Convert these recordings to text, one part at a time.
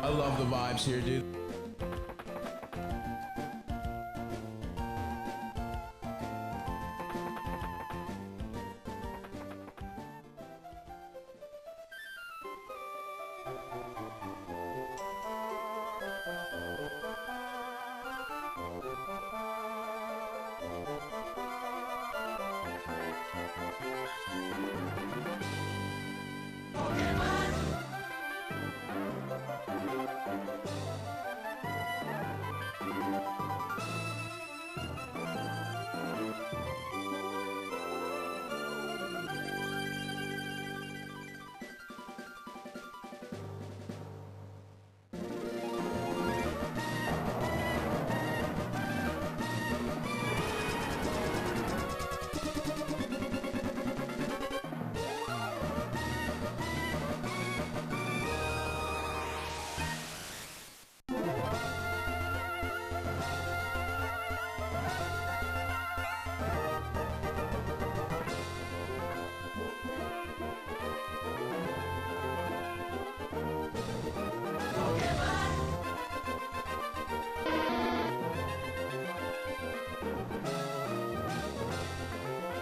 I love the vibes here, dude.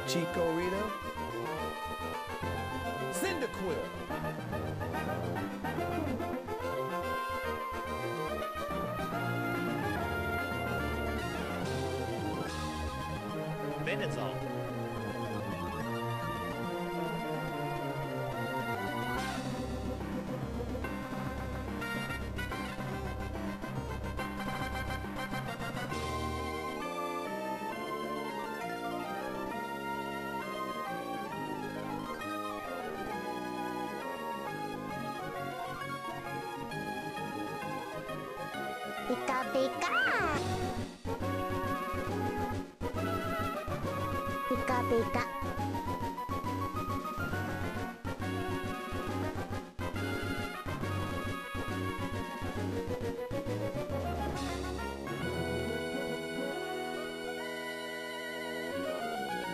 Chico Rito, Cyndaquil, Venezuela. Pika pika. Pika pika.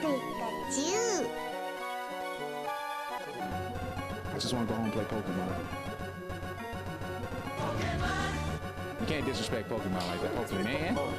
Pikachu. I just want to go home and play Pokemon. You can't disrespect Pokemon like that, Pokemon.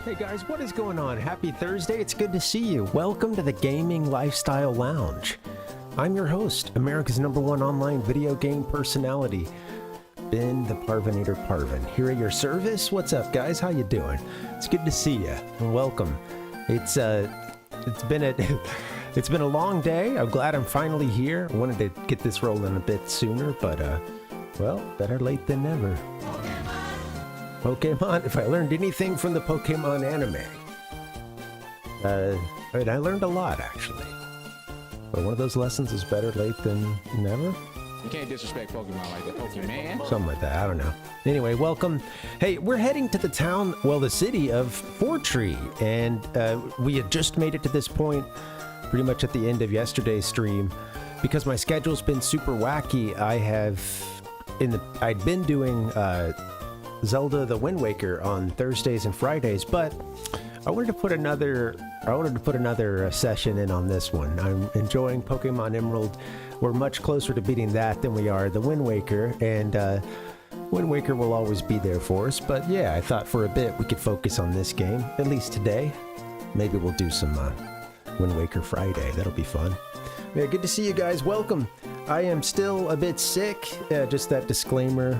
Hey guys, what is going on? Happy Thursday, it's good to see you. Welcome to the Gaming Lifestyle Lounge. I'm your host, America's #1 online video game personality, Ben the Parvinator Parvin. Here at your service. What's up guys? How you doing? It's good to see you and welcome. It's been a long day. I'm glad I'm finally here. I wanted to get this rolling a bit sooner, but well, better late than never. Pokemon, if I learned anything from the Pokemon anime, and I learned a lot actually. But one of those lessons is better late than never? You can't disrespect Pokemon like that, Pokemon. Something like that, I don't know. Anyway, welcome. Hey, we're heading to the town, well, the city of FORTREE, and we had just made it to this point pretty much at the end of yesterday's stream. Because my schedule's been super wacky, I'd been doing Zelda the Wind Waker on Thursdays and Fridays, but I wanted to put another session in on this one. I'm enjoying Pokemon Emerald. We're much closer to beating that than we are the Wind Waker, and Wind Waker will always be there for us. But yeah, I thought for a bit we could focus on this game, at least today. Maybe we'll do some Wind Waker Friday. That'll be fun. Yeah, good to see you guys. Welcome. I am still a bit sick. Just that disclaimer.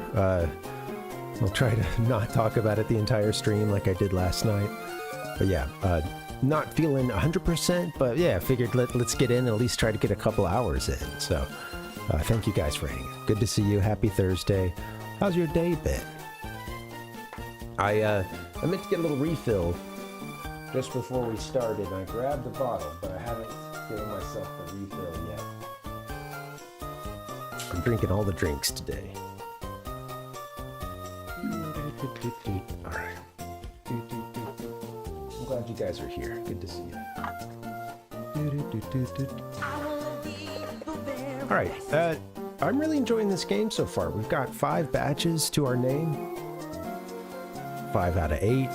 I'll try to not talk about it the entire stream like I did last night. But yeah, not feeling 100%, but yeah, figured let's get in and at least try to get a couple hours in. So thank you guys for hanging. Good to see you. Happy Thursday. How's your day been? I meant to get a little refill just before we started. I grabbed the bottle, but I haven't given myself the refill yet. I'm drinking all the drinks today. All right. I'm glad you guys are here. Good to see you. All right. I'm really enjoying this game so far. We've got 5 badges to our name. 5 out of 8.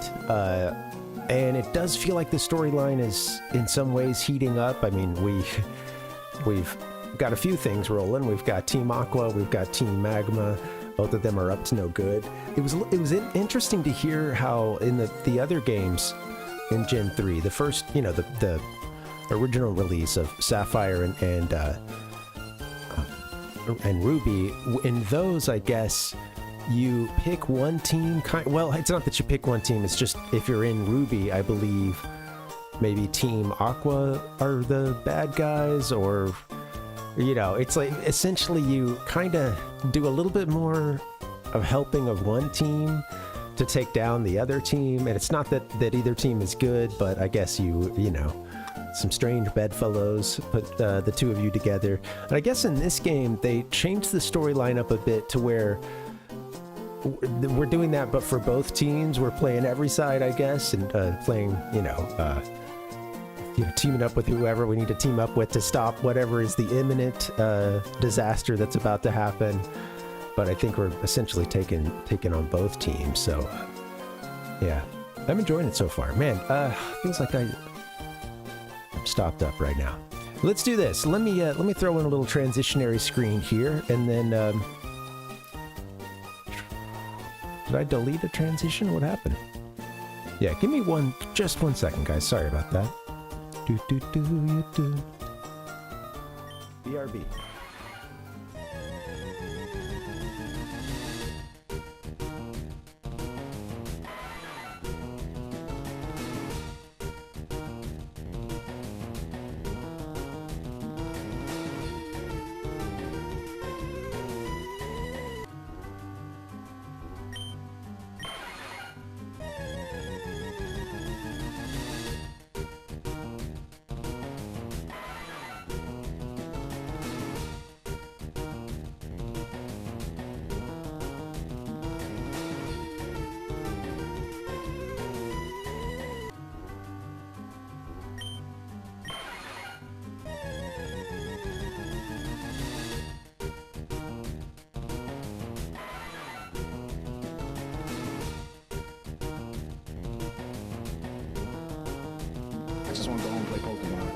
And it does feel like the storyline is in some ways heating up. I mean, we've got a few things rolling. We've got Team Aqua, we've got Team Magma. Both of them are up to no good. It was interesting to hear how in the other games in Gen 3, the first, you know, the original release of Sapphire and Ruby, in those, I guess, you pick one team. Well, it's not that you pick one team. It's just if you're in Ruby, I believe maybe Team Aqua are the bad guys, or, you know, it's like essentially you kind of do a little bit more of helping of one team to take down the other team. And it's not that either team is good, but I guess you know, some strange bedfellows put the two of you together. And I guess in this game, they changed the storyline up a bit to where we're doing that, but for both teams. We're playing every side, I guess, and playing, you know, teaming up with whoever we need to team up with to stop whatever is the imminent disaster that's about to happen. But I think we're essentially taking on both teams. So, yeah, I'm enjoying it so far. Man, feels like I'm stopped up right now. Let's do this. Let me throw in a little transitionary screen here, and then did I delete a transition? What happened? Yeah, give me just one second, guys. Sorry about that. BRB. I just want to go home and play Pokemon.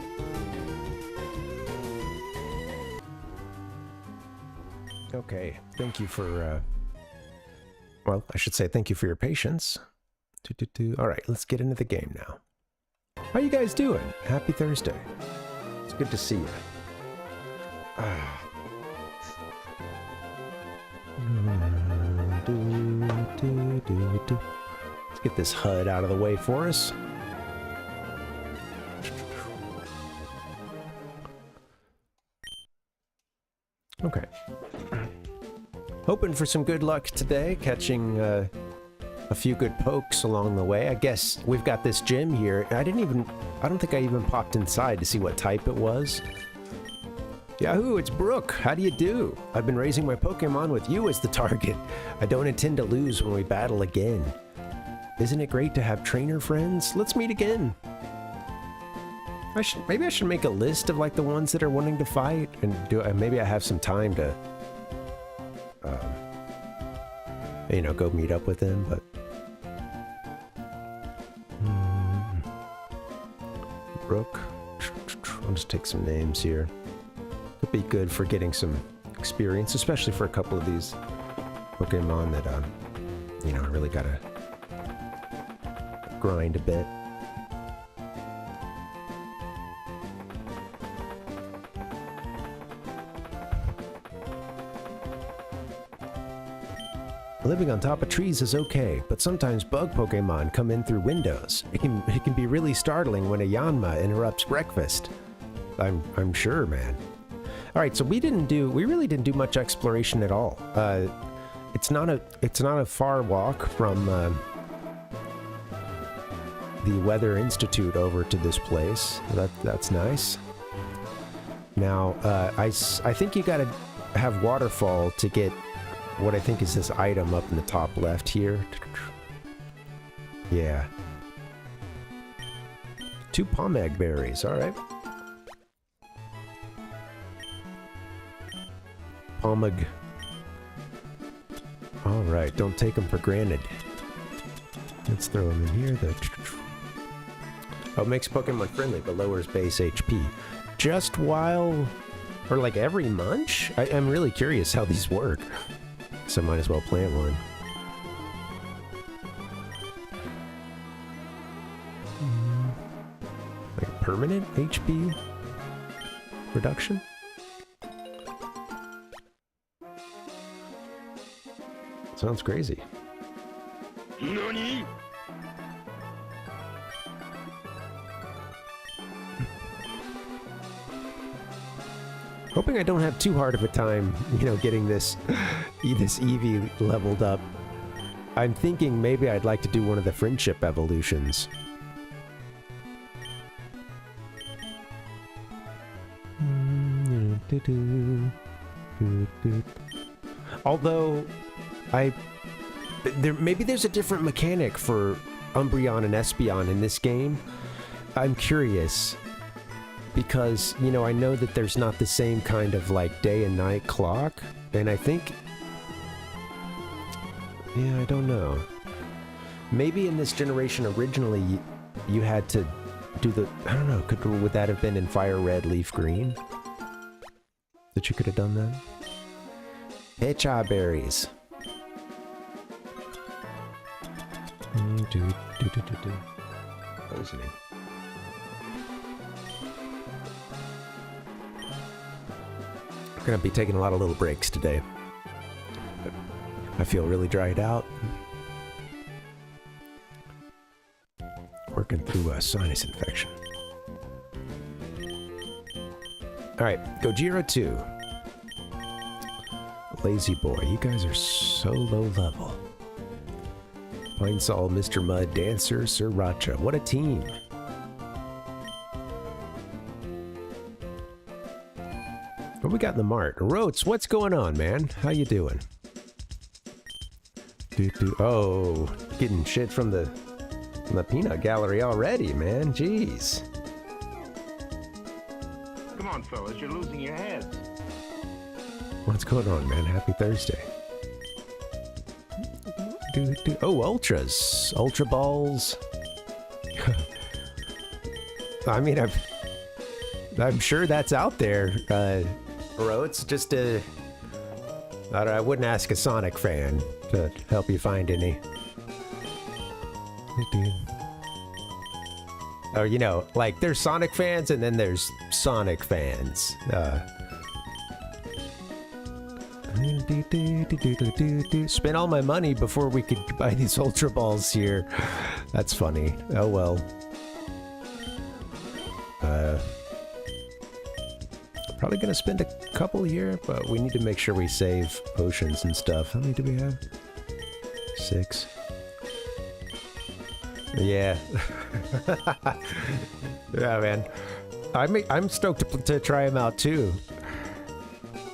Okay, thank you for, well, I should say thank you for your patience. All right, let's get into the game now. How you guys doing? Happy Thursday. It's good to see you. Let's get this HUD out of the way for us. Okay. Hoping for some good luck today, catching a few good pokes along the way. I guess we've got this gym here. I don't think I even popped inside to see what type it was. Yahoo, it's Brooke. How do you do? I've been raising my Pokemon with you as the target. I don't intend to lose when we battle again. Isn't it great to have trainer friends? Let's meet again. Maybe I should make a list of like the ones that are wanting to fight, and maybe I have some time to, you know, go meet up with them. But Brooke, I'll just take some names here. It'd be good for getting some experience, especially for a couple of these Pokemon that you know, I really gotta grind a bit. Living on top of trees is okay, but sometimes bug Pokemon come in through windows. It can be really startling when a Yanma interrupts breakfast. I'm sure, man. All right, so we really didn't do much exploration at all. It's not a far walk from the Weather Institute over to this place. That's nice. Now, I think you gotta have waterfall to get what I think is this item up in the top left here. Yeah. 2 pomeg berries, alright. Pomeg. Alright, don't take them for granted. Let's throw them in here. Oh, makes Pokemon friendly, but lowers base HP. Just while... or like every munch? I'm really curious how these work. So I might as well plant one. Like permanent HP reduction? Sounds crazy. NANI?! Hoping I don't have too hard of a time, you know, getting this Eevee leveled up. I'm thinking maybe I'd like to do one of the friendship evolutions. Although, maybe there's a different mechanic for Umbreon and Espeon in this game. I'm curious. Because, you know, I know that there's not the same kind of, like, day and night clock. And I think... yeah, I don't know. Maybe in this generation originally, you had to do the... I don't know, would that have been in Fire Red, Leaf Green? That you could have done that? Pecha berries. Poisoning. Gonna be taking a lot of little breaks today. I feel really dried out. Working through a sinus infection. Alright, Gojira 2. Lazy boy, you guys are so low level. Pinesol, Mr. Mud, Dancer, Sriracha. What a team. What we got in the mart? Rotes, what's going on, man? How you doing? Oh, getting shit from the peanut gallery already, man. Jeez. Come on, fellas, you're losing your heads. What's going on, man? Happy Thursday. Oh, ultras. Ultra balls. I mean, I'm sure that's out there. Rotes, just I wouldn't ask a Sonic fan to help you find any. Or, you know, like, there's Sonic fans and then there's Sonic fans. Spent all my money before we could buy these Ultra Balls here. That's funny. Oh well. Probably gonna spend a couple here, but we need to make sure we save potions and stuff. How many do we have? 6. Yeah. Yeah, man. I'm stoked to try them out too.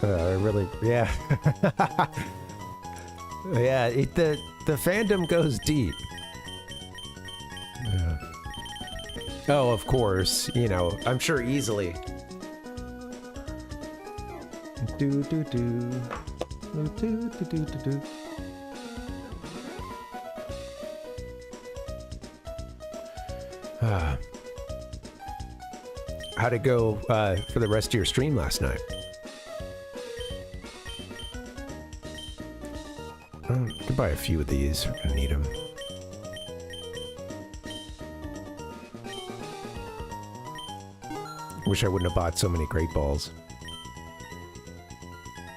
Really, yeah. Yeah, the fandom goes deep. Yeah. Oh, of course. You know, I'm sure easily. How'd it go for the rest of your stream last night? Could buy a few of these. We're gonna need them. Wish I wouldn't have bought so many Great Balls.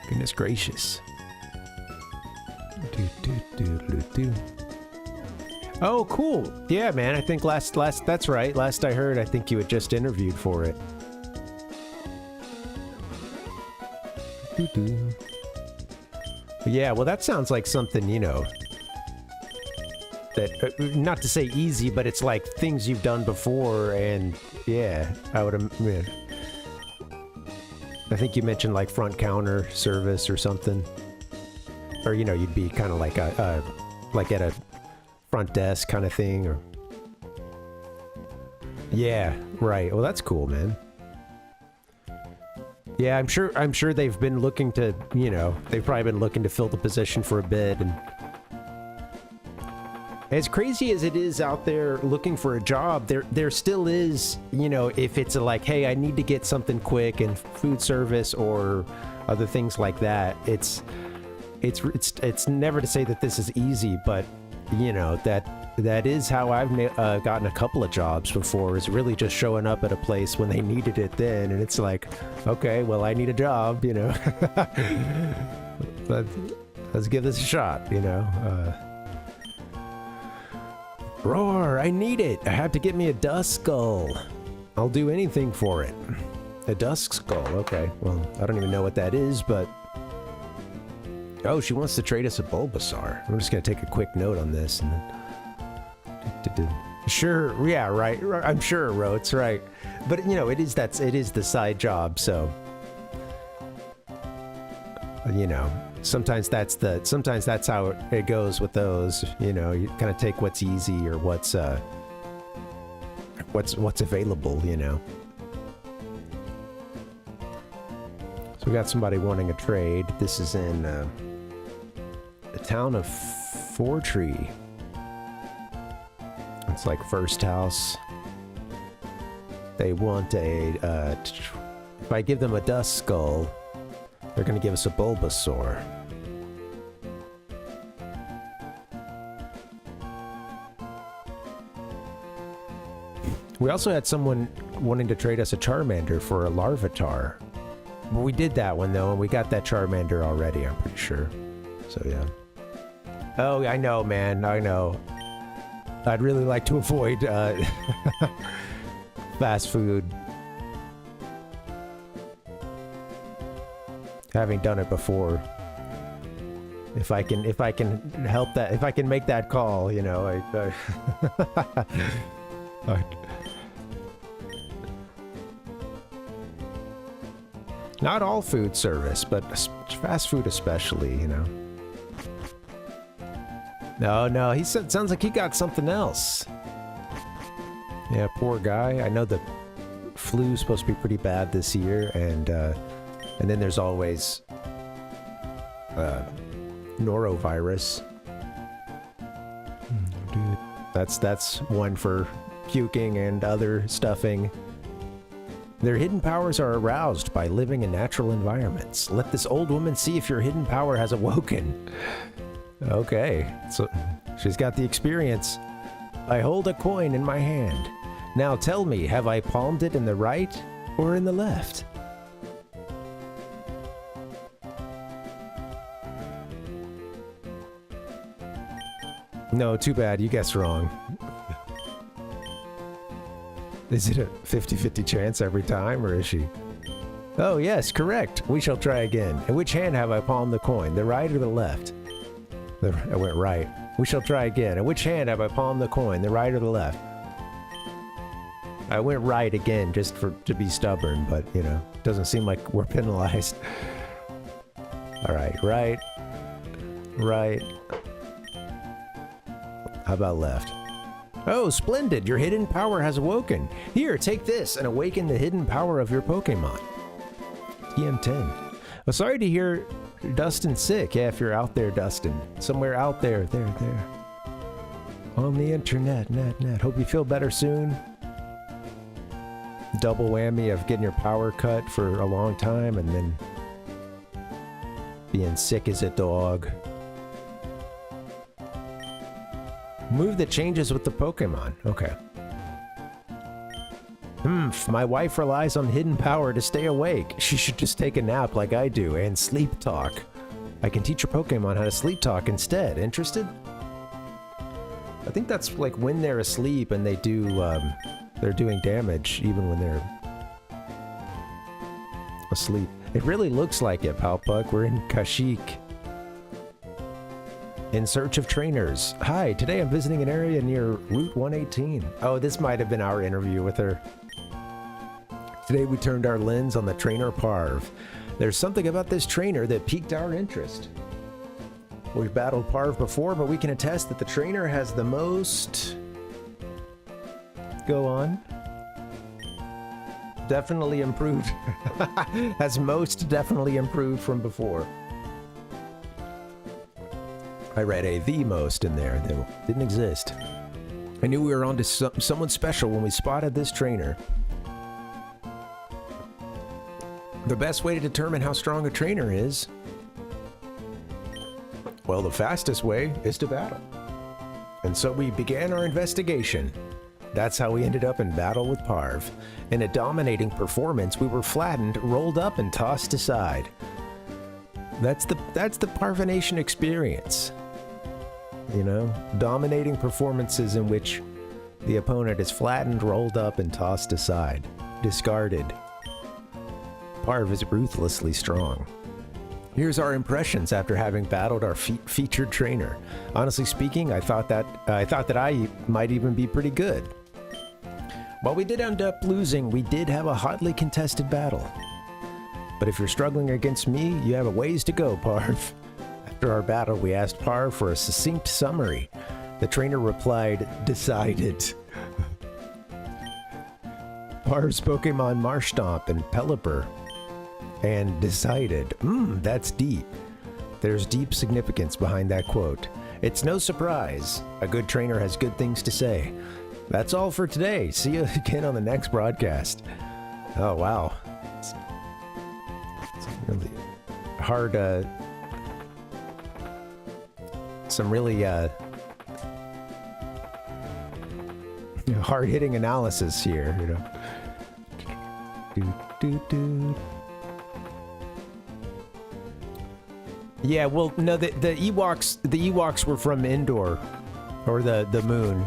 Goodness gracious. Doodle-doo. Oh, cool. Yeah, man. I think last that's right. Last I heard, I think you had just interviewed for it. Doo-doo. Yeah, well, that sounds like something, you know, that, not to say easy, but it's like things you've done before, and yeah, I would have, yeah. I think you mentioned like front counter service or something. Or, you know, you'd be kind of like like at a front desk kind of thing, or... Yeah, right. Well, that's cool, man. Yeah, I'm sure they've been looking to, you know, they've probably been looking to fill the position for a bit, and... As crazy as it is out there looking for a job, there still is, you know, if it's a like, hey, I need to get something quick in food service or other things like that, it's never to say that this is easy, but, you know, that is how I've gotten a couple of jobs before, is really just showing up at a place when they needed it then, and it's like, okay, well, I need a job, you know. Let's give this a shot, you know. Roar, I need it. I have to get me a dust skull. I'll do anything for it. A dust skull, okay. Well, I don't even know what that is, but... Oh, she wants to trade us a Bulbasaur. I'm just gonna take a quick note on this, and then... Sure, yeah, right. I'm sure, Roats, right. But, you know, it is the side job, so... You know... Sometimes that's how it goes with those, you know, you kind of take what's easy or what's available, you know. So we got somebody wanting a trade. This is in the town of FORTREE. It's like first house. They want a, if I give them a dust skull, they're going to give us a Bulbasaur. We also had someone wanting to trade us a Charmander for a Larvitar. Well, we did that one, though, and we got that Charmander already, I'm pretty sure. So, yeah. Oh, I know, man. I know. I'd really like to avoid fast food. Having done it before, if I can help that, if I can make that call, you know, not all food service, but fast food especially, you know. No, he said, sounds like he got something else. Yeah, poor guy. I know the flu's supposed to be pretty bad this year, and then there's always norovirus. Dude, that's one for puking and other stuffing. Their hidden powers are aroused by living in natural environments. Let this old woman see if your hidden power has awoken. Okay, so she's got the experience. I hold a coin in my hand. Now tell me, have I palmed it in the right or in the left? No, too bad. You guessed wrong. Is it a 50-50 chance every time, or is she? Oh, yes, correct. We shall try again. In which hand have I palmed the coin? The right or the left? I went right. We shall try again. In which hand have I palmed the coin? The right or the left? I went right again, just to be stubborn, but, you know, doesn't seem like we're penalized. All right, right. Right. How about left? Oh, splendid! Your hidden power has awoken. Here, take this and awaken the hidden power of your Pokémon. TM10. Well, sorry to hear Dustin's sick. Yeah, if you're out there, Dustin. Somewhere out there. There. On the internet, net. Hope you feel better soon. Double whammy of getting your power cut for a long time and then being sick as a dog. Move that changes with the Pokemon. Okay. My wife relies on hidden power to stay awake. She should just take a nap like I do and sleep talk. I can teach your Pokemon how to sleep talk instead. Interested? I think that's like when they're asleep and they do, they're doing damage even when they're asleep. It really looks like it, Palpuck. We're in Kashyyyk. In search of trainers. Hi, today I'm visiting an area near Route 118. Oh, this might have been our interview with her. Today we turned our lens on the trainer Parv. There's something about this trainer that piqued our interest. We've battled Parv before, but we can attest that the trainer has the most... Go on. Definitely improved. Has most definitely improved from before. I read a the most in there that didn't exist. I knew we were on to someone special when we spotted this trainer. The best way to determine how strong a trainer is, well, the fastest way is to battle. And so we began our investigation. That's how we ended up in battle with Parv. In a dominating performance, we were flattened, rolled up, and tossed aside. That's the Parvination experience. You know, dominating performances in which the opponent is flattened, rolled up, and tossed aside, discarded. Parv is ruthlessly strong. Here's our impressions after having battled our featured trainer. Honestly speaking, I thought that I might even be pretty good. While we did end up losing, we did have a hotly contested battle. But if you're struggling against me, you have a ways to go, Parv. After our battle, we asked Parv for a succinct summary. The trainer replied, decided. Parv's Pokemon Marshtomp and Pelipper. And decided. That's deep. There's deep significance behind that quote. It's no surprise. A good trainer has good things to say. That's all for today. See you again on the next broadcast. Oh, wow. It's really hard, some really, hard-hitting analysis here, you know. Yeah, well, no, the Ewoks were from Endor, or the moon.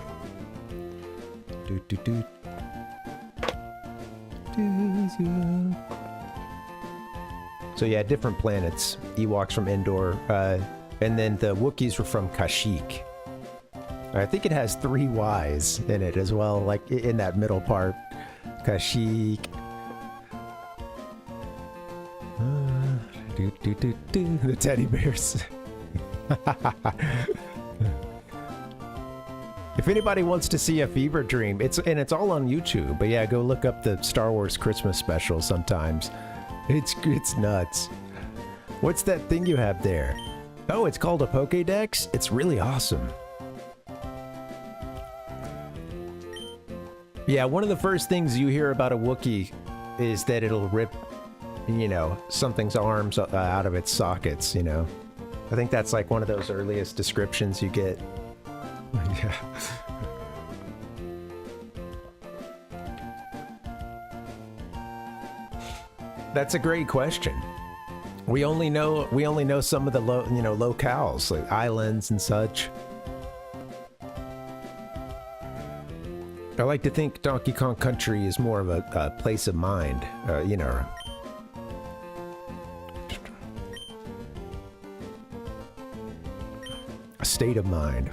So yeah, different planets. Ewoks from Endor, and then the Wookiees were from Kashyyyk. I think it has 3 Ys in it as well, like in that middle part. Kashyyyk. The teddy bears. If anybody wants to see a fever dream, it's all on YouTube. But yeah, go look up the Star Wars Christmas special sometimes. It's nuts. What's that thing you have there? Oh, it's called a Pokédex? It's really awesome. Yeah, one of the first things you hear about a Wookiee is that it'll rip, you know, something's arms out of its sockets, you know. I think that's like one of those earliest descriptions you get. Yeah. That's a great question. We only know some of the locales, like islands and such. I like to think Donkey Kong Country is more of a place of mind, you know. A state of mind.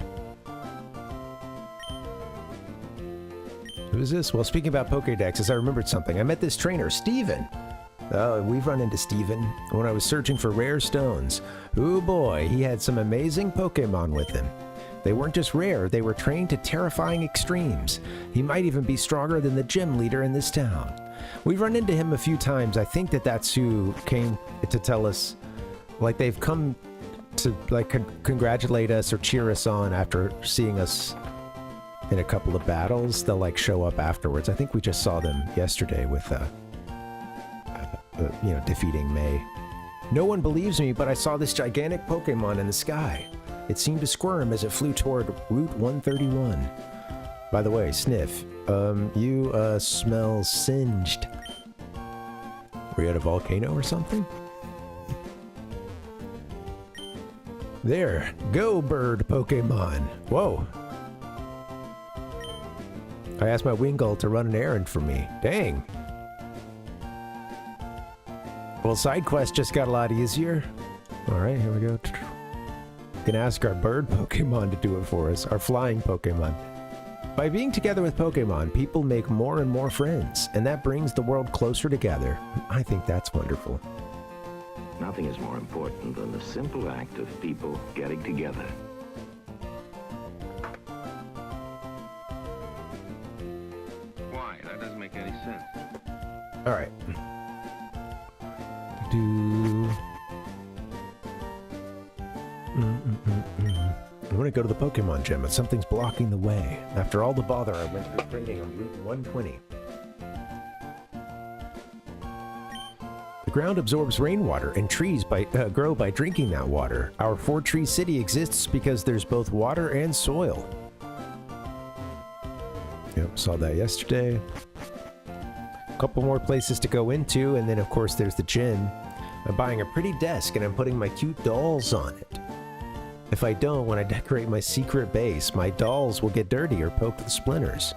Who is this? Well, speaking about Pokédexes, I remembered something. I met this trainer, Steven. We've run into Steven when I was searching for rare stones. Oh boy, he had some amazing Pokemon with him. They weren't just rare, they were trained to terrifying extremes. He might even be stronger than the gym leader in this town. We've run into him a few times. I think that's who came to tell us, like they've come to like congratulate us or cheer us on after seeing us in a couple of battles. They'll like show up afterwards. I think we just saw them yesterday with defeating May. No one believes me, but I saw this gigantic Pokemon in the sky. It seemed to squirm as it flew toward Route 131. By the way, Sniff, you smell singed. Were you at a volcano or something? There, go bird Pokemon. Whoa. I asked my Wingull to run an errand for me. Dang. Well, side quest just got a lot easier. Alright, here we go. We can ask our bird Pokemon to do it for us. Our flying Pokemon. By being together with Pokemon, people make more and more friends, and that brings the world closer together. I think that's wonderful. Nothing is more important than the simple act of people getting together. Why? That doesn't make any sense. All right. I want to go to the Pokemon Gym, but something's blocking the way. After all the bother I went through printing on Route 120. The ground absorbs rainwater, and trees grow by drinking that water. Our FORTREE City exists because there's both water and soil. Yep, saw that yesterday. A couple more places to go into, and then of course there's the gym. I'm buying a pretty desk, and I'm putting my cute dolls on it. If I don't, when I decorate my secret base, my dolls will get dirty or poke with splinters.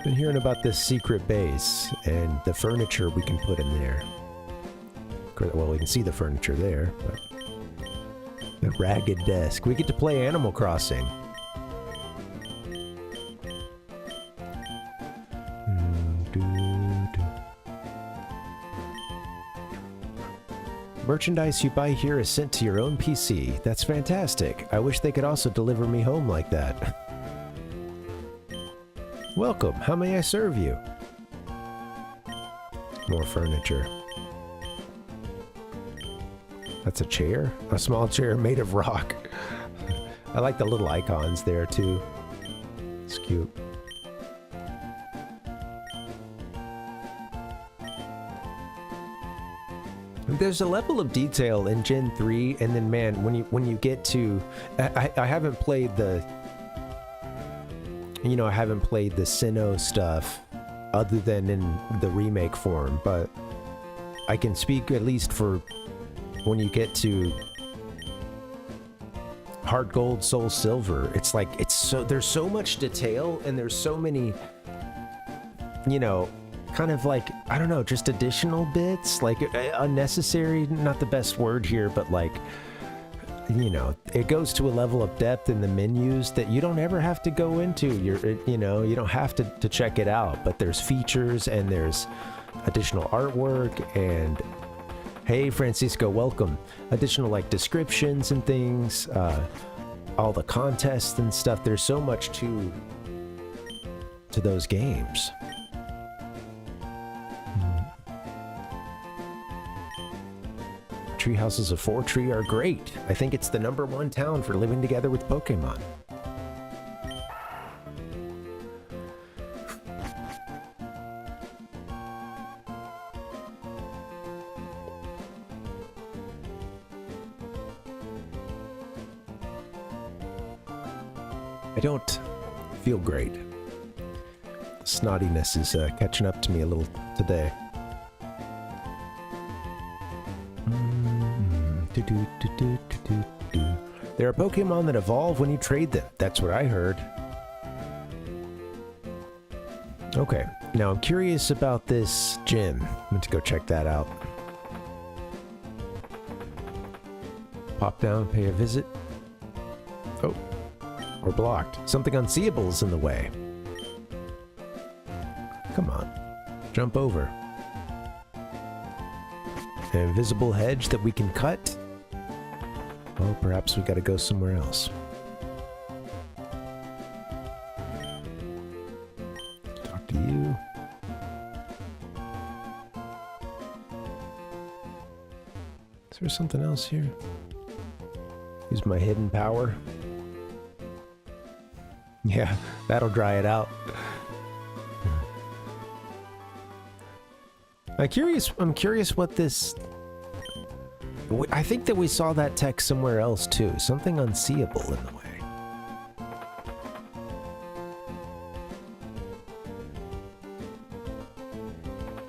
Been hearing about this secret base and the furniture we can put in there. Well, we can see the furniture there, but the ragged desk. We get to play Animal Crossing. Merchandise you buy here is sent to your own PC. That's fantastic. I wish they could also deliver me home like that. Welcome. How may I serve you? More furniture. That's a chair? A small chair made of rock. I like the little icons there too. It's cute. There's a level of detail in Gen 3, and then man, when you get to, I haven't played the, you know, I haven't played the Sinnoh stuff other than in the remake form, but I can speak at least for when you get to Heart Gold, Soul Silver. It's like there's so much detail, and there's so many, you know, kind of like, I don't know, just additional bits, like unnecessary, not the best word here, but like, you know, it goes to a level of depth in the menus that you don't ever have to go into. You know, you don't have to check it out, but there's features and there's additional artwork and, hey, Francisco, welcome. Additional like descriptions and things, all the contests and stuff. There's so much to those games. Tree houses of FORTREE are great. I think it's the #1 town for living together with Pokemon. I don't feel great. Snottiness is catching up to me a little today. There are Pokemon that evolve when you trade them. That's what I heard. Okay, now I'm curious about this gym. I'm going to go check that out. Pop down, pay a visit. Oh, we're blocked. Something unseeable is in the way. Come on, jump over. An invisible hedge that we can cut? Well, perhaps we gotta go somewhere else. Talk to you. Is there something else here? Use my hidden power. Yeah, that'll dry it out. I'm curious what this... I think that we saw that text somewhere else too. Something unseeable in the way.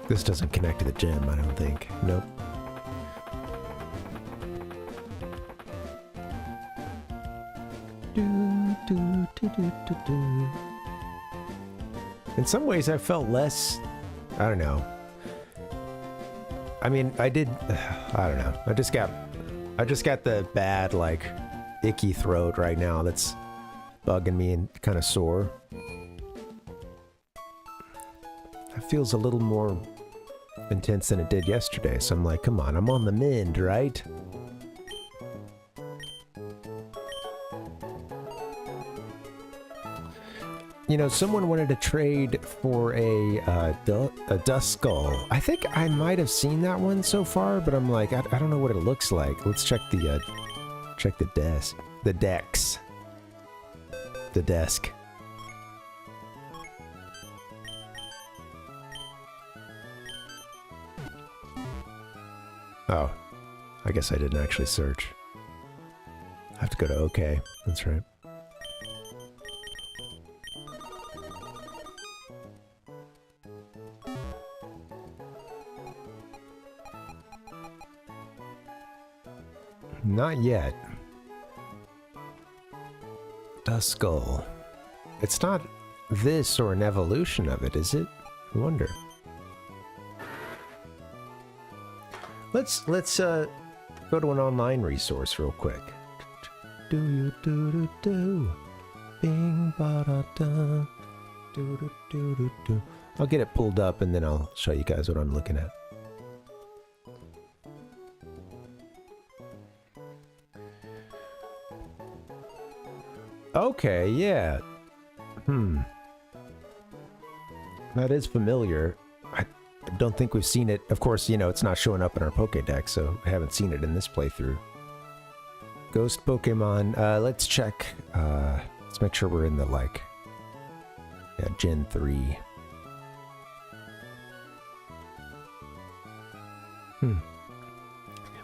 This doesn't connect to the gym, I don't think. Nope. In some ways, I felt less. I don't know. I mean, I did. I don't know. I just got the bad, like, icky throat right now. That's bugging me and kind of sore. It feels a little more intense than it did yesterday. So I'm like, come on, I'm on the mend, right? You know, someone wanted to trade for a dust skull. I think I might have seen that one so far, but I'm like, I don't know what it looks like. Let's check the desk, the decks, the desk. Oh, I guess I didn't actually search. I have to go to OK. That's right. Not yet. Dust skull. It's not this or an evolution of it, is it? I wonder. Let's go to an online resource real quick. Do you do do do? Bing ba da da. Do do do do do. I'll get it pulled up and then I'll show you guys what I'm looking at. Okay, yeah. That is familiar. I don't think we've seen it. Of course, you know, it's not showing up in our Pokédex, so I haven't seen it in this playthrough. Ghost Pokemon. Let's check. Let's make sure we're in the, like... Yeah, Gen 3.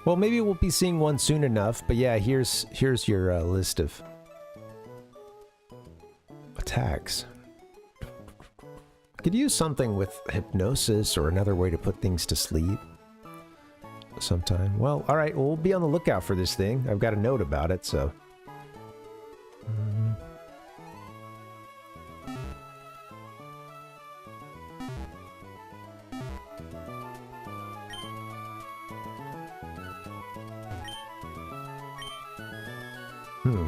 Well, maybe we'll be seeing one soon enough, but yeah, here's your list of attacks. Could use something with hypnosis or another way to put things to sleep sometime. Well, alright, we'll be on the lookout for this thing. I've got a note about it, so...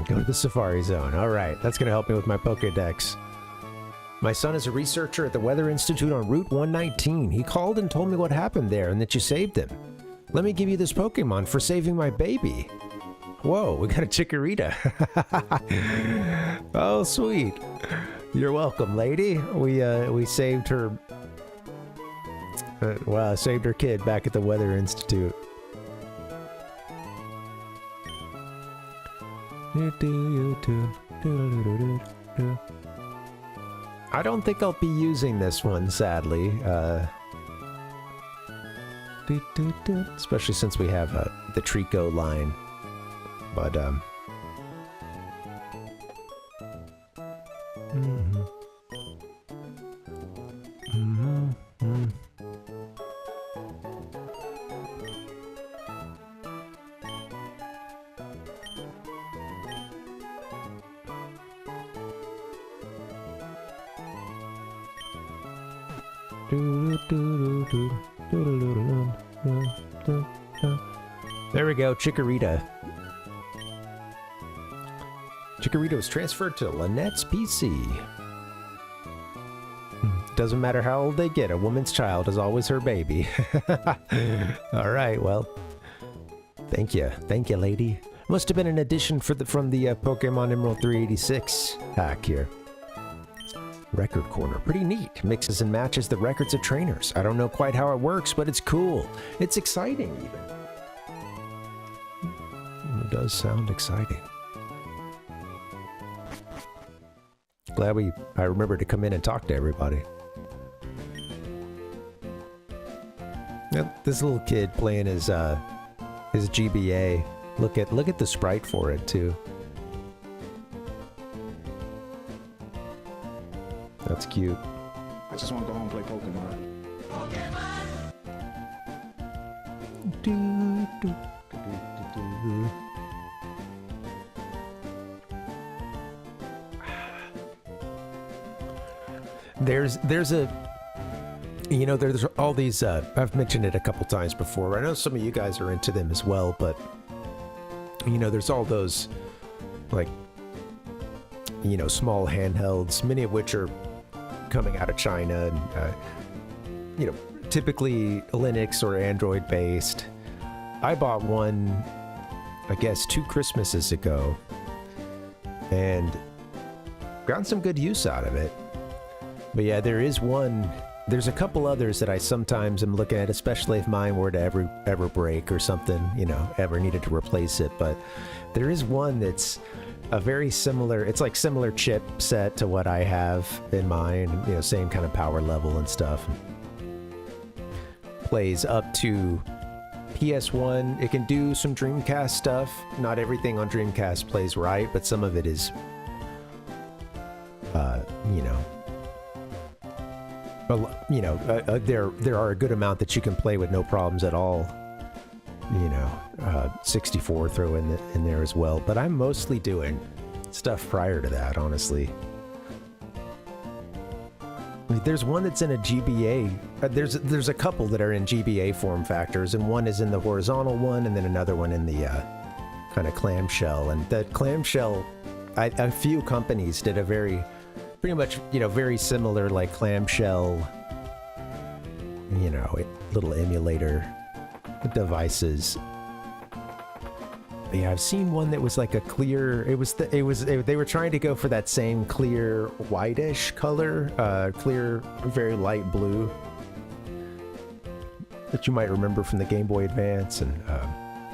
Go to the Safari Zone. Alright, that's gonna help me with my Pokédex. My son is a researcher at the Weather Institute on Route 119. He called and told me what happened there and that you saved him. Let me give you this Pokemon for saving my baby. Whoa, we got a Chikorita. Oh, sweet. You're welcome, lady. We saved her... well, saved her kid back at the Weather Institute. I don't think I'll be using this one, sadly. Especially since we have the Trico line. But, there we go, Chikorita. Chikorita was transferred to Lynette's PC. Doesn't matter how old they get, a woman's child is always her baby. Alright, well. Thank you, lady. Must have been an addition from the Pokemon Emerald 386 hack here. Record corner, pretty neat. Mixes and matches the records of trainers. I don't know quite how it works, but it's cool. It's exciting, even. It does sound exciting. Glad I remembered to come in and talk to everybody. Yep, this little kid playing his GBA. Look at the sprite for it too. That's cute. I just want to go home and play Pokemon. there's a, you know, there's all these, I've mentioned it a couple times before. I know some of you guys are into them as well, but, you know, there's all those, like, you know, small handhelds, many of which are coming out of China and, you know, typically Linux or Android based. I bought one, I guess, 2 Christmases ago and gotten some good use out of it. But yeah, there's a couple others that I sometimes am looking at, especially if mine were to ever break or something, you know, ever needed to replace it. But there is one that's a very similar, it's like similar chip set to what I have in mine, you know, same kind of power level and stuff. Plays up to PS1. It can do some Dreamcast stuff. Not everything on Dreamcast plays right, but some of it is, you know, there are a good amount that you can play with no problems at all. You know, 64 throw in there as well. But I'm mostly doing stuff prior to that, honestly. There's one that's in a GBA. There's a couple that are in GBA form factors, and one is in the horizontal one, and then another one in the kind of clamshell. And that clamshell, a few companies did a pretty much, you know, very similar like clamshell, you know, little emulator devices. Yeah, I've seen one that was like a clear. They were trying to go for that same clear whitish color, clear, very light blue that you might remember from the Game Boy Advance, and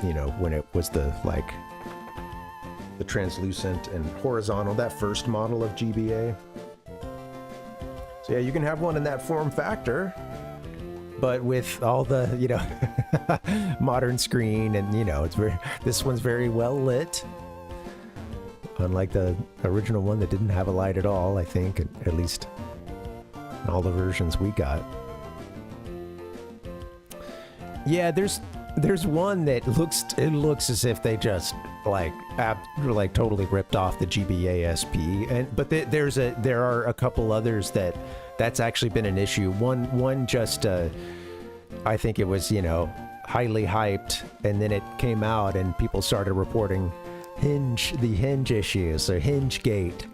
you know, when it was the translucent and horizontal, that first model of GBA. So yeah, you can have one in that form factor, but with all the, you know, modern screen, and, you know, this one's very well lit, unlike the original one that didn't have a light at all, I think, at least in all the versions we got. Yeah, there's one that looks as if they just like totally ripped off the GBA SP, but there are a couple others that's actually been an issue. One just I think it was, you know, highly hyped, and then it came out and people started reporting the hinge issues, or hinge gate.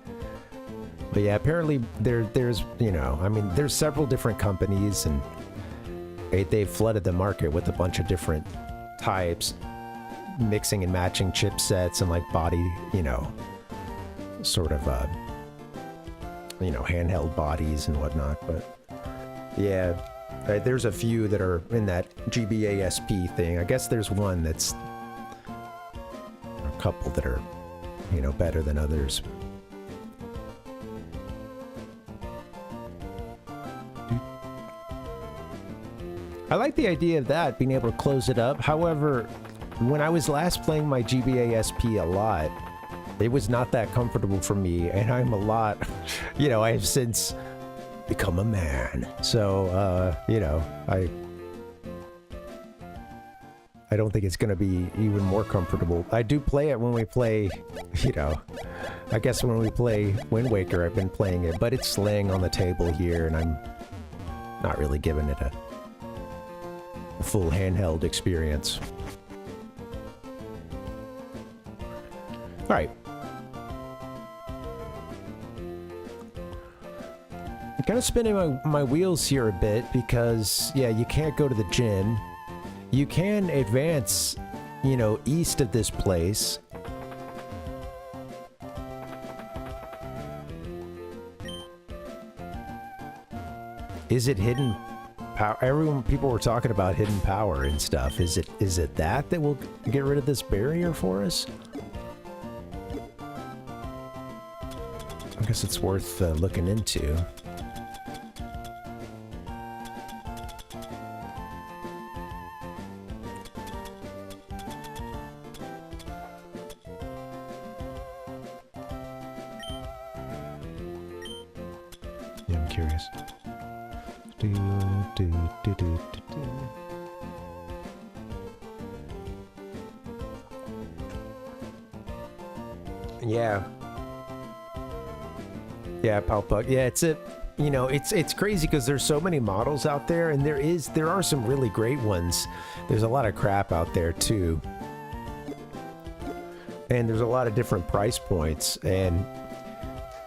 But yeah, apparently there's, you know, I mean, there's several different companies, and they've flooded the market with a bunch of different types, mixing and matching chipsets and like body, you know, sort of you know, handheld bodies and whatnot. But yeah, there's a few that are in that GBA SP thing. I guess there's one that's a couple that are, you know, better than others. I like the idea of that, being able to close it up. However, when I was last playing my GBA SP a lot, it was not that comfortable for me, and I'm a lot, you know, I have since become a man. So, you know, I don't think it's going to be even more comfortable. I do play it when we play, you know, I guess when we play Wind Waker, I've been playing it, but it's laying on the table here, and I'm not really giving it a full handheld experience. All right. I'm kind of spinning my wheels here a bit because, yeah, you can't go to the gym. You can advance, you know, east of this place. Is it hidden power? People were talking about hidden power and stuff. Is it that will get rid of this barrier for us? I guess it's worth looking into. Yeah, I'm curious. Yeah. Yeah, Palpug. Yeah, it's it. you know, it's crazy because there's so many models out there, and there are some really great ones. There's a lot of crap out there too, and there's a lot of different price points, and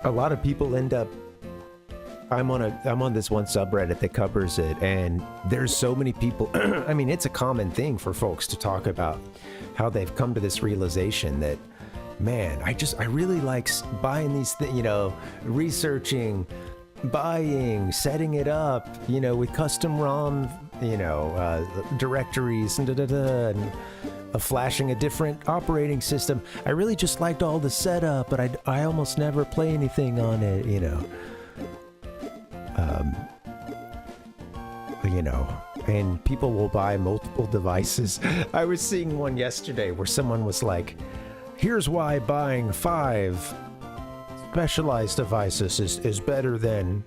a lot of people end up. I'm on this one subreddit that covers it, and there's so many people. I mean, it's a common thing for folks to talk about how they've come to this realization that, man, I really like buying these things, you know, researching, buying, setting it up, you know, with custom ROM, you know, directories and and flashing a different operating system. I really just liked all the setup, but I almost never play anything on it, you know. You know, and people will buy multiple devices. I was seeing one yesterday where someone was like, here's why buying 5 specialized devices is better than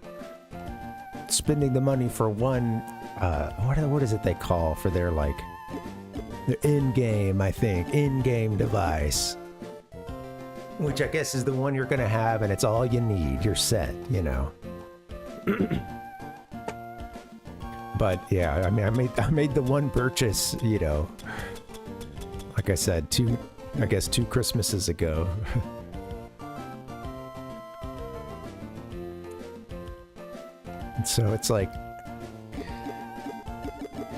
spending the money for one, what is it they call for their, like, their in-game, I think, in-game device. Which I guess is the one you're gonna have, and it's all you need. You're set, you know. But yeah, I mean, I made the one purchase, you know, like I said, 2 Christmases ago. And so it's like,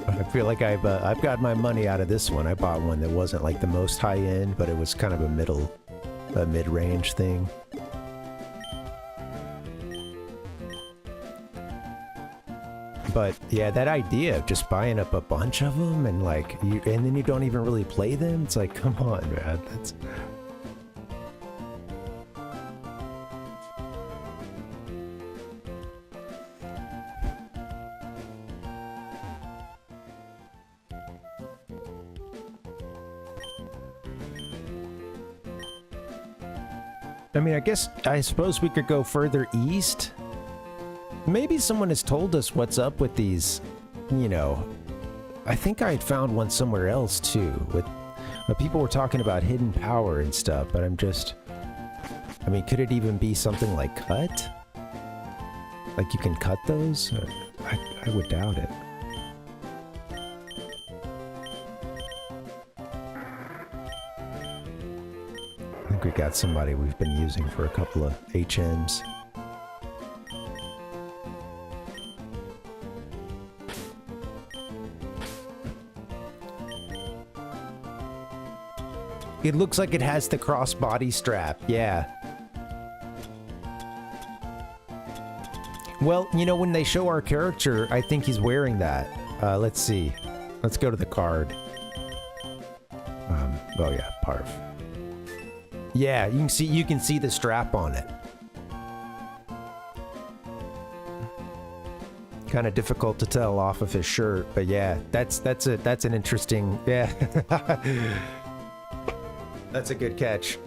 I feel like I've got my money out of this one. I bought one that wasn't like the most high end, but it was kind of a mid-range thing. But yeah, that idea of just buying up a bunch of them and like and then you don't even really play them, it's like, come on, man. That's I mean, I suppose we could go further east. Maybe someone has told us what's up with these, you know. I think I had found one somewhere else too, with people were talking about hidden power and stuff, but I mean, could it even be something like cut? Like you can cut those? I would doubt it. I think we got somebody we've been using for a couple of HMs. It looks like it has the crossbody strap, yeah. Well, you know, when they show our character, I think he's wearing that. Let's see. Let's go to the card. Oh yeah, Parv. Yeah, you can see the strap on it. Kind of difficult to tell off of his shirt, but yeah, that's an interesting, yeah. That's a good catch.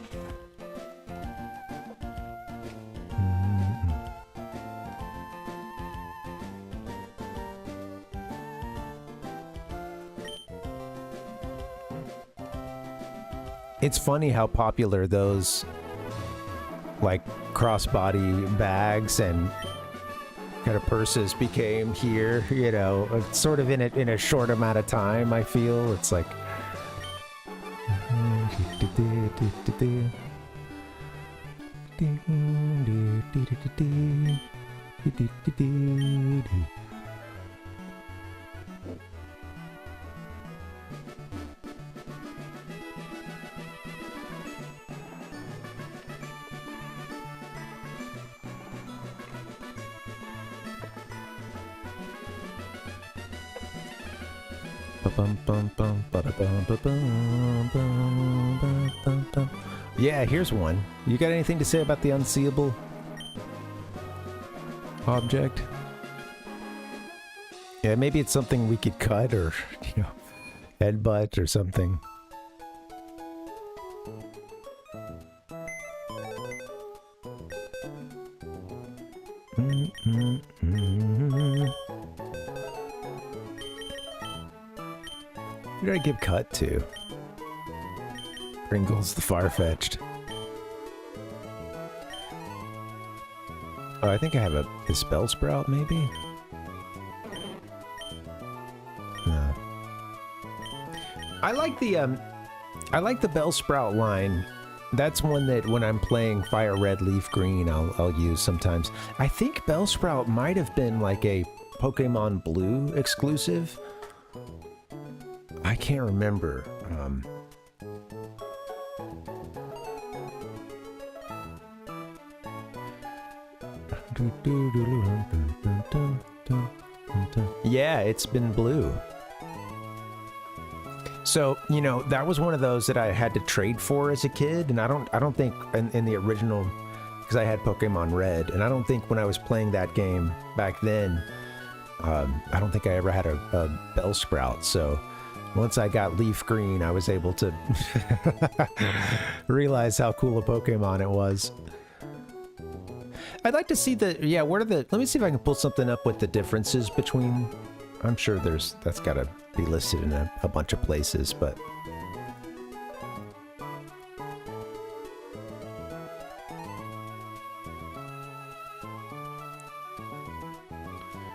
It's funny how popular those, like, crossbody bags and kind of purses became here, you know, sort of in a short amount of time, I feel. It's like... Yeah, here's one. You got anything to say about the unseeable object? Yeah, maybe it's something we could cut or, you know, headbutt or something. Who did I give cut to? Pringles the far-fetched. Oh, I think I have a Bellsprout, maybe? No. I like the Bellsprout line. That's one that when I'm playing Fire Red, Leaf Green, I'll use sometimes. I think Bellsprout might have been like a Pokemon Blue exclusive. I can't remember. Yeah, it's been blue. So, you know, that was one of those that I had to trade for as a kid, and I don't think in the original, because I had Pokemon Red, and I don't think when I was playing that game back then, I don't think I ever had a Bellsprout. So once I got Leaf Green, I was able to realize how cool a Pokemon it was. I'd like to see let me see if I can pull something up with the differences between, I'm sure that's gotta be listed in a bunch of places, but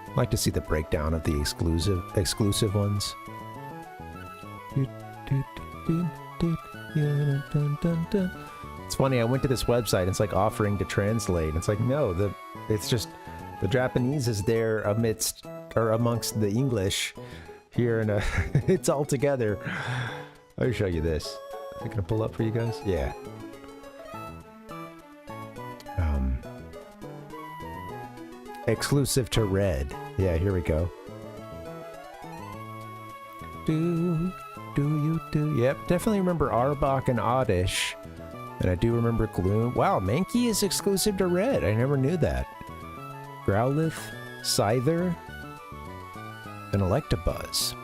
I'd like to see the breakdown of the exclusive ones. It's funny, I went to this website, it's like offering to translate. It's like, no, it's just the Japanese is there amongst the English here, and it's all together. I'll show you this. Is it gonna pull up for you guys? Yeah. Exclusive to Red. Yeah, here we go. Do you? Yep, definitely remember Arbok and Oddish. And I do remember Gloom. Wow, Mankey is exclusive to Red. I never knew that. Growlithe, Scyther, and Electabuzz.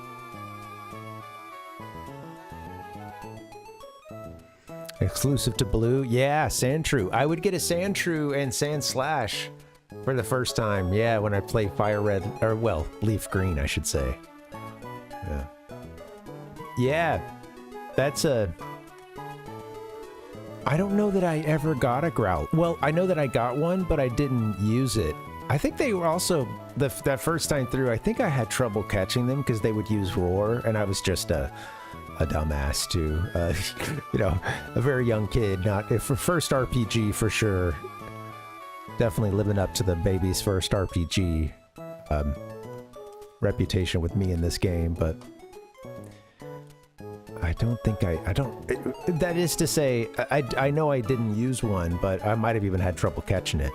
Exclusive to Blue. Yeah, Sandshrew. I would get a Sandshrew and Sandslash for the first time. Yeah, when I play Fire Red, or well, Leaf Green, I should say. Yeah. Yeah, that's a... I don't know that I ever got a Growl. Well, I know that I got one, but I didn't use it. I think they were also, that first time through, I think I had trouble catching them because they would use Roar, and I was just a dumbass too. You know, a very young kid, for first RPG for sure. Definitely living up to the baby's first RPG reputation with me in this game, but I don't think that is to say, I know I didn't use one, but I might have even had trouble catching it.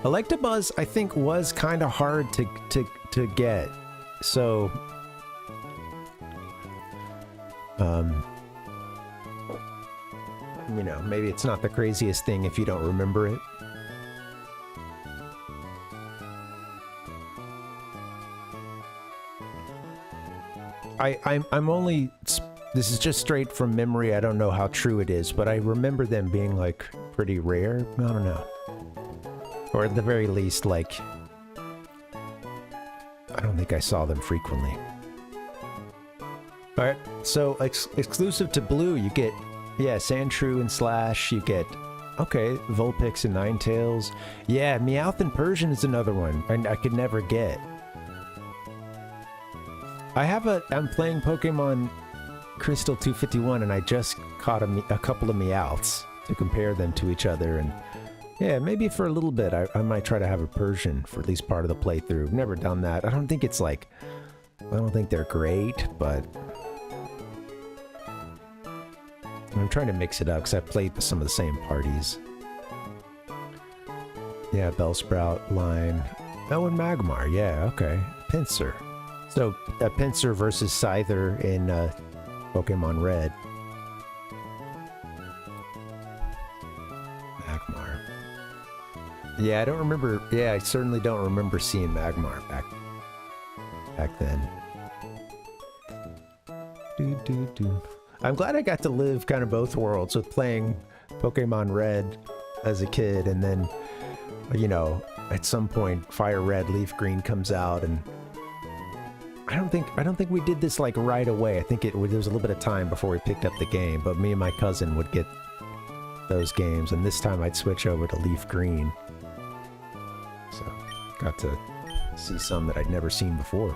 Electabuzz, I think, was kind of hard to get, so you know, maybe it's not the craziest thing if you don't remember it. I'm only, this is just straight from memory, I don't know how true it is, but I remember them being like pretty rare. I don't know. Or at the very least, like, I don't think I saw them frequently. Alright, so exclusive to Blue, you get, yeah, Sandshrew and Slash, you get, okay, Vulpix and Ninetales. Yeah, Meowth and Persian is another one, and I could never get. I'm playing Pokemon Crystal 251, and I just caught a couple of Meowths to compare them to each other, and yeah, maybe for a little bit I might try to have a Persian for at least part of the playthrough. Never done that. I don't think it's like, I don't think they're great, but I'm trying to mix it up because I've played with some of the same parties. Yeah, Bellsprout line. Oh, and Magmar, yeah, okay. Pinsir. So, Pinsir versus Scyther in Pokemon Red. Magmar. Yeah, I don't remember. Yeah, I certainly don't remember seeing Magmar back then. I'm glad I got to live kind of both worlds with playing Pokemon Red as a kid, and then, you know, at some point Fire Red, Leaf Green comes out, and I don't think we did this like right away. I think there was a little bit of time before we picked up the game, but me and my cousin would get those games, and this time I'd switch over to Leaf Green. So, got to see some that I'd never seen before.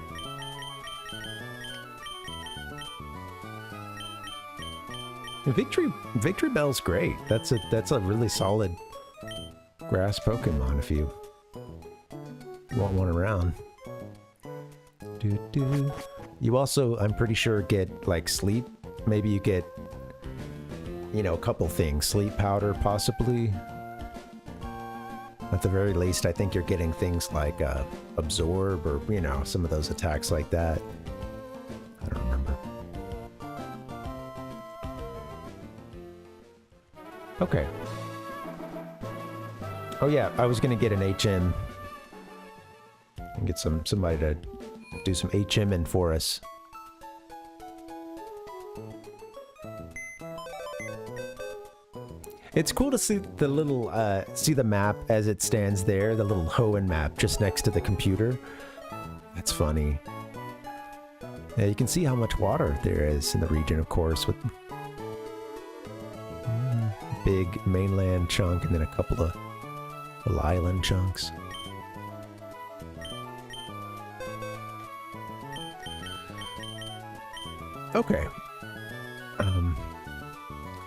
Victory Bell's great. That's a really solid grass Pokemon if you want one around. You also, I'm pretty sure, get like sleep. Maybe you get, you know, a couple things. Sleep powder, possibly. At the very least, I think you're getting things like absorb, or, you know, some of those attacks like that. I don't remember. Okay. Oh yeah, I was gonna get an HM and get somebody to do some HMing for us. It's cool to see the little see the map as it stands there, the little Hoenn map just next to the computer. That's funny. Yeah, you can see how much water there is in the region, of course, with big mainland chunk and then a couple of little island chunks. Okay.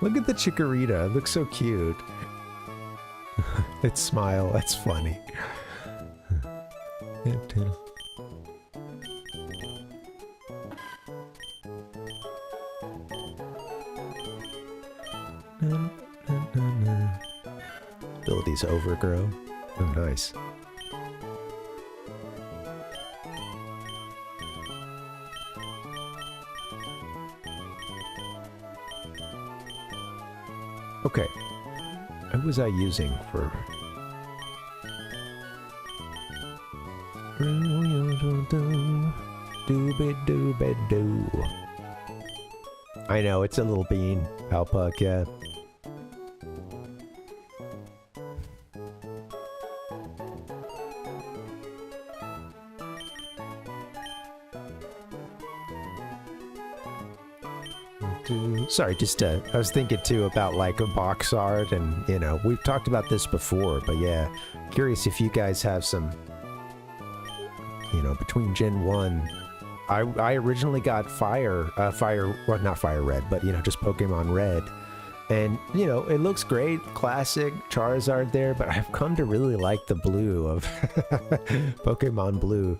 Look at the Chikorita. It looks so cute. Its smile. That's funny. Abilities overgrow. Oh, nice. Okay. What was I using for... I know, it's a little bean. Alpuck, yeah. Sorry, just I was thinking too about like a box art, and you know, we've talked about this before, but yeah, curious if you guys have some, you know, between Gen 1, I originally got well, not Fire Red, but you know, just Pokemon Red, and you know, it looks great, classic Charizard there, but I've come to really like the blue of Pokemon Blue.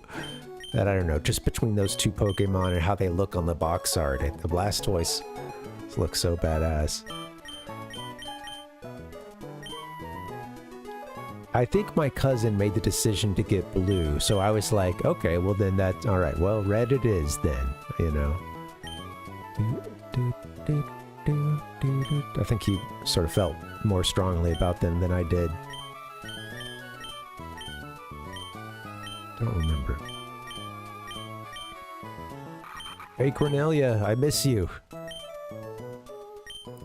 That I don't know, just between those two Pokemon and how they look on the box art, the Blastoise looks so badass. I think my cousin made the decision to get blue, so I was like, okay, well then that's alright, well, red it is then, you know. I think he sort of felt more strongly about them than I did. Don't remember. Hey Cornelia, I miss you.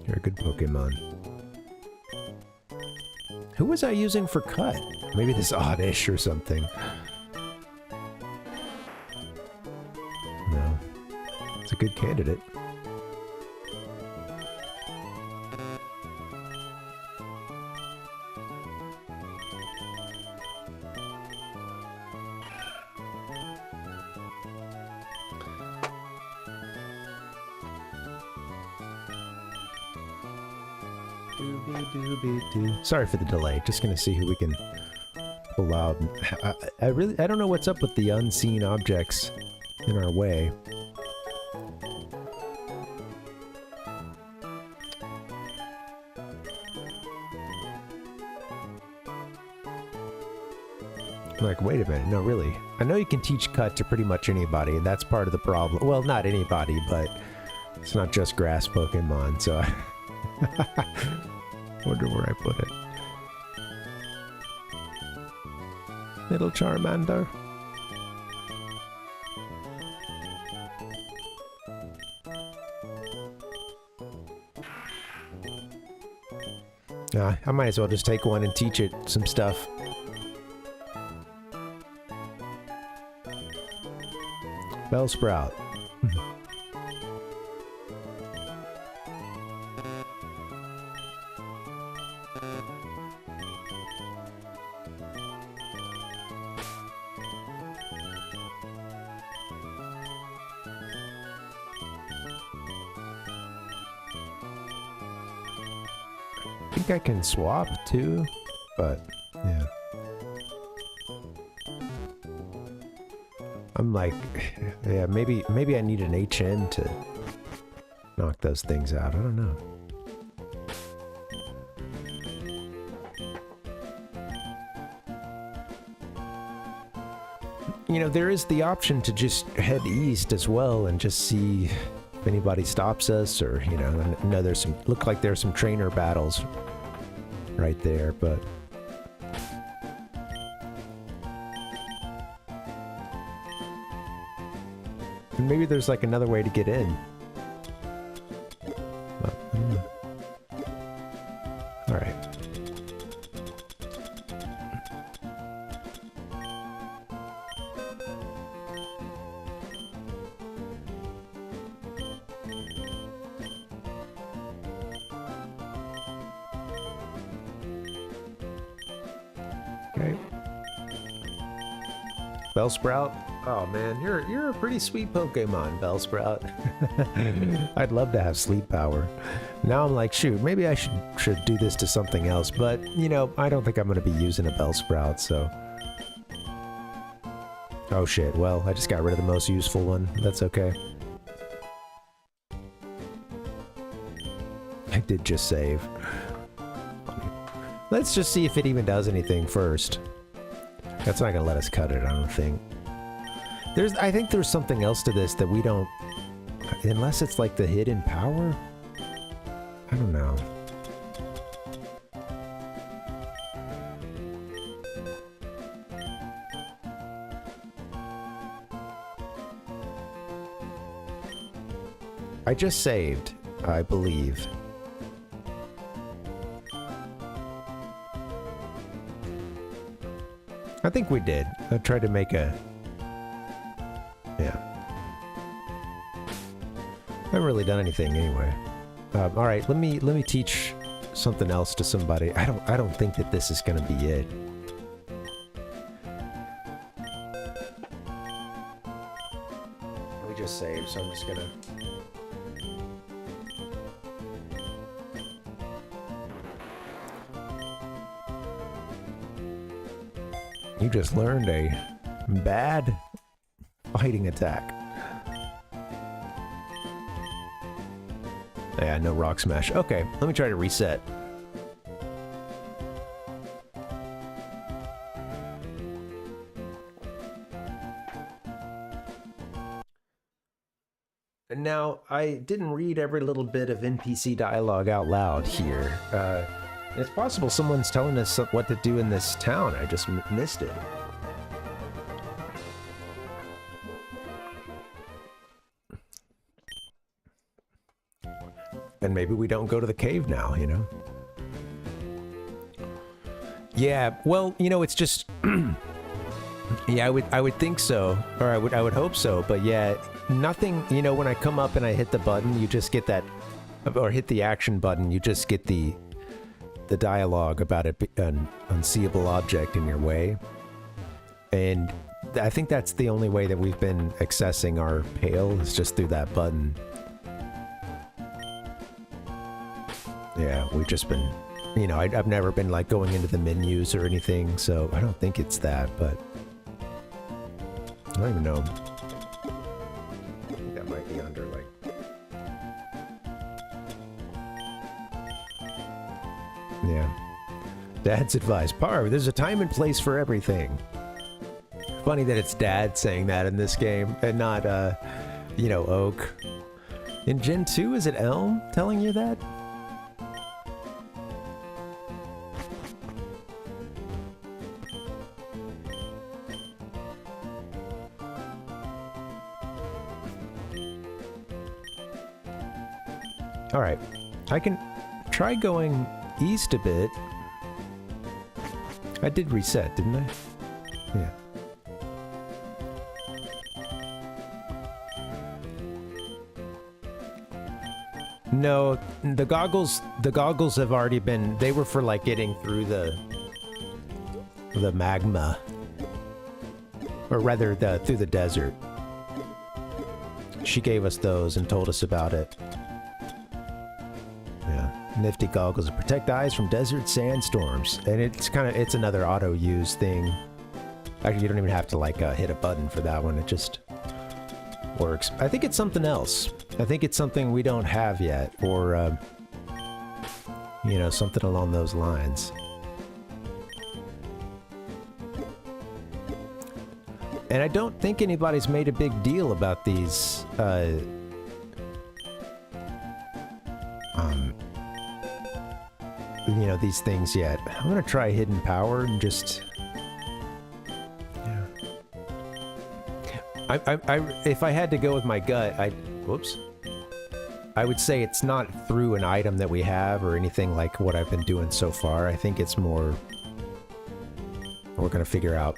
You're a good Pokemon. Who was I using for cut? Maybe this Oddish or something. No. It's a good candidate. Sorry for the delay. Just gonna see who we can pull out. I don't know what's up with the unseen objects in our way. I'm like, wait a minute, no, really. I know you can teach cut to pretty much anybody, and that's part of the problem. Well, not anybody, but it's not just grass Pokemon, so I wonder where I put it. Little Charmander. I might as well just take one and teach it some stuff. Bellsprout. think I can swap too, but yeah. I'm like, yeah, maybe I need an HN to knock those things out. I don't know. You know, there is the option to just head east as well and just see if anybody stops us, or, you know, I know there's some, look like there's some trainer battles right there, but and maybe there's like another way to get in. But, all right. Okay. Bellsprout. Oh man, you're a pretty sweet Pokemon, Bellsprout. I'd love to have sleep power. Now I'm like, shoot, maybe I should do this to something else, but you know, I don't think I'm gonna be using a Bellsprout, so. Oh shit, well, I just got rid of the most useful one. That's okay. I did just save. Let's just see if it even does anything first. That's not gonna let us cut it, I don't think. I think there's something else to this that we don't... Unless it's like the hidden power? I don't know. I just saved, I believe. I think we did. I tried to make a... Yeah. I haven't really done anything anyway. All right, let me teach something else to somebody. I don't think that this is gonna be it. We just saved, so I'm just gonna... You just learned a bad fighting attack. Yeah, no rock smash. Okay, let me try to reset. And now, I didn't read every little bit of NPC dialogue out loud here. It's possible someone's telling us what to do in this town. I just missed it. And maybe we don't go to the cave now, you know? Yeah, well, you know, it's just... yeah, I would think so. Or I would hope so. But yeah, nothing... You know, when I come up and I hit the button, you just get that... Or hit the action button, you just get the dialogue about an unseeable object in your way. And I think that's the only way that we've been accessing our pail, is just through that button. Yeah, we've just been, you know, I've never been like going into the menus or anything, so I don't think it's that, but I don't even know. I think that might be under like... Yeah. Dad's advice. Parv, there's a time and place for everything. Funny that it's Dad saying that in this game, and not, you know, Oak. In Gen 2, is it Elm telling you that? Alright. I can try going east a bit. I did reset, didn't I? Yeah. No, the goggles have already been, they were for like getting through the magma. Or rather, through the desert. She gave us those and told us about it. Yeah. Nifty goggles to protect eyes from desert sandstorms. And it's another auto-use thing. Actually, you don't even have to like hit a button for that one. It just works. I think it's something else. I think it's something we don't have yet, or you know, something along those lines. And I don't think anybody's made a big deal about these you know, these things yet. I'm gonna try hidden power and just, yeah. If I had to go with my gut, whoops. I would say it's not through an item that we have or anything like what I've been doing so far. I think it's more we're gonna figure out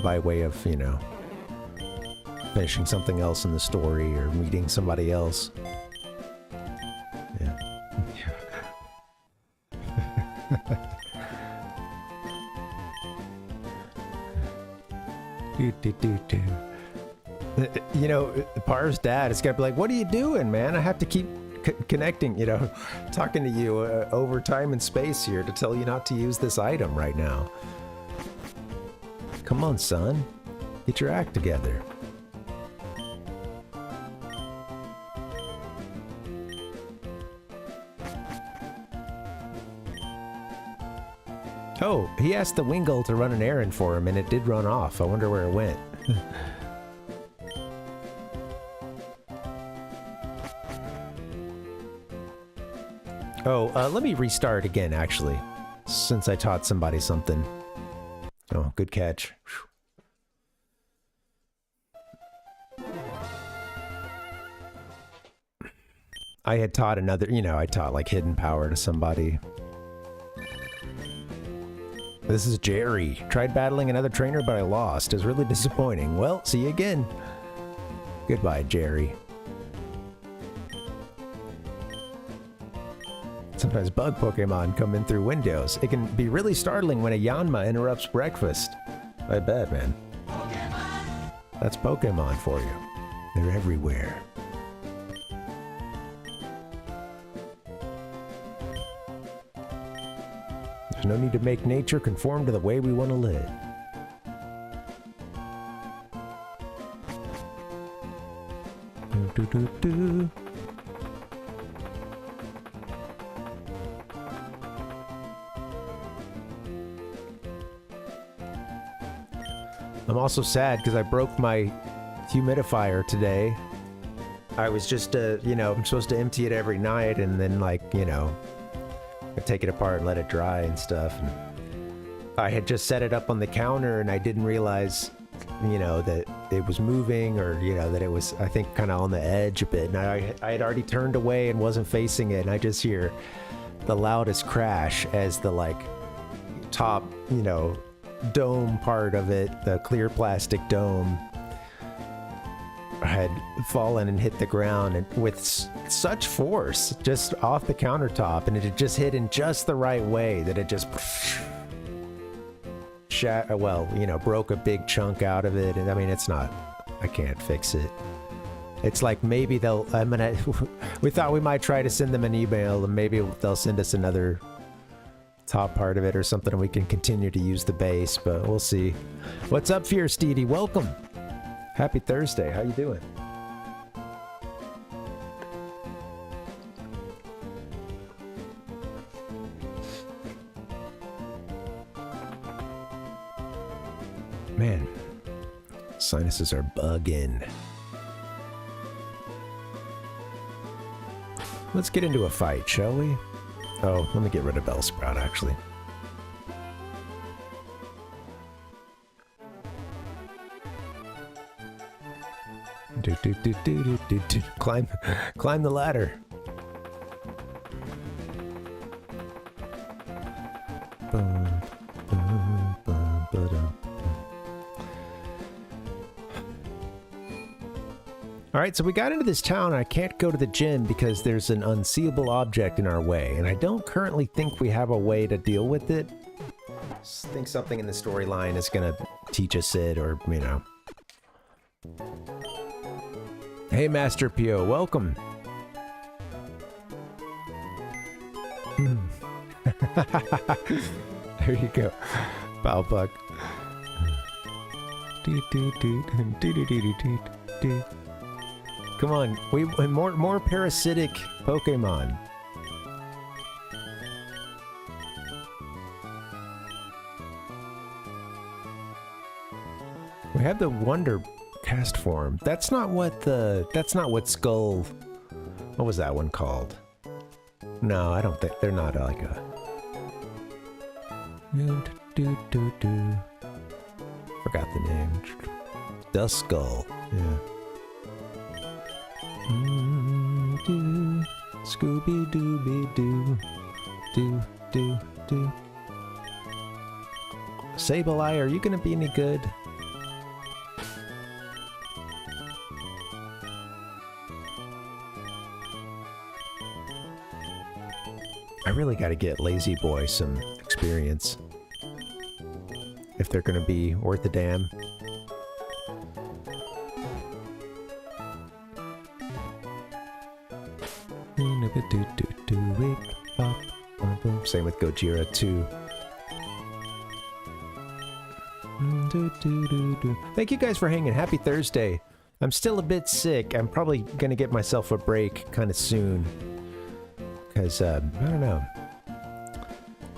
by way of, you know, finishing something else in the story or meeting somebody else. Yeah. You know, Parv's dad is gonna be like, what are you doing, man? I have to keep connecting, you know, talking to you over time and space here to tell you not to use this item right now. Come on, son. Get your act together. Oh, he asked the Wingull to run an errand for him, and it did run off. I wonder where it went. Oh, let me restart again, actually, since I taught somebody something. Oh, good catch. I had taught another, you know, I taught like hidden power to somebody. This is Jerry. Tried battling another trainer, but I lost. It was really disappointing. Well, see you again. Goodbye, Jerry. Sometimes bug Pokemon come in through windows. It can be really startling when a Yanma interrupts breakfast. I bet, man. Pokemon. That's Pokemon for you. They're everywhere. There's no need to make nature conform to the way we want to live. Do, do, do, do. I'm also sad because I broke my humidifier today. I was just, you know, I'm supposed to empty it every night and then, like, you know, I take it apart and let it dry and stuff. And I had just set it up on the counter and I didn't realize, you know, that it was moving, or, you know, that it was, I think, kind of on the edge a bit. And I had already turned away and wasn't facing it. And I just hear the loudest crash as the, like, top, you know, dome part of it, the clear plastic dome, had fallen and hit the ground, and with such force, just off the countertop, and it had just hit in just the right way that it just well, you know, broke a big chunk out of it. And I mean, it's not, I can't fix it. It's like maybe they'll, I mean, we thought we might try to send them an email and maybe they'll send us another top part of it or something and we can continue to use the base, but we'll see. What's up, Fierce Deedy? Welcome. Happy Thursday. How you doing? Man, sinuses are bugging. Let's get into a fight, shall we? Oh, let me get rid of Bellsprout, actually. Climb the ladder. Alright, so we got into this town and I can't go to the gym because there's an unseeable object in our way, and I don't currently think we have a way to deal with it. I think something in the storyline is gonna teach us it, or, you know. Hey, Master Pio, welcome. There you go. Bow bug. Come on, we more parasitic Pokemon. We have the Wonder cast form. That's not what Skull. What was that one called? No, I don't think they're not like a. Forgot the name. Dust Skull. Yeah. Scooby Dooby Doo. Do. Sableye, are you gonna be any good? I really gotta get Lazy Boy some experience. If they're gonna be worth a damn. Same with Gojira too. Thank you guys for hanging. Happy Thursday. I'm still a bit sick. I'm probably gonna get myself a break kind of soon. Because, I don't know.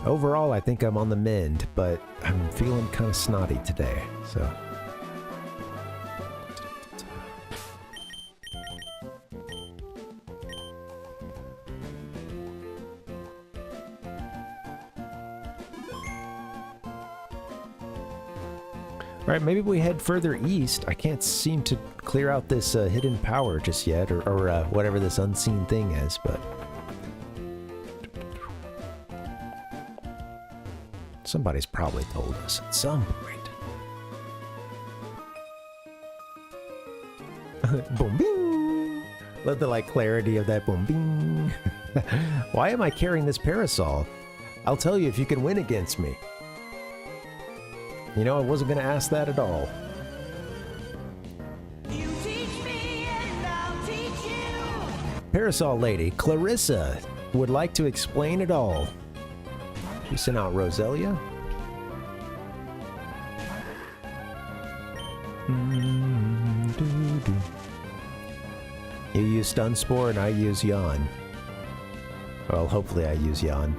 Overall, I think I'm on the mend, but I'm feeling kind of snotty today, so. Alright, maybe we head further east. I can't seem to clear out this hidden power just yet, or whatever this unseen thing is, but... Somebody's probably told us at some point. Boom bing! Love the clarity of that boom bing. Why am I carrying this parasol? I'll tell you if you can win against me. You know, I wasn't gonna ask that at all. You teach me and I'll teach you. Parasol lady, Clarissa, would like to explain it all. We sent out Roselia. You use Stun Spore and I use Yawn. Well, hopefully I use Yawn.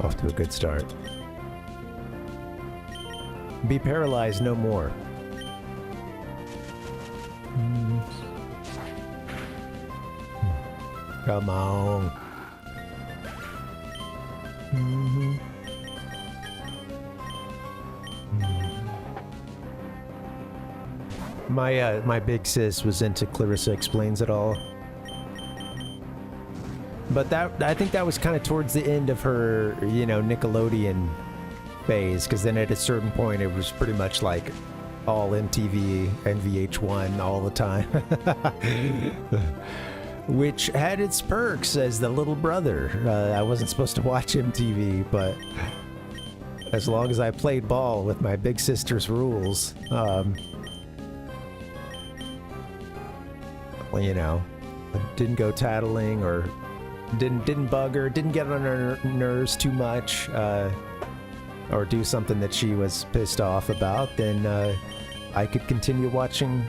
Off to a good start. Be paralyzed no more. Come on. My big sis was into Clarissa Explains It All. But I think that was kind of towards the end of her, you know, Nickelodeon phase, because then at a certain point it was pretty much like all MTV and VH1 all the time. Which had its perks as the little brother. I wasn't supposed to watch MTV, but as long as I played ball with my big sister's rules, well, you know, didn't go tattling or didn't bug her, didn't get on her nerves too much, or do something that she was pissed off about, then I could continue watching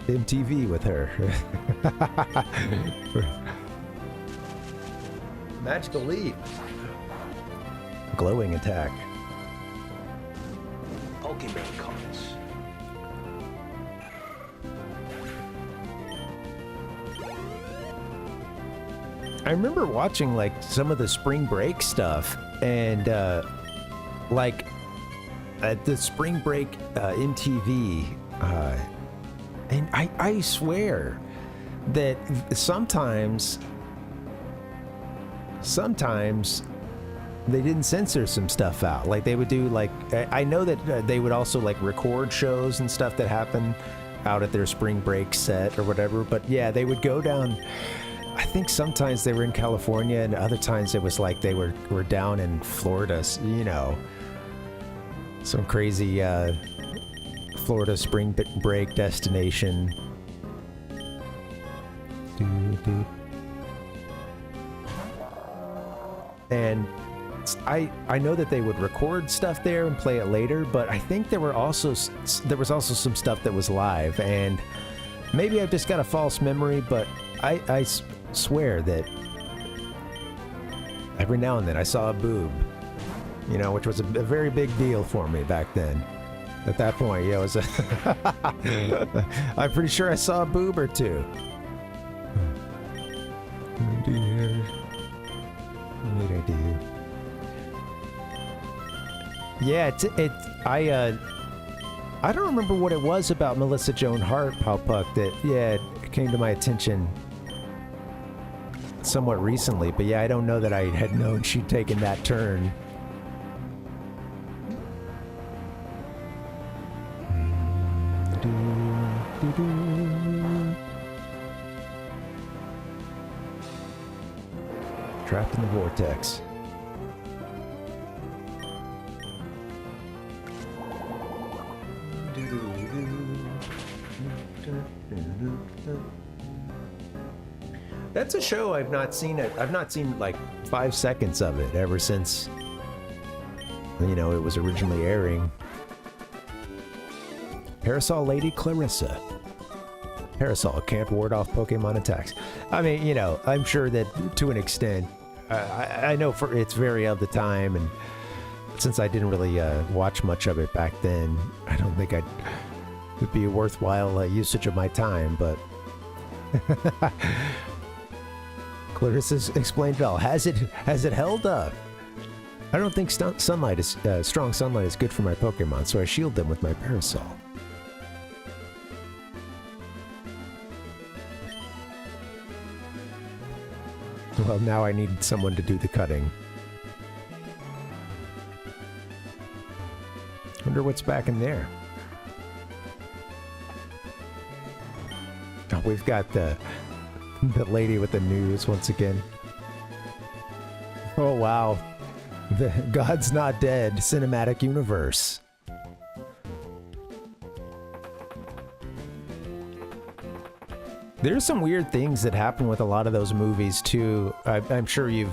MTV with her. Magical Leap. Glowing attack. Pokemon cards. I remember watching like some of the spring break stuff, and like at the spring break MTV, and I swear that sometimes they didn't censor some stuff out. Like they would do like, I know that they would also like record shows and stuff that happened out at their spring break set or whatever, but yeah, they would go down. I think sometimes they were in California, and other times it was like they were down in Florida, you know, some crazy Florida spring break destination. And I know that they would record stuff there and play it later, but I think there was also some stuff that was live, and maybe I've just got a false memory, but I swear that every now and then I saw a boob, you know, which was a very big deal for me back then. At that point, yeah, it was I'm pretty sure I saw a boob or two. Yeah, I don't remember what it was about Melissa Joan Hart, Palpuck, that, yeah, it came to my attention somewhat recently, but yeah, I don't know that I had known she'd taken that turn. Trapped in the vortex. That's a show I've not seen it. I've not seen like 5 seconds of it ever since, you know, it was originally airing. Parasol Lady Clarissa. Parasol can't ward off Pokemon attacks. I mean, you know, I'm sure that to an extent, I know it's very of the time, and since I didn't really watch much of it back then, I don't think it'd be a worthwhile usage of my time, but Clarissa's explained it all. Has it held up? I don't think strong sunlight is good for my Pokemon, so I shield them with my Parasol. Well, now I need someone to do the cutting. Wonder what's back in there. Oh, we've got the lady with the news once again. Oh wow, the God's Not Dead cinematic universe. There's some weird things that happen with a lot of those movies too. I'm sure I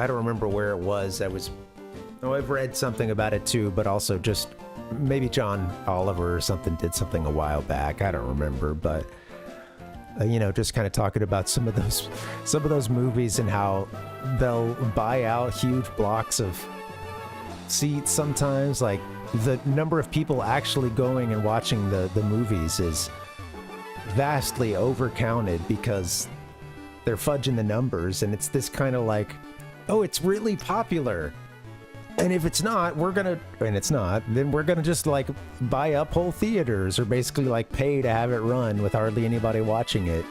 don't remember where it was. I've read something about it too, but also just maybe John Oliver or something did something a while back. I don't remember, but you know, just kind of talking about some of those movies and how they'll buy out huge blocks of seats sometimes. Like the number of people actually going and watching the movies is vastly overcounted because they're fudging the numbers, and it's this kind of like, oh, it's really popular, and if it's not, then we're gonna just like buy up whole theaters, or basically like pay to have it run with hardly anybody watching it.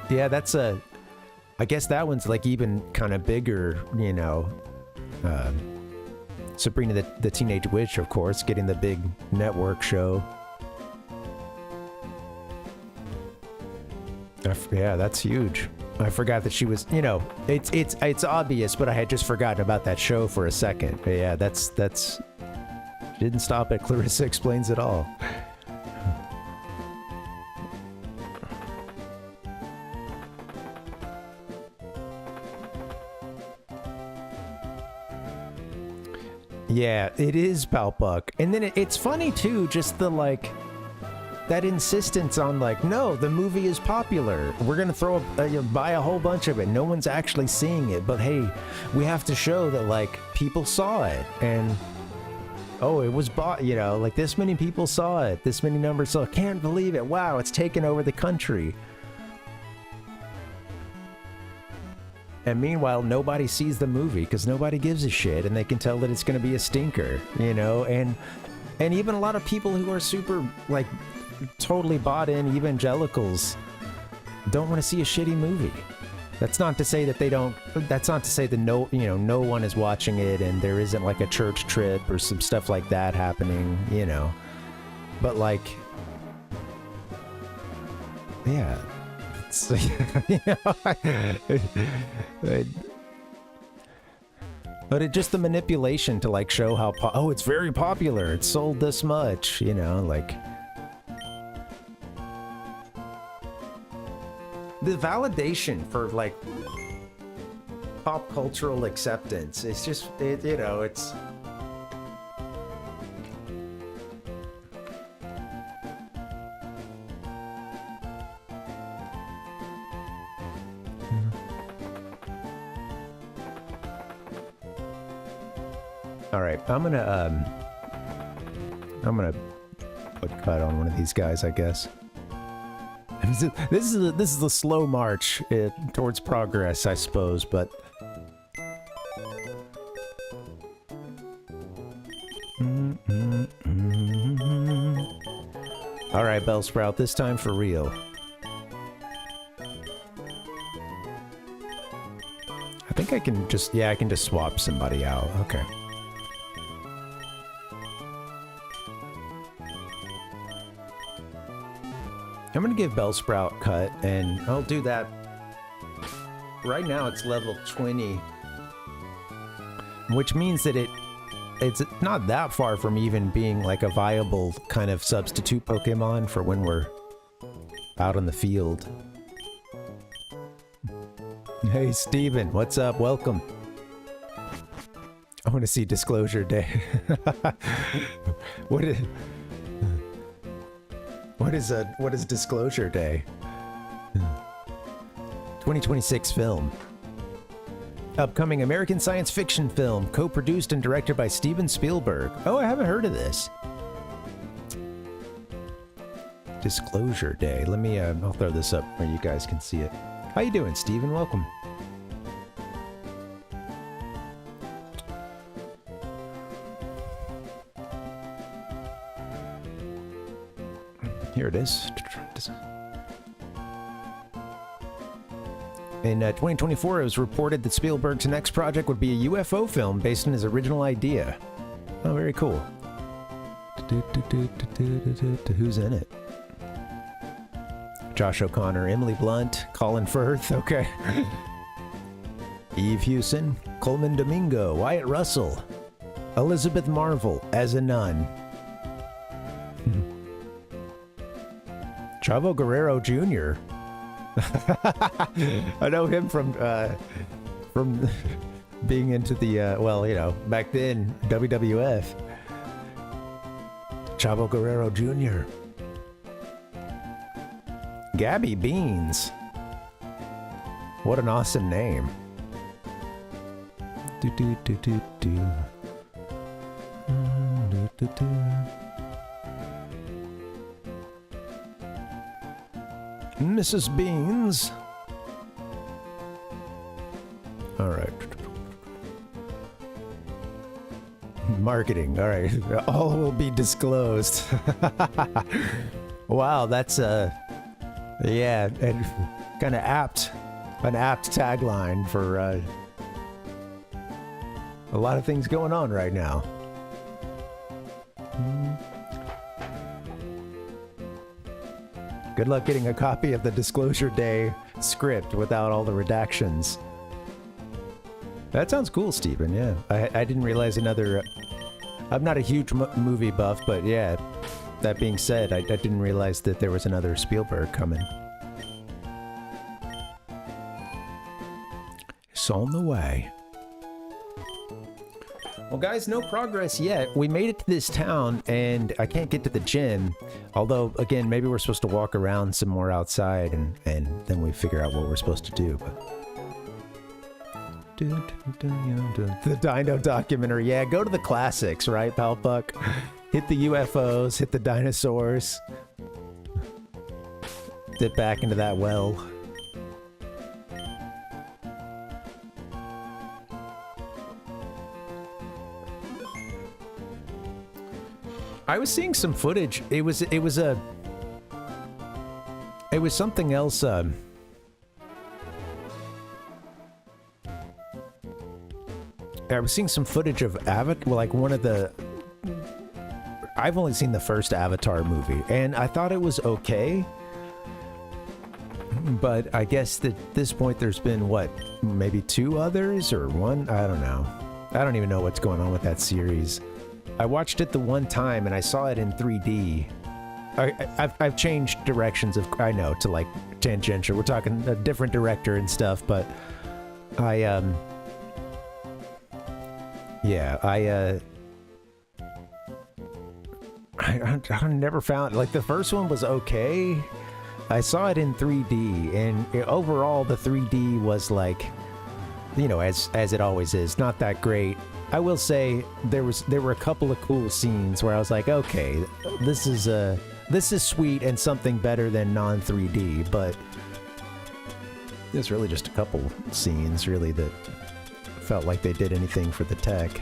Yeah, that's I guess that one's like even kind of bigger, you know. Sabrina the Teenage Witch, of course, getting the big network show. Yeah, that's huge. I forgot that she was, you know, it's obvious, but I had just forgotten about that show for a second. But yeah, that's didn't stop at Clarissa Explains It All. Yeah, it is Palpuck. And then it's funny too, just the like, that insistence on like, no, the movie is popular. We're gonna buy a whole bunch of it. No one's actually seeing it, but hey, we have to show that like people saw it, and oh, it was bought, you know, like this many people saw it, this many numbers saw it. Can't believe it. Wow, it's taken over the country. And meanwhile, nobody sees the movie because nobody gives a shit, and they can tell that it's going to be a stinker, you know? And even a lot of people who are super, like, totally bought in evangelicals don't want to see a shitty movie. That's not to say that that's not to say that no one is watching it and there isn't like a church trip or some stuff like that happening, you know? But like, Yeah. It's, you know, but it just the manipulation to like show how oh, it's very popular. It's sold this much, you know, like the validation for like pop cultural acceptance. It's just you know, it's all right, I'm gonna put cut on one of these guys, I guess. This is a slow march towards progress, I suppose, but all right, Bellsprout, this time for real. I think I can just I can just swap somebody out. Okay. I'm gonna give Bellsprout cut, and I'll do that. Right now it's level 20, which means that it's not that far from even being like a viable kind of substitute Pokemon for when we're out on the field. Hey Steven, what's up? Welcome. I want to see Disclosure Day. What is Disclosure Day? 2026 film. Upcoming American science fiction film, co-produced and directed by Steven Spielberg. Oh, I haven't heard of this. Disclosure Day. Let me, I'll throw this up where you guys can see it. How you doing, Steven? Welcome. Here it is. In 2024, it was reported that Spielberg's next project would be a UFO film based on his original idea. Oh, very cool. Who's in it? Josh O'Connor, Emily Blunt, Colin Firth, okay. Eve Hewson, Coleman Domingo, Wyatt Russell, Elizabeth Marvel as a nun. Chavo Guerrero Jr. I know him from being into the, well, you know, back then, WWF. Chavo Guerrero Jr. Gabby Beans. What an awesome name. Mrs. Beans. All right. Marketing. All right. All will be disclosed. Wow, that's yeah, and kind of apt, an apt tagline for a lot of things going on right now. Good luck getting a copy of the Disclosure Day script without all the redactions. That sounds cool, Steven, yeah. I didn't realize another... I'm not a huge movie buff, but yeah. That being said, I didn't realize that there was another Spielberg coming. It's on the way. Well, guys, no progress yet. We made it to this town, and I can't get to the gym. Although, again, maybe we're supposed to walk around some more outside, and then we figure out what we're supposed to do. But the Dino documentary. Yeah, go to the classics, right, Palpuck? Hit the UFOs, hit the dinosaurs. Dip back into that well. I was seeing some footage. It was something else. I was seeing some footage of Avatar, like one of the... I've only seen the first Avatar movie, and I thought it was okay. But I guess that at this point there's been, what, maybe 2 others or 1? I don't know. I don't even know what's going on with that series. I watched it the one time and I saw it in 3D. I've changed directions of, I know, to like tangential. We're talking a different director and stuff, but I never found, like, the first one was okay. I saw it in 3D, and overall the 3D was like, you know, as it always is, not that great. I will say there were a couple of cool scenes where I was like, okay, this is sweet and something better than non-3D, but there's really just a couple scenes really that felt like they did anything for the tech.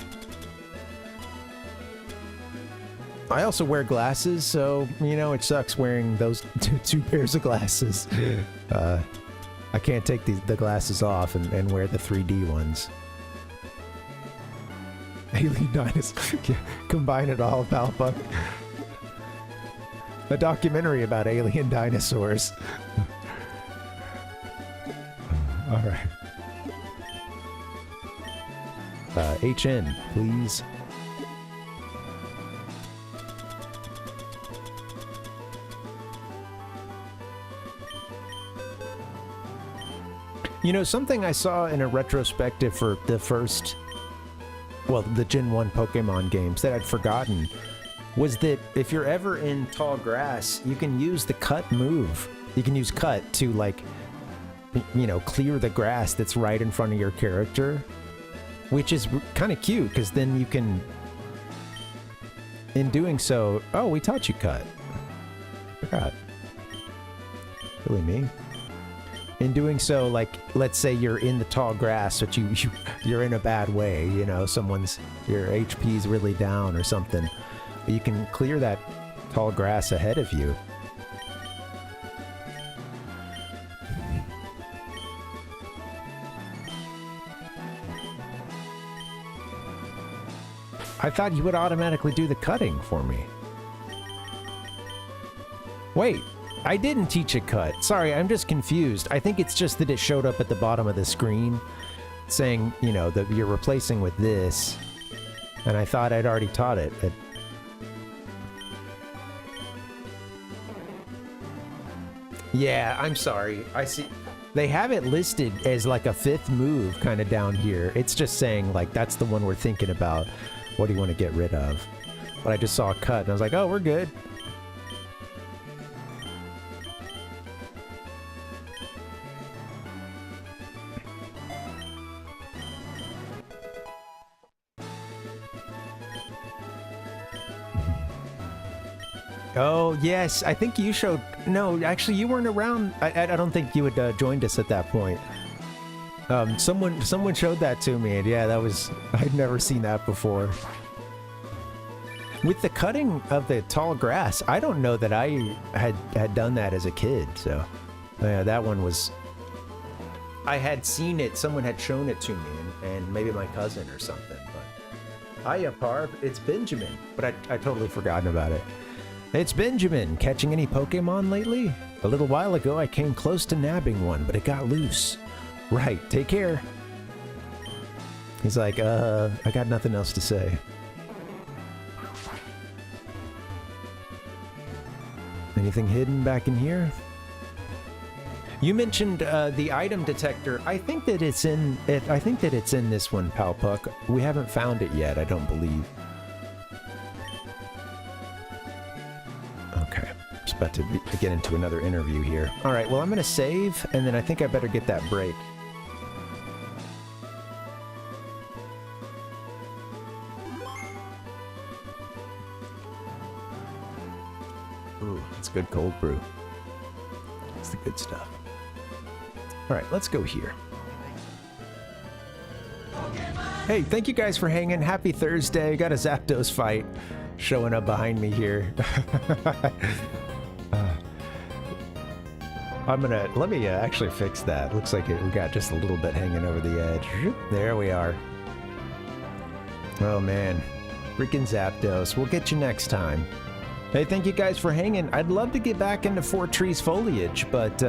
I also wear glasses, so, you know, it sucks wearing those two pairs of glasses. I can't take the glasses off and wear the 3D ones. Alien dinosaurs. Combine it all, Palpa. A documentary about alien dinosaurs. Alright. HN, please. You know, something I saw in a retrospective for the first, well, the Gen 1 Pokemon games that I'd forgotten was that if you're ever in tall grass, you can use the cut move. You can use cut to, like, you know, clear the grass that's right in front of your character, which is kind of cute, because then you can, in doing so, oh, we taught you cut. Forgot. Really me? In doing so, like, let's say you're in the tall grass, but you're in a bad way, you know, your HP's really down or something. You can clear that tall grass ahead of you. I thought you would automatically do the cutting for me. Wait. I didn't teach a cut. Sorry, I'm just confused. I think it's just that it showed up at the bottom of the screen saying, you know, that you're replacing with this. And I thought I'd already taught it. Yeah, I'm sorry. I see. They have it listed as like a 5th move kind of down here. It's just saying, like, that's the one we're thinking about. What do you want to get rid of? But I just saw a cut and I was like, oh, we're good. Oh, yes. I think you showed... No, actually, you weren't around. I don't think you had joined us at that point. Someone showed that to me, and yeah, that was... I'd never seen that before. With the cutting of the tall grass, I don't know that I had done that as a kid, so... Yeah, that one was... I had seen it. Someone had shown it to me, and maybe my cousin or something, but... Hiya, Parv. It's Benjamin, but I totally forgotten about it. It's Benjamin. Catching any Pokemon lately? A little while ago, I came close to nabbing one, but it got loose. Right, take care. He's like, I got nothing else to say. Anything hidden back in here? You mentioned the item detector. I think that it's in it. I think that it's in this one, Palpuck. We haven't found it yet, I don't believe. Okay, just about to get into another interview here. All right, well, I'm gonna save, and then I think I better get that break. Ooh, it's good cold brew. It's the good stuff. All right, let's go here. Hey, thank you guys for hanging. Happy Thursday. Got a Zapdos fight showing up behind me here. Let me actually fix that. Looks like we got just a little bit hanging over the edge. There we are. Oh man, freaking Zapdos. We'll get you next time. Hey, thank you guys for hanging. I'd love to get back into FORTREE's foliage, but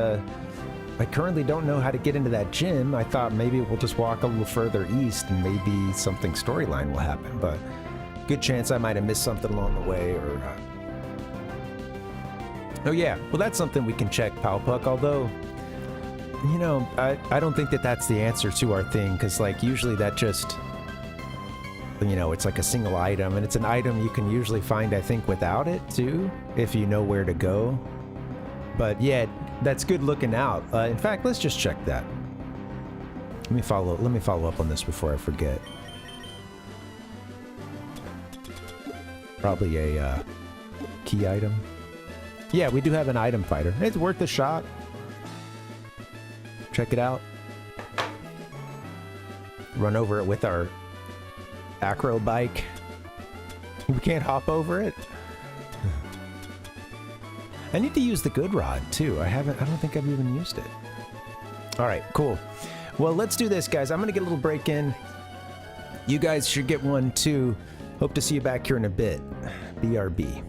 I currently don't know how to get into that gym. I thought maybe we'll just walk a little further east and maybe something storyline will happen, but good chance I might have missed something along the way or... Oh yeah, well that's something we can check, Palpuck, although, you know, I don't think that that's the answer to our thing, because like usually that just, you know, it's like a single item, and it's an item you can usually find, I think, without it too, if you know where to go. But yeah, that's good looking out. In fact, let's just check that. Let me follow up on this before I forget. Probably a key item. Yeah, we do have an item fighter. It's worth a shot. Check it out. Run over it with our acro bike. We can't hop over it. I need to use the good rod too. I don't think I've even used it. All right, cool. Well, let's do this, guys. I'm gonna get a little break in. You guys should get one too. Hope to see you back here in a bit. BRB.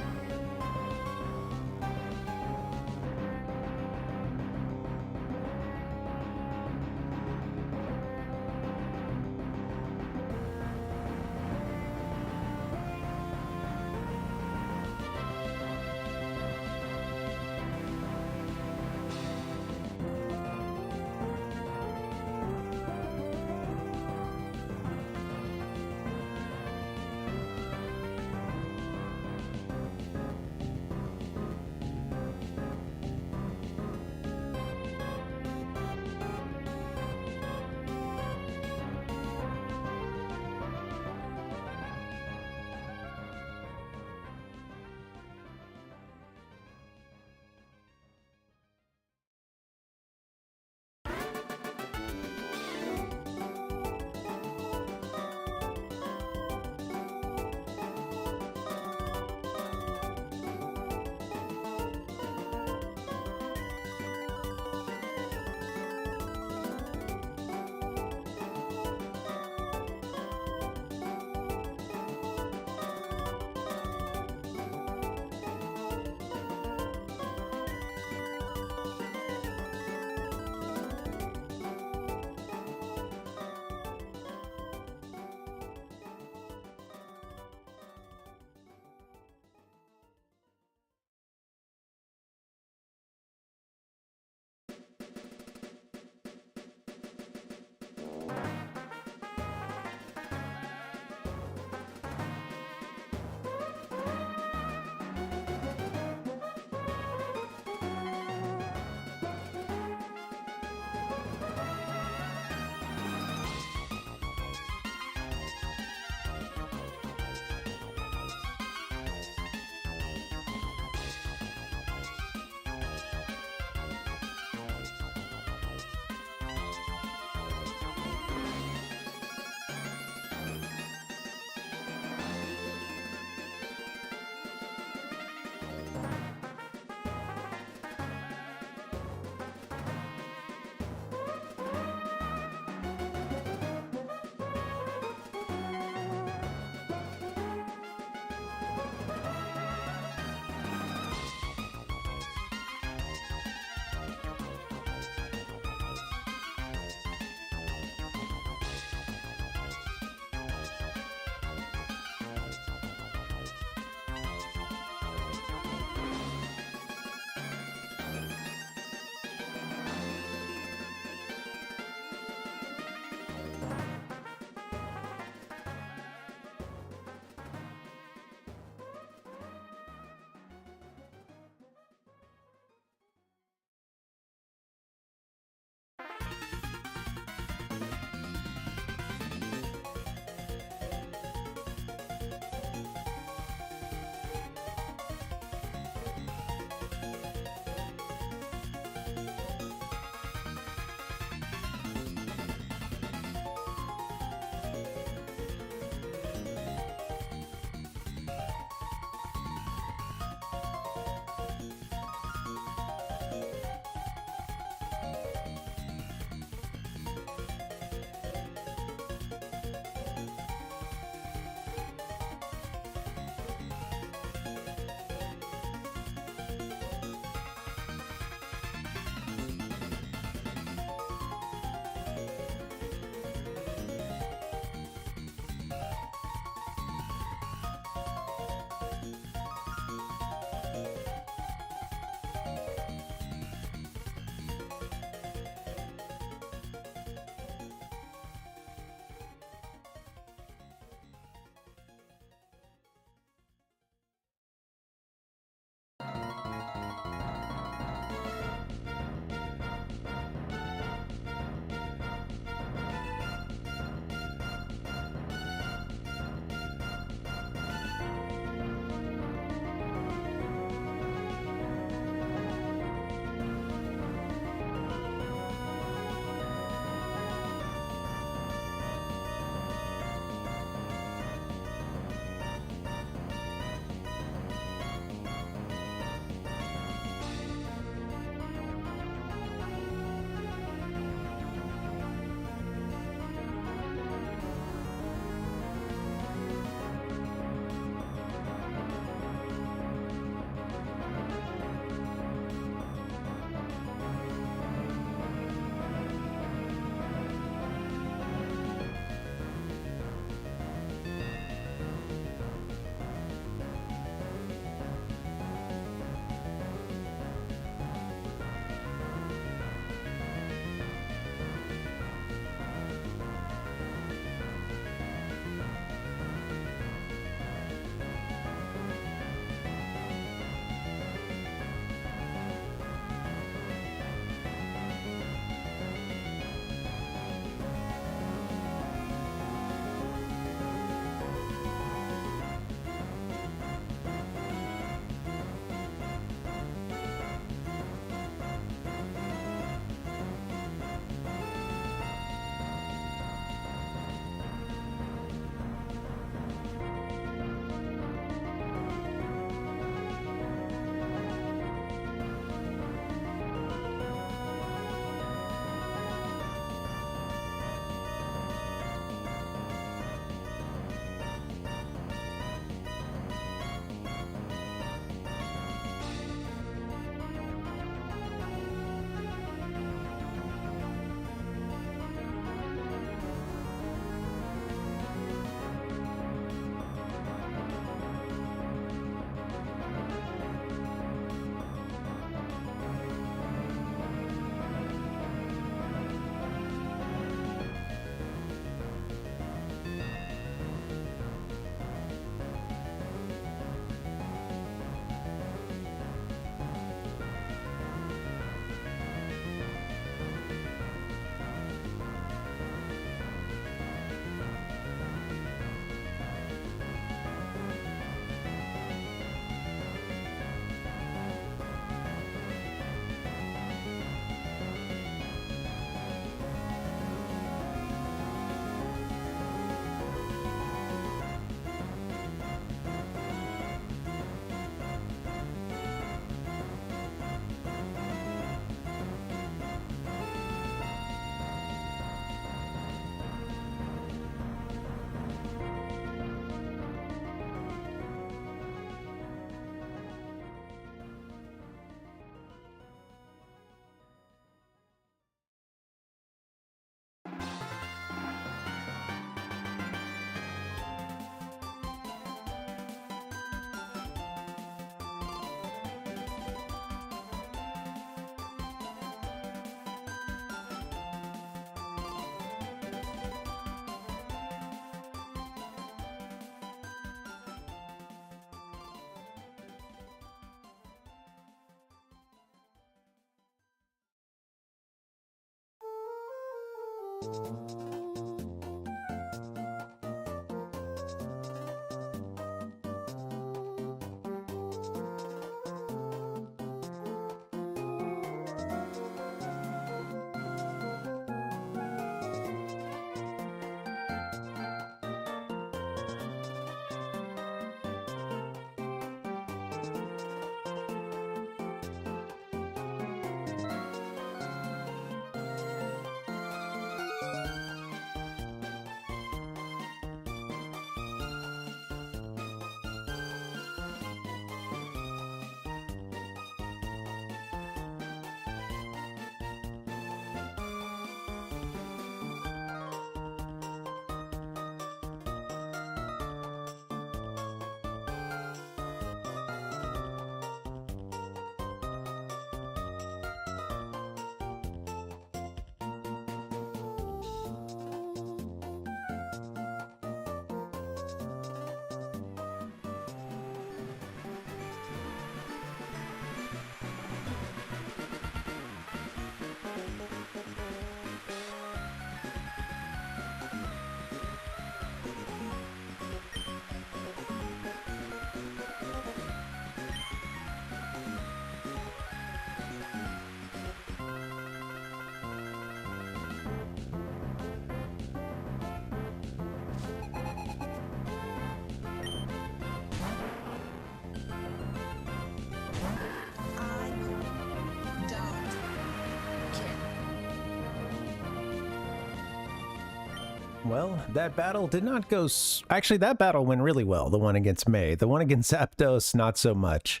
Well, that battle did not go... Actually, that battle went really well, the one against May. The one against Zapdos, not so much.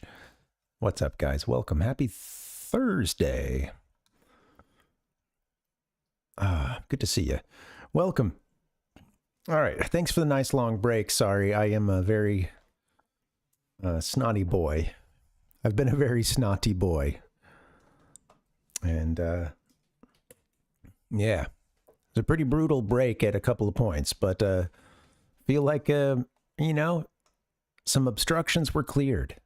What's up, guys? Welcome. Happy Thursday. Good to see you. Welcome. All right, thanks for the nice long break. Sorry, I am a very snotty boy. I've been a very snotty boy. And, yeah. It's a pretty brutal break at a couple of points, but feel like, you know, some obstructions were cleared.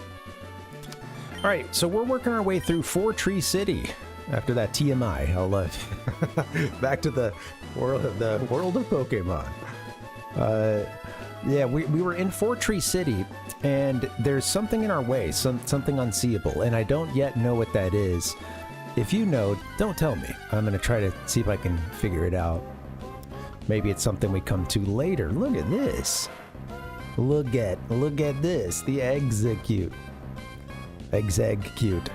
All right, so we're working our way through FORTREE City. After that TMI, I'll back to the world of Pokemon. Yeah, we were in FORTREE City, and there's something in our way, something unseeable, and I don't yet know what that is. If you know, don't tell me. I'm going to try to see if I can figure it out. Maybe it's something we come to later. Look at this. Look at this. The execute. Execute.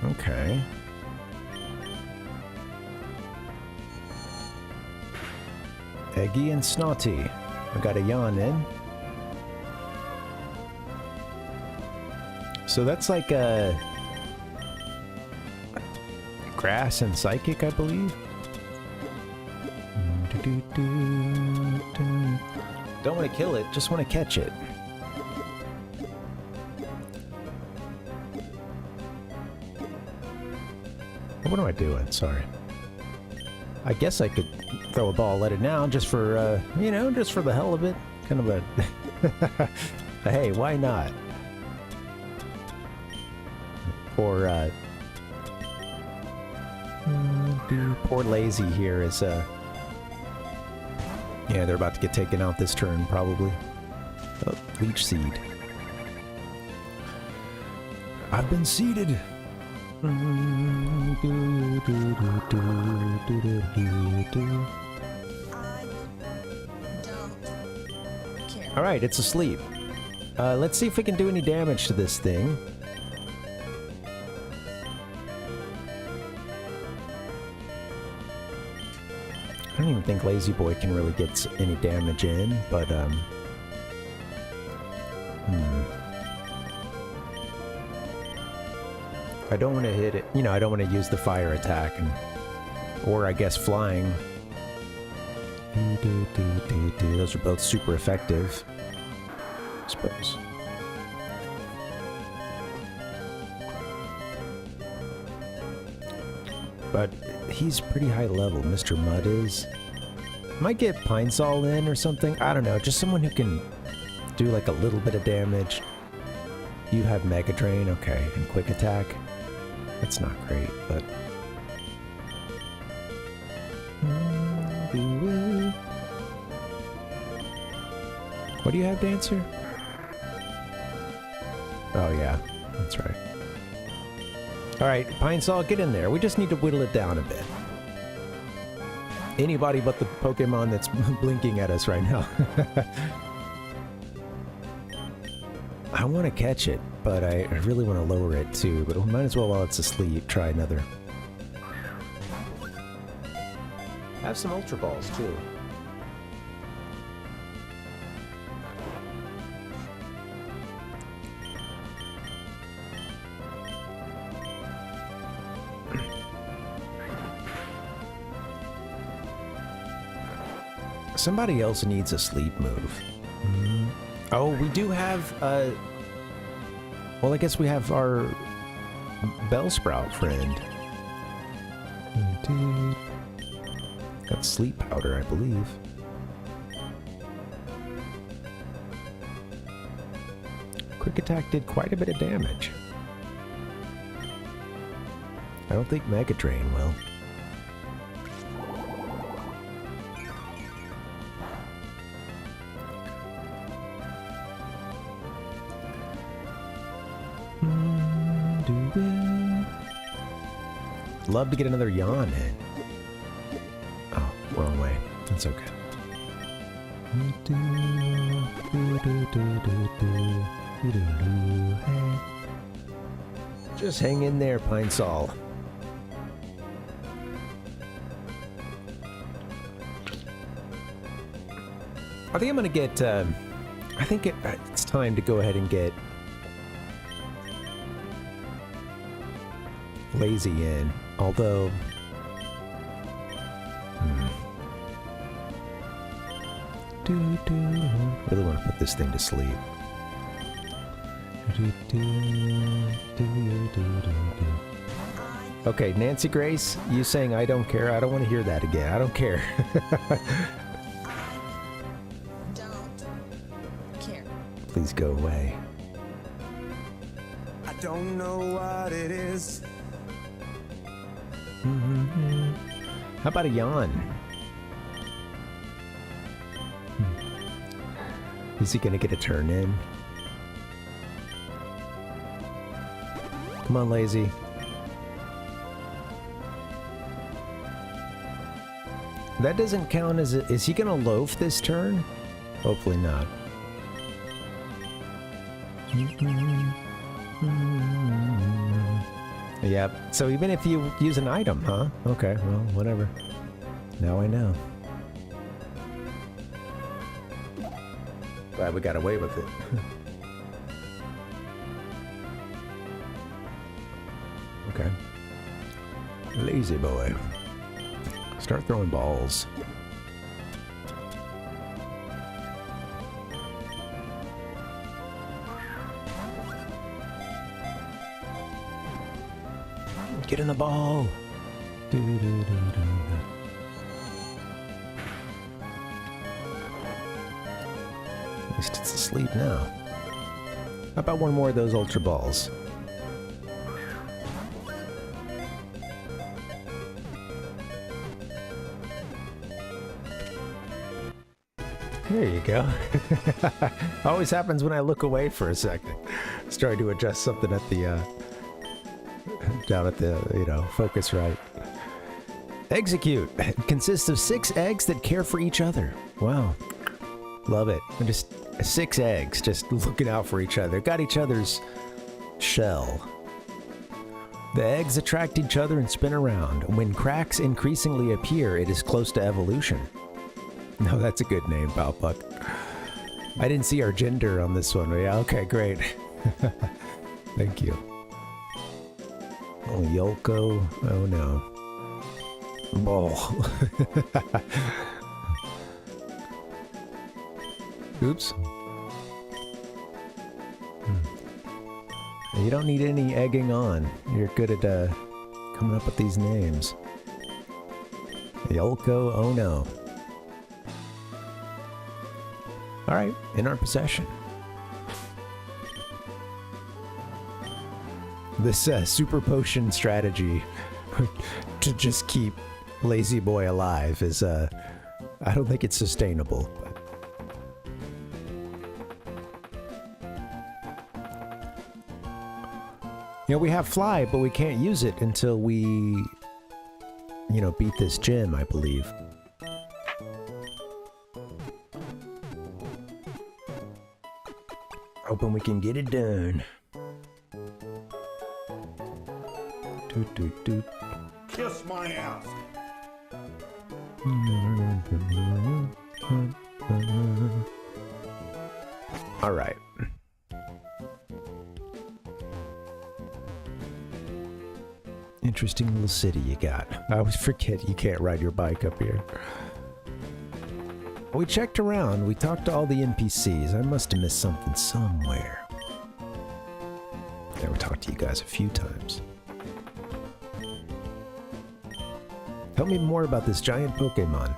Okay. Eggy and Snotty. I got a yawn in. So that's like a grass and psychic, I believe. Don't want to kill it, just want to catch it. What am I doing? Sorry. I guess I could throw a ball at it now, just for, you know, just for the hell of it. Kind of a... Hey, why not? Or, poor Lazy here is, yeah, they're about to get taken out this turn, probably. Oh, Leech Seed. I've been seeded! Alright, it's asleep. Let's see if we can do any damage to this thing. I don't even think Lazy Boy can really get any damage in, but, I don't want to hit it, you know, I don't want to use the fire attack, or I guess flying. Those are both super effective, I suppose. But he's pretty high level, Mr. Mud is. Might get Pine Sol in or something. I don't know, just someone who can do like a little bit of damage. You have Mega Drain, okay, and Quick Attack. That's not great, but... What do you have, Dancer? Oh, yeah. That's right. Alright, Pine Saw, get in there. We just need to whittle it down a bit. Anybody but the Pokemon that's blinking at us right now. I want to catch it, but I really want to lower it too. But we might as well, while it's asleep, try another. Have some Ultra Balls too. Somebody else needs a sleep move. Oh, we do have, well, I guess we have our Bellsprout friend. Got sleep powder, I believe. Quick attack did quite a bit of damage. I don't think Mega Drain will. Love to get another yawn in. Oh, wrong way. That's okay. Just hang in there, Pine Sol. I think I'm gonna get, I think it's time to go ahead and get Lazy in, although really want to put this thing to sleep. Okay, Nancy Grace, you saying I don't care? I don't want to hear that again. I don't care. Don't care. Please go away. I don't know what it is. How about a yawn? Is he gonna get a turn in? Come on, Lazy. That doesn't count as a... Is he gonna loaf this turn? Hopefully not. Yep. So even if you use an item, huh? Okay, well, whatever. Now I know. Glad we got away with it. Okay. Lazy boy. Start throwing balls. Get in the ball. At least it's asleep now. How about one more of those Ultra Balls? There you go. Always happens when I look away for a second. Just trying to adjust something at the down at the, you know, focus right. Execute. It consists of 6 eggs that care for each other. Wow. Love it. And just 6 eggs just looking out for each other. Got each other's shell. The eggs attract each other and spin around. When cracks increasingly appear, it is close to evolution. No, that's a good name, Palpuck. I didn't see our gender on this one, but yeah, okay, great. Thank you. Oh, Yolko. Oh, no. Ball. Oops. You don't need any egging on. You're good at coming up with these names. Yolko. Oh, no. Alright, in our possession. This super potion strategy to just keep Lazy Boy alive is, I don't think it's sustainable. You know, we have fly, but we can't use it until we, you know, beat this gym, I believe. Hoping we can get it done. Doot, doot, doot. Kiss my ass. All right. Interesting little city you got. I always forget you can't ride your bike up here. We checked around. We talked to all the NPCs. I must have missed something somewhere. Never talked to you guys a few times. Tell me more about this giant Pokémon.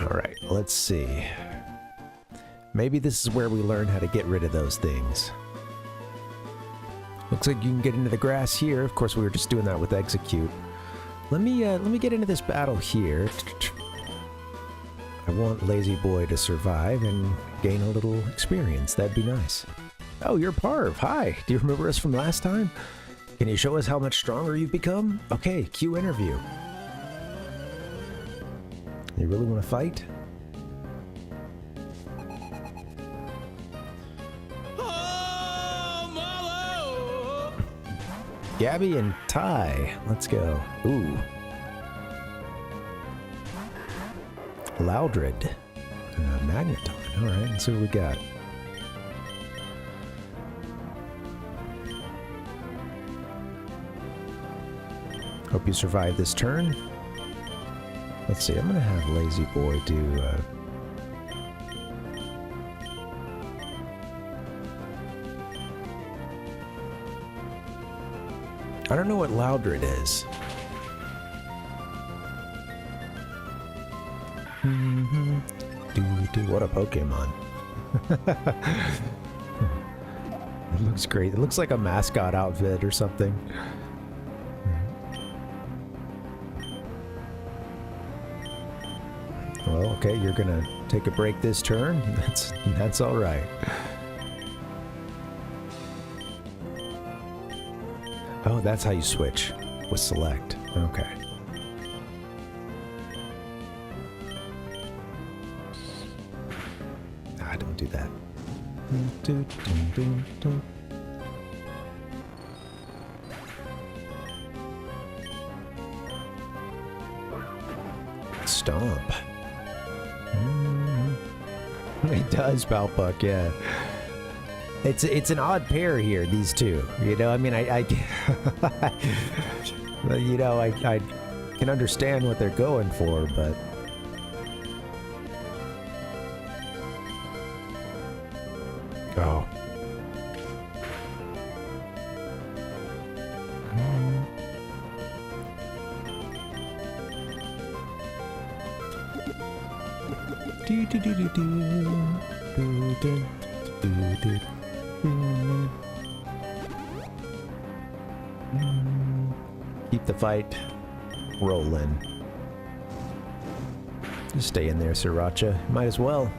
Alright, let's see. Maybe this is where we learn how to get rid of those things. Looks like you can get into the grass here. Of course, we were just doing that with execute. Let me get into this battle here. I want Lazy Boy to survive and gain a little experience. That'd be nice. Oh, you're Parv. Hi. Do you remember us from last time? Can you show us how much stronger you've become? Okay, cue interview. You really want to fight? Gabby and Ty. Let's go. Ooh. Loudred. Magneton. Alright, let's see what we got. Hope you survive this turn. Let's see, I'm gonna have Lazy Boy do I don't know what Loudred is. What a Pokemon. It looks great. It looks like a mascot outfit or something. Well, okay, you're gonna take a break this turn. That's all right. Oh, that's how you switch with select. Okay. Ah, don't do that. Stomp. It does, Palpuck, yeah. It's an odd pair here, these two. You know, I mean, I you know, I can understand what they're going for, but oh. Do do do do do do do do. Keep the fight rolling. Just stay in there, Sriracha. Might as well.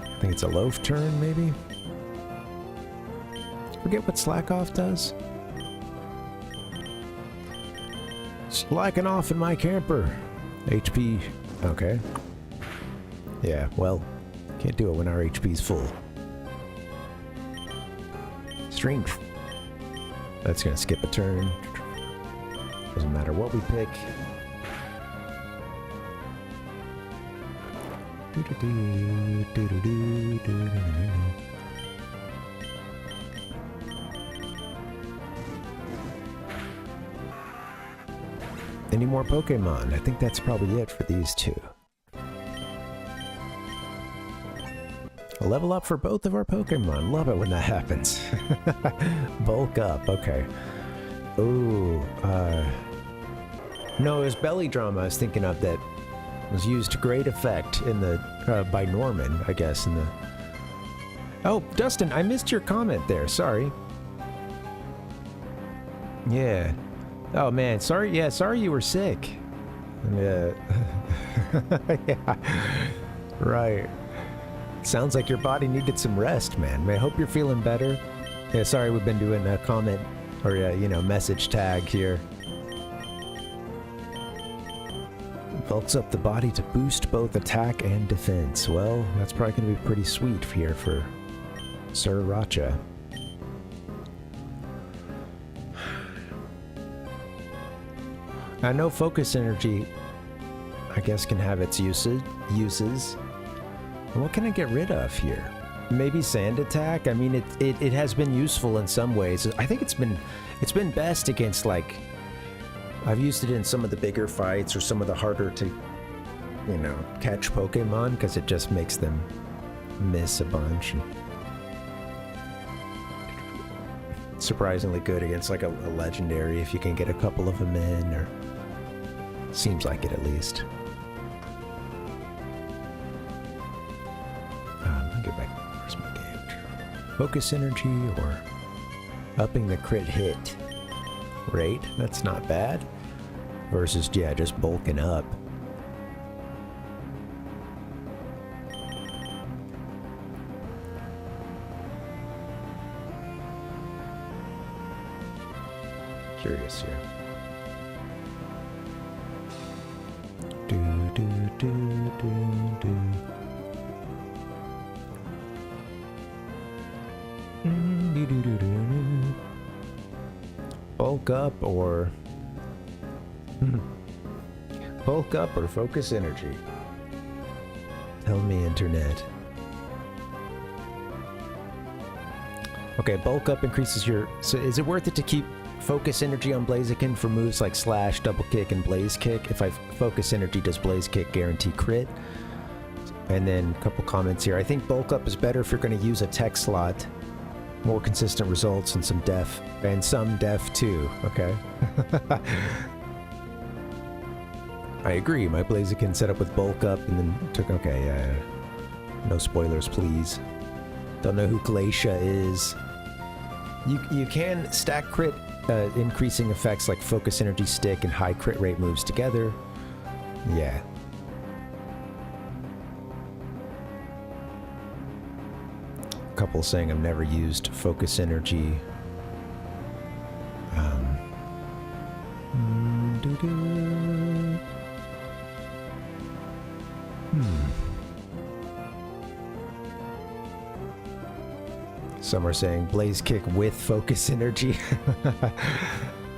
I think it's a loaf turn, maybe? Forget what slack off does. Slacking off in my camper. HP. Okay. Yeah, well, can't do it when our HP's full. Strength. That's gonna skip a turn. Doesn't matter what we pick. Any more Pokemon? I think that's probably it for these two. A level up for both of our Pokemon. Love it when that happens. Bulk up, okay. Ooh, no, it was Belly Drum I was thinking of that was used to great effect in the, by Norman, I guess, in the... Oh, Dustin, I missed your comment there, sorry. Yeah. Oh man, sorry, yeah, sorry you were sick. Yeah. Yeah. Right. Sounds like your body needed some rest, man. I hope you're feeling better. Yeah, sorry we've been doing a comment, or you know, message tag here. Bulks up the body to boost both attack and defense. Well, that's probably going to be pretty sweet here for Sir Racha. I know focus energy, I guess, can have its uses. What can I get rid of here? Maybe sand attack? I mean, it has been useful in some ways. I think it's been best against, like, I've used it in some of the bigger fights or some of the harder to, you know, catch Pokemon, because it just makes them miss a bunch. And surprisingly good against, like, a legendary if you can get a couple of them in, or seems like it at least. Let me get back. Where's my damage? Focus energy or upping the crit hit rate. That's not bad. Versus, yeah, just bulking up. Curious here. Do do do do do. Do do do do. Bulk up or bulk up or focus energy. Tell me, internet. Okay, bulk up increases your... So is it worth it to keep focus energy on Blaziken for moves like Slash, Double Kick, and Blaze Kick? If I focus energy, does Blaze Kick guarantee crit? And then a couple comments here. I think bulk up is better if you're going to use a tech slot. More consistent results and some def. And some def too, okay? I agree. My Blaziken set up with bulk up and then took... Okay, yeah. No spoilers, please. Don't know who Glacia is. You can stack crit increasing effects like focus energy stick and high crit rate moves together. Yeah. A couple saying I've never used focus energy. Some are saying Blaze Kick with focus energy.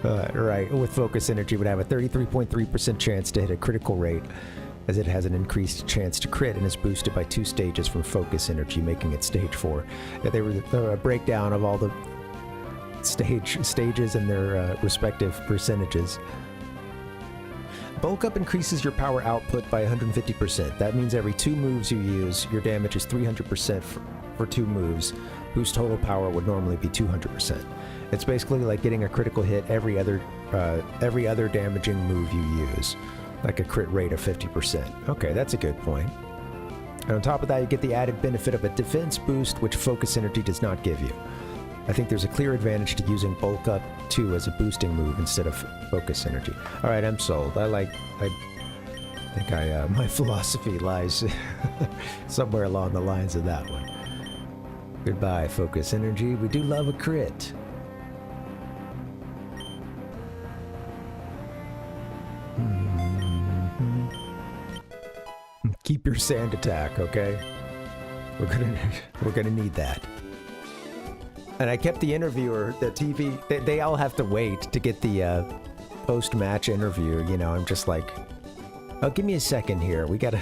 Right, with focus energy would have a 33.3% chance to hit a critical rate, as it has an increased chance to crit and is boosted by 2 stages from focus energy, making it stage 4. They were a breakdown of all the stages and their respective percentages. Bulk up increases your power output by 150%. That means every 2 moves you use, your damage is 300% for 2 moves. Boost total power would normally be 200%. It's basically like getting a critical hit every other damaging move you use, like a crit rate of 50%. Okay, that's a good point. And on top of that, you get the added benefit of a defense boost, which focus energy does not give you. I think there's a clear advantage to using bulk up too as a boosting move instead of focus energy. All right, I'm sold. I think my philosophy lies somewhere along the lines of that one. Goodbye, focus energy. We do love a crit. Keep your sand attack, okay? We're gonna need that. And I kept the interviewer, the TV. They all have to wait to get the post-match interview. You know, I'm just like, oh, give me a second here. We gotta.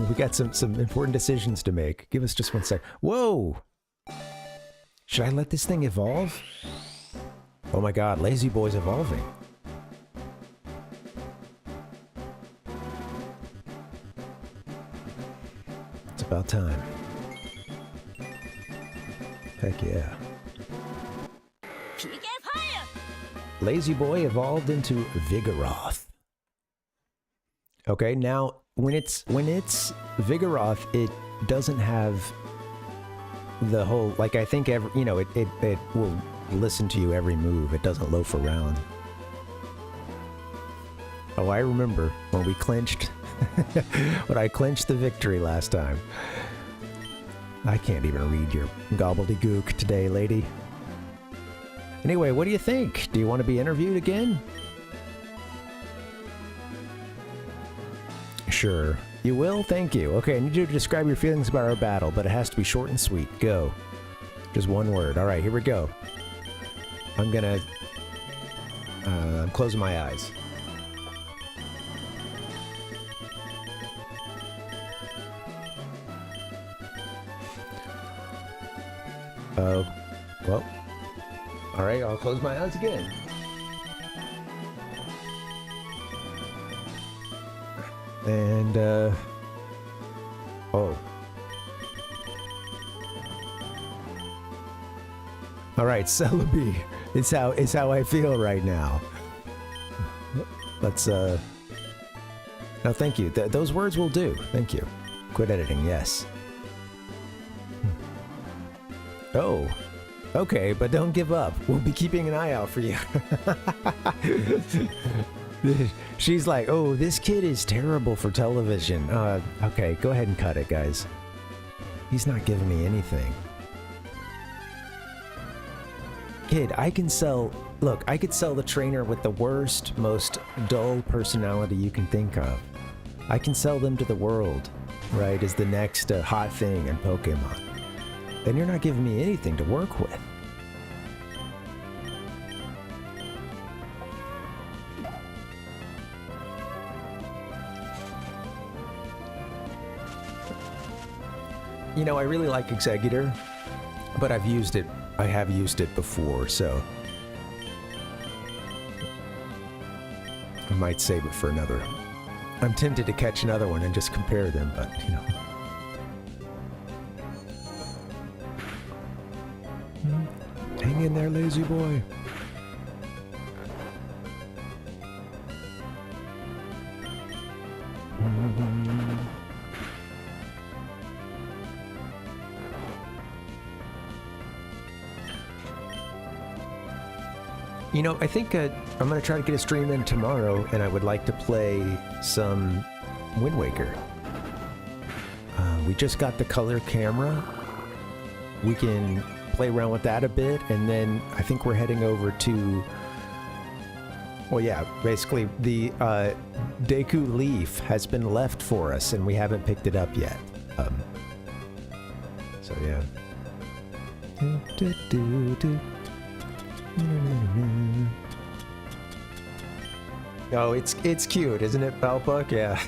We got some important decisions to make. Give us just 1 sec. Whoa! Should I let this thing evolve? Oh my god, Lazy Boy's evolving. It's about time. Heck yeah. Lazy Boy evolved into Vigoroth. Okay, now when it's Vigoroth, it doesn't have the whole, like, I think every, you know, it will listen to you every move. It doesn't loaf around. Oh, I remember when we clinched when I clinched the victory last time. I can't even read your gobbledygook today, lady. Anyway, what do you think? Do you want to be interviewed again? Sure. You will? Thank you. Okay, I need you to describe your feelings about our battle, but it has to be short and sweet. Go. Just one word. All right, here we go. I'm closing my eyes. Well. All right, I'll close my eyes again. And, oh. All right, Celebi. It's how I feel right now. Let's, no, thank you. Those words will do. Thank you. Quit editing, yes. Oh. Okay, but don't give up. We'll be keeping an eye out for you. She's like, oh, this kid is terrible for television. Okay, go ahead and cut it, guys. He's not giving me anything. Kid, I can sell... Look, I could sell the trainer with the worst, most dull personality you can think of. I can sell them to the world, right, as the next hot thing in Pokemon. Then you're not giving me anything to work with. You know, I really like Executor, but I've used it. I have used it before, so I might save it for another. I'm tempted to catch another one and just compare them, but you know. Hang in there, lazy boy. You know, I think I'm going to try to get a stream in tomorrow, and I would like to play some Wind Waker. We just got the color camera. We can play around with that a bit, and then I think we're heading over to... Well, yeah, basically the Deku Leaf has been left for us, and we haven't picked it up yet. So, yeah. Oh, it's cute, isn't it, Palpuck? Yeah.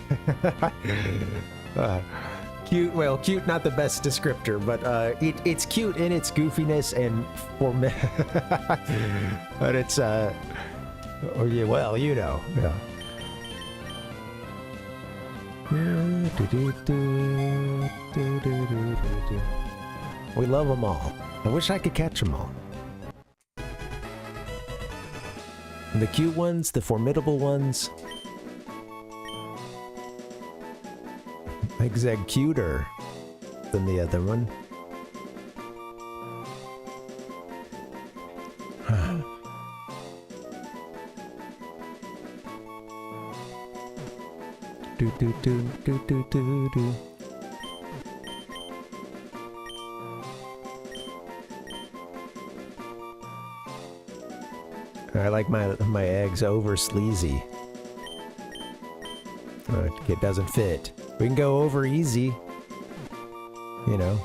Cute, well, cute, not the best descriptor, but it's cute in its goofiness and but it's oh yeah, well, you know, yeah. We love them all. I wish I could catch them all. The cute ones, the formidable ones. Executor than the other one. Do do do do do do do. I like my eggs over sleazy. It doesn't fit. We can go over easy. You know.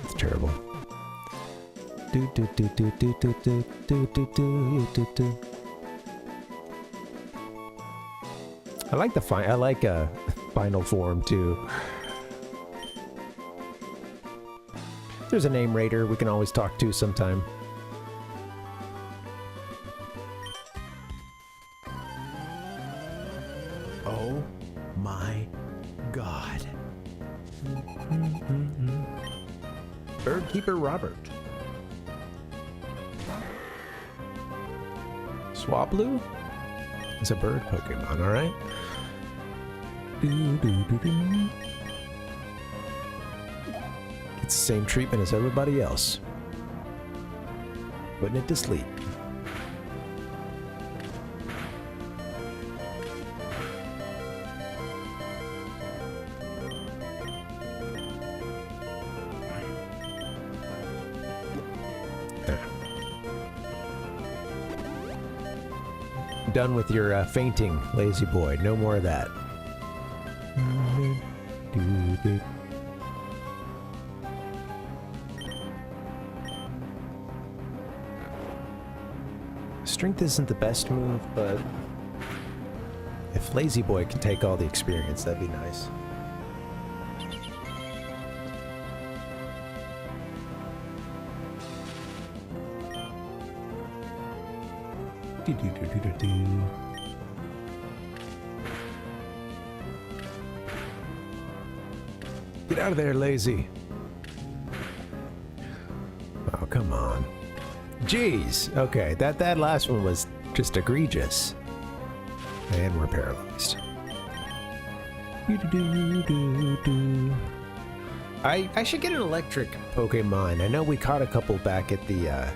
It's terrible. Do do do do do do do do do do do do. I like final form too. There's a name raider we can always talk to sometime. Oh my god. Birdkeeper Robert. Swablu is a bird Pokemon, alright? It's the same treatment as everybody else. Putting it to sleep. Done with your fainting, lazy boy. No more of that. Strength isn't the best move, but if lazy boy can take all the experience, that'd be nice. Get out of there, lazy. Oh, come on. Jeez. Okay, that last one was just egregious. And we're paralyzed. I should get an electric Pokemon. I know we caught a couple back at the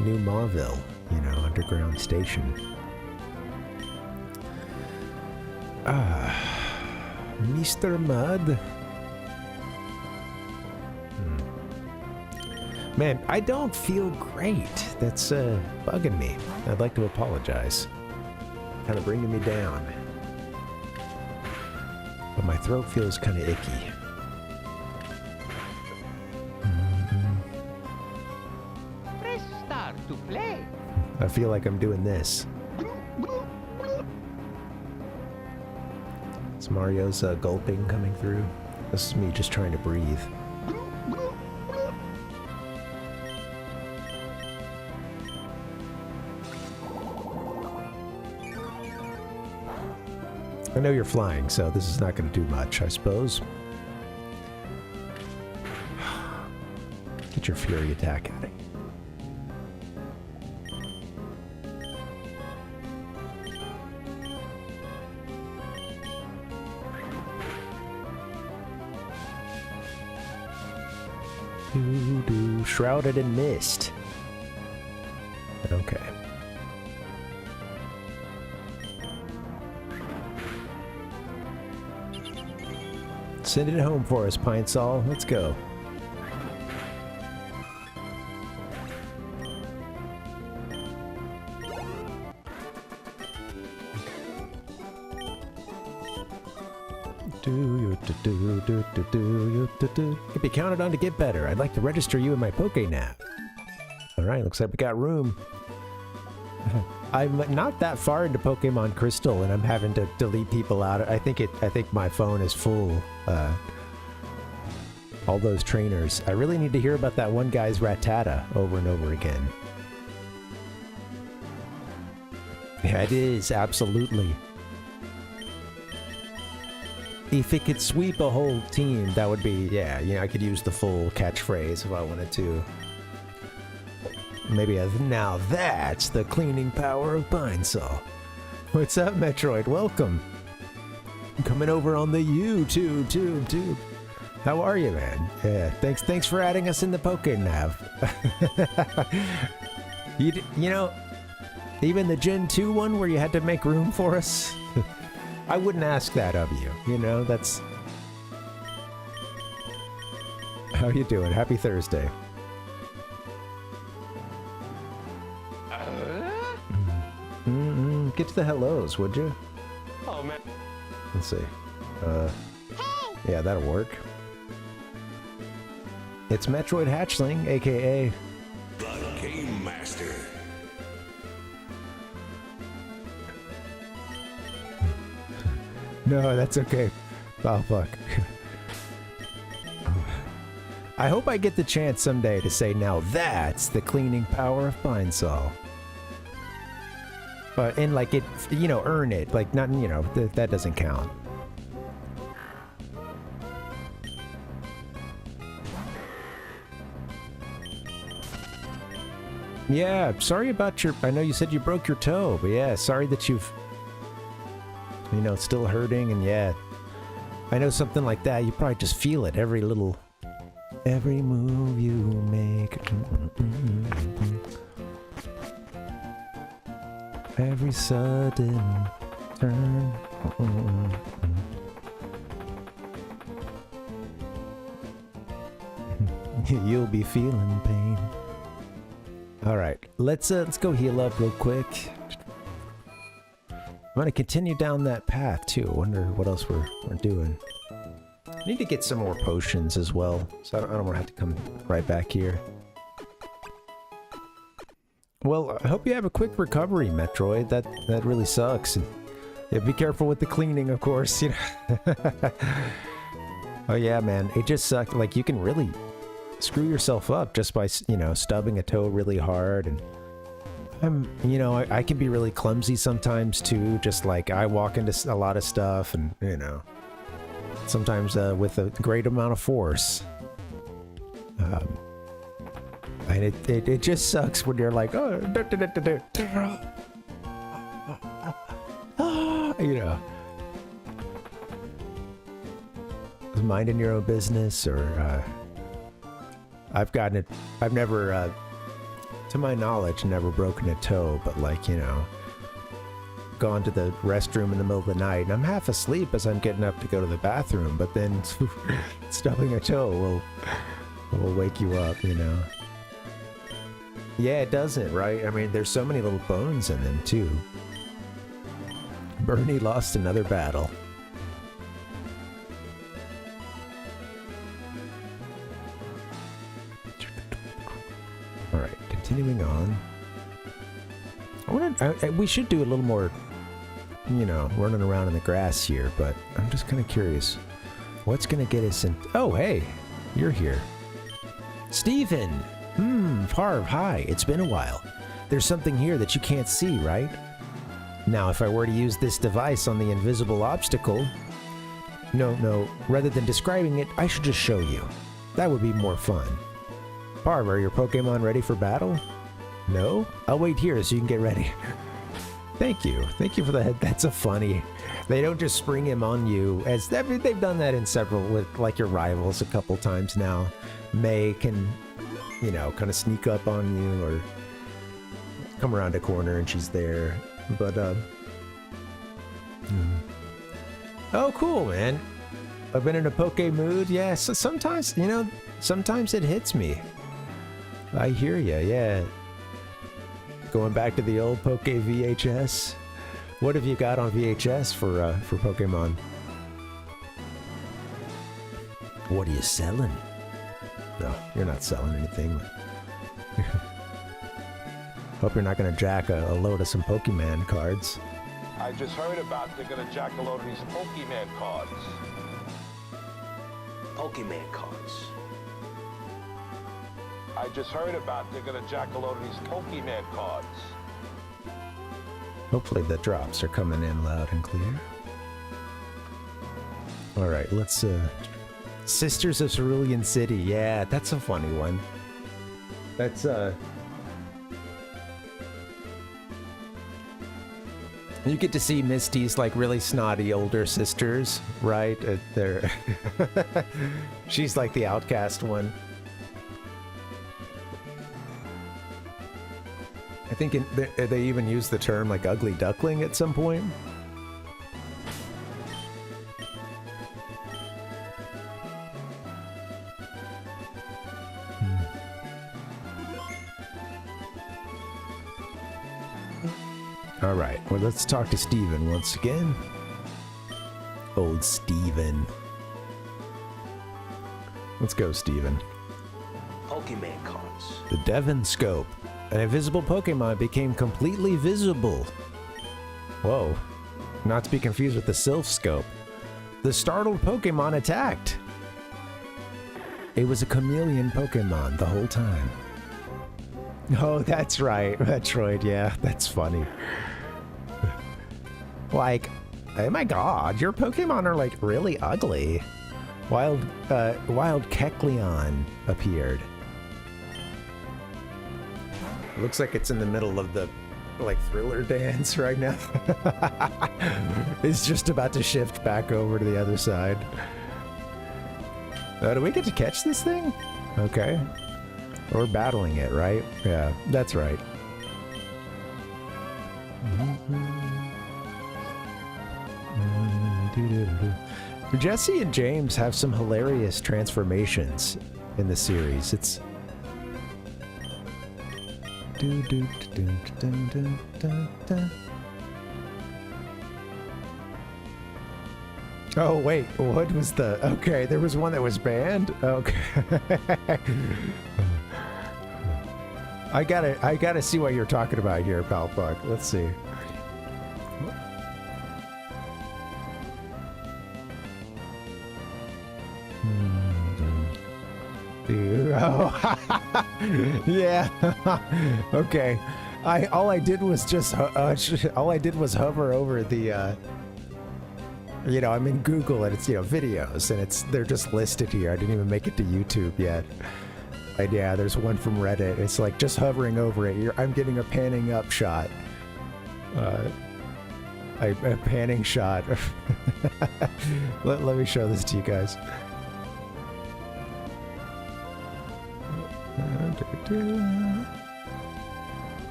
New Mauville, you know, underground station. Mr. Mud. Man, I don't feel great. That's bugging me. I'd like to apologize. Kind of bringing me down. But my throat feels kind of icky. Press start to play. I feel like I'm doing this. Is Mario's gulping coming through? This is me just trying to breathe. I know you're flying, so this is not going to do much, I suppose. Get your Fury attack at it. Shrouded in mist. Okay. Send it home for us, Pine Sol. Let's go. Can be counted on to get better. I'd like to register you in my Pokénap. Alright, looks like we got room. I'm not that far into Pokemon Crystal, and I'm having to delete people out. I think my phone is full. All those trainers. I really need to hear about that one guy's Rattata over and over again. Yeah, it is, absolutely. If it could sweep a whole team, that would be, yeah, you know, I could use the full catchphrase if I wanted to. Maybe now that's the cleaning power of Pinesaw. What's up, Metroid? Welcome. Coming over on the YouTube. How are you, man? Yeah, thanks for adding us in the Pokénav. You know, even the Gen 2 one where you had to make room for us, I wouldn't ask that of you. You know, that's... How you doing? Happy Thursday. Get to the hellos, would you? Oh, man. Let's see. Yeah, that'll work. It's Metroid Hatchling, aka The Game Master. No, that's okay. Oh, fuck. I hope I get the chance someday to say, now that's the cleaning power of Pinesaw. And like it, you know, earn it. Like, not, you know, that doesn't count. Yeah, sorry about your... I know you said you broke your toe, but yeah, sorry that you've... You know, it's still hurting, and yeah. I know something like that, you probably just feel it every little... Every move you make... Every sudden turn... You'll be feeling pain. All right, let's go heal up real quick. I'm gonna continue down that path too. I wonder what else we're doing. I need to get some more potions as well, so I don't want to have to come right back here. Well, I hope you have a quick recovery, Metroid. That really sucks. And yeah, be careful with the cleaning, of course. You know. Oh yeah, man, it just sucked. Like, you can really screw yourself up just by, you know, stubbing a toe really hard. And you know, I can be really clumsy sometimes too. Just like, I walk into a lot of stuff, and you know, sometimes with a great amount of force. And it just sucks when you're like, oh, you know, minding your own business, or I've never, to my knowledge, never broken a toe, but like, you know, gone to the restroom in the middle of the night, and I'm half asleep as I'm getting up to go to the bathroom, but then stubbing a toe will wake you up, you know. Yeah, it doesn't, right? I mean, there's so many little bones in them, too. Bernie lost another battle. Alright, continuing on. We should do a little more, you know, running around in the grass here, but I'm just kind of curious. What's going to get us in... Oh, hey, you're here. Steven! Parv, hi, it's been a while. There's something here that you can't see, right? Now, if I were to use this device on the invisible obstacle... No, rather than describing it, I should just show you. That would be more fun. Parv, are your Pokémon ready for battle? No? I'll wait here so you can get ready. Thank you for that. That's a funny... They don't just spring him on you, as they've done that in several, with like your rivals a couple times now. May can... you know, kind of sneak up on you, or come around a corner and she's there. But, Oh, cool, man. I've been in a Poke mood. Yeah, so sometimes, you know, sometimes it hits me. I hear ya, yeah. Going back to the old Poke VHS. What have you got on VHS for Pokemon? What are you selling? No, you're not selling anything. Hope you're not gonna jack a load of some Pokemon cards. I just heard about they're gonna jack a load of these Pokemon cards. Pokemon cards. I just heard about they're gonna jack a load of these Pokemon cards. Hopefully the drops are coming in loud and clear. Alright, let's Sisters of Cerulean City. Yeah, that's a funny one. That's you get to see Misty's like really snotty older sisters, right? They're she's like the outcast one. I think they even use the term like ugly duckling at some point. All right, well, let's talk to Steven once again. Old Steven. Let's go, Steven. Pokemon cards. The Devon Scope. An invisible Pokemon became completely visible. Whoa. Not to be confused with the Sylph Scope. The startled Pokemon attacked. It was a chameleon Pokemon the whole time. Oh, that's right. Metroid, yeah, that's funny. Like, oh my god, your Pokemon are like really ugly. Wild Kecleon appeared. It looks like it's in the middle of the like thriller dance right now. It's just about to shift back over to the other side. Do we get to catch this thing? Okay. We're battling it, right? Yeah, that's right. Jesse and James have some hilarious transformations in the series. It's oh wait, what was the... Okay, there was one that was banned? Okay. I gotta see what you're talking about here, Palpuck. Let's see. Oh. Yeah. Okay. All I did was hover over the you know, I'm in Google and it's, you know, videos and they're just listed here. I didn't even make it to YouTube yet. And yeah, there's one from Reddit. It's like just hovering over it. I'm getting a panning up shot. A panning shot. Let me show this to you guys.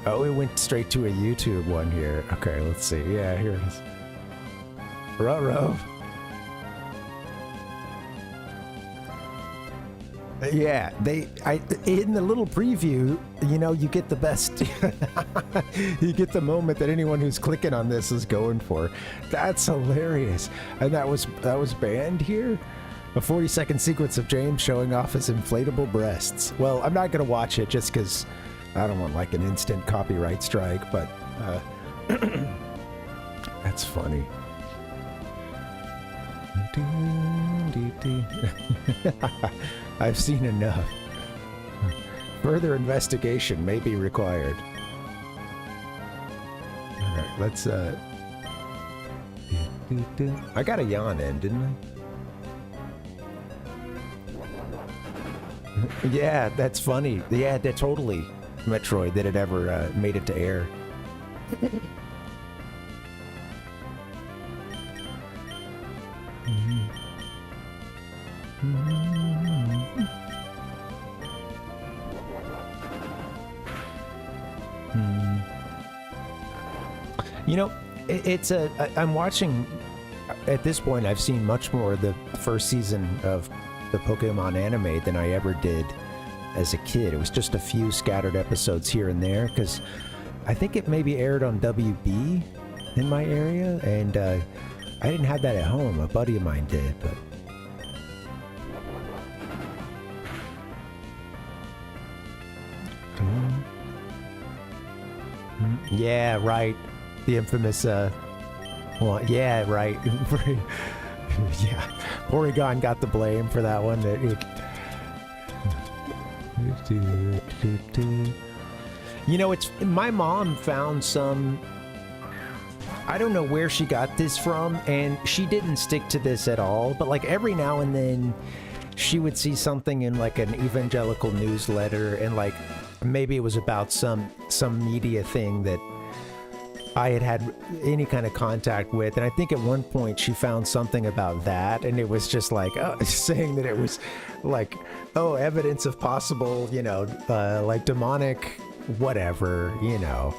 Oh, it went straight to a YouTube one here. Okay, let's see. Yeah, here it is. Ruh-roh. Yeah, in the little preview, you know, you get the best. You get the moment that anyone who's clicking on this is going for. That's hilarious. And that was banned here. A 40-second sequence of James showing off his inflatable breasts. Well, I'm not gonna watch it just because I don't want like an instant copyright strike, but that's funny. I've seen enough. Further investigation may be required. Alright, let's I got a yawn in, didn't I? Yeah, that's funny. Yeah, that totally Metroid that it ever made it to air. You know, I'm watching, at this point I've seen much more of the first season of the Pokemon anime than I ever did as a kid. It was just a few scattered episodes here and there, because I think it maybe aired on WB in my area, and I didn't have that at home. A buddy of mine did, but... Yeah, right. The infamous, well, yeah, right. Yeah, Porygon got the blame for that one. You know, it's my mom found some. I don't know where she got this from, and she didn't stick to this at all. But like every now and then, she would see something in like an evangelical newsletter, and like maybe it was about some media thing that I had any kind of contact with, and I think at one point she found something about that, and it was just like saying that it was like, oh, evidence of possible, you know, like demonic whatever, you know,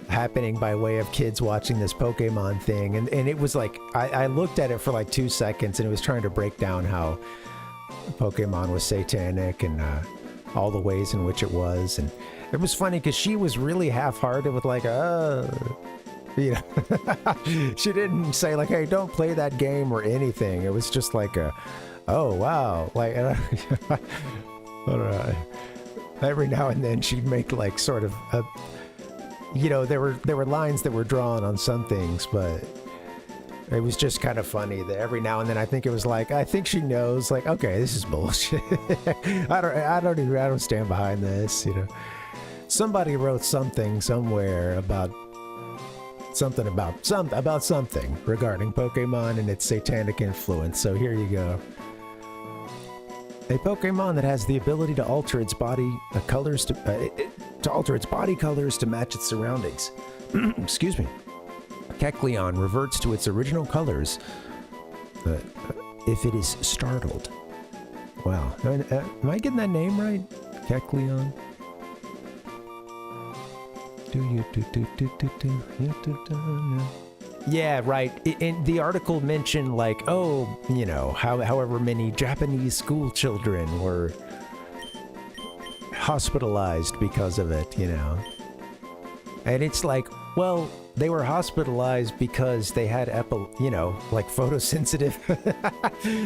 happening by way of kids watching this Pokemon thing, and it was like I looked at it for like 2 seconds, and it was trying to break down how Pokemon was satanic and all the ways in which it was. And it was funny because she was really half-hearted with like, you know, she didn't say like, hey, don't play that game or anything. It was just like oh wow, like I don't know. Every now and then she'd make like sort of you know, there were lines that were drawn on some things, but it was just kind of funny that every now and then I think it was like, I think she knows, like, okay, this is bullshit. I don't stand behind this, you know. Somebody wrote something somewhere about something regarding Pokemon and its satanic influence. So here you go. A Pokemon that has the ability to alter its body colors to alter its body colors to match its surroundings. Excuse me. Kecleon reverts to its original colors if it is startled. Wow. Am I getting that name right? Kecleon? Yeah, right. The article mentioned, like, oh, you know, however many Japanese school children were hospitalized because of it, you know. And it's like, well, they were hospitalized because they had like photosensitive.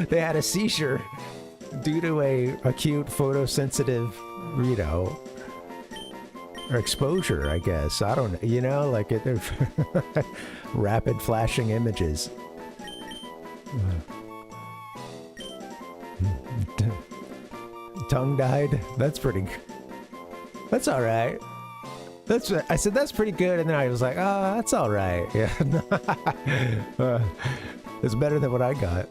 They had a seizure due to a acute photosensitive, you know, exposure, I guess. I don't know, you know, like rapid flashing images. Tongue died. That's pretty. That's all right. I said that's pretty good, and then I was like, oh, that's all right. Yeah, it's better than what I got.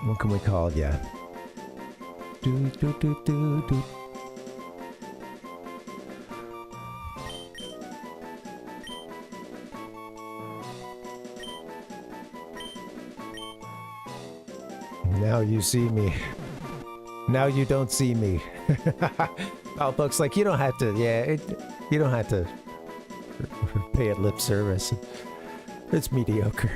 What can we call it? Yeah. Now you see me. Now you don't see me. Palpuk's like, you don't have to, you don't have to pay it lip service. It's mediocre.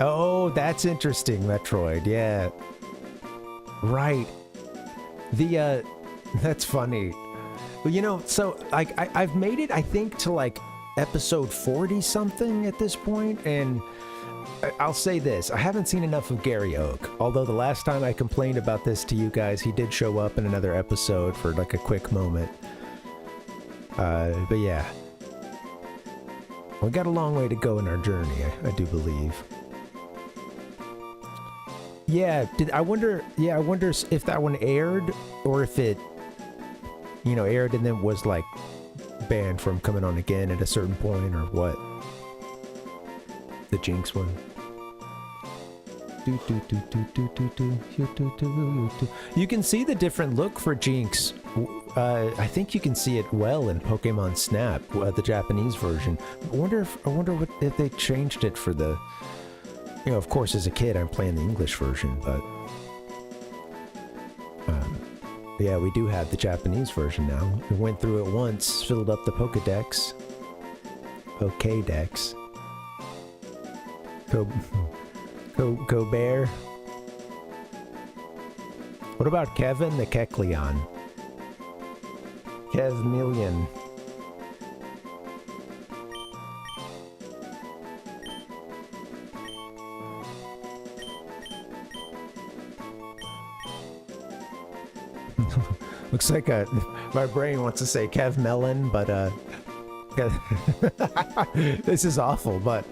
Oh, that's interesting, Metroid, yeah. Right. That's funny. Well, you know, so, like, I've made it, I think, to, like, episode 40-something at this point, and I'll say this, I haven't seen enough of Gary Oak, although the last time I complained about this to you guys, he did show up in another episode for, like, a quick moment. But yeah. We got a long way to go in our journey, I do believe. Yeah, I wonder if that one aired, or if it, you know, aired and then was, like, banned from coming on again at a certain point, or what. The Jinx one. You can see the different look for Jinx. I think you can see it well in Pokemon Snap, the Japanese version. I wonder if they changed it for the. You know, of course, as a kid, I'm playing the English version, but yeah, we do have the Japanese version now. We went through it once, filled up the Pokédex. Bear. What about Kevin the Kecleon? Kev Million. Looks like my brain wants to say Kev Melon, but this is awful, but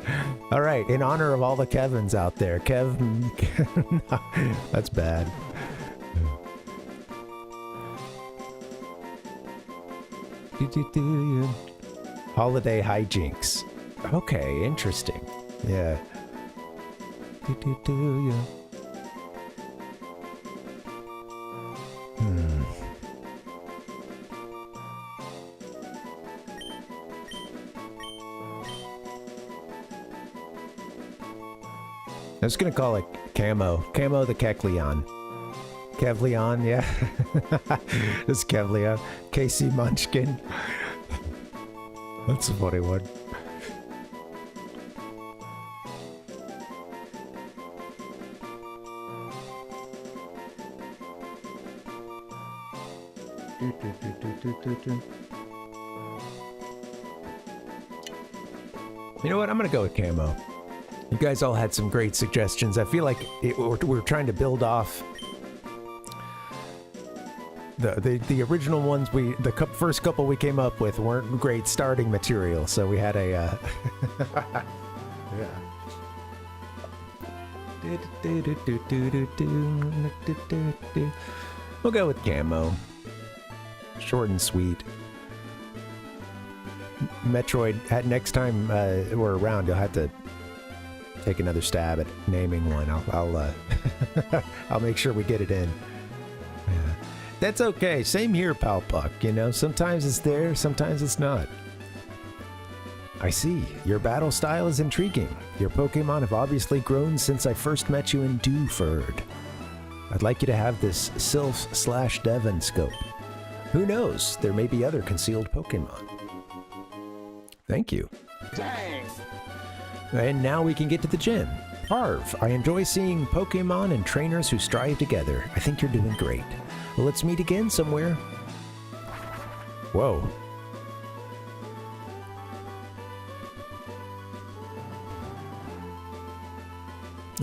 all right, in honor of all the Kevins out there, no, that's bad. Holiday hijinks. Okay, interesting. Yeah. I was gonna call it Camo the Kecleon. Kevleon, yeah. It's Kevleon. Casey Munchkin. That's a funny one. You know what? I'm gonna go with Camo. You guys all had some great suggestions. I feel like we're trying to build off the original ones. The first couple we came up with weren't great starting material, so we had a yeah. We'll go with camo. Short and sweet. Metroid, next time we're around, you'll have to take another stab at naming one. I'll I'll make sure we get it in. Yeah. That's okay. Same here, Pal Puck. You know, sometimes it's there, sometimes it's not. I see. Your battle style is intriguing. Your Pokemon have obviously grown since I first met you in Dewford. I'd like you to have this Sylph/Devon scope. Who knows? There may be other concealed Pokemon. Thank you. Dang! And now we can get to the gym. Parv, I enjoy seeing Pokemon and trainers who strive together. I think you're doing great. Well, let's meet again somewhere. Whoa.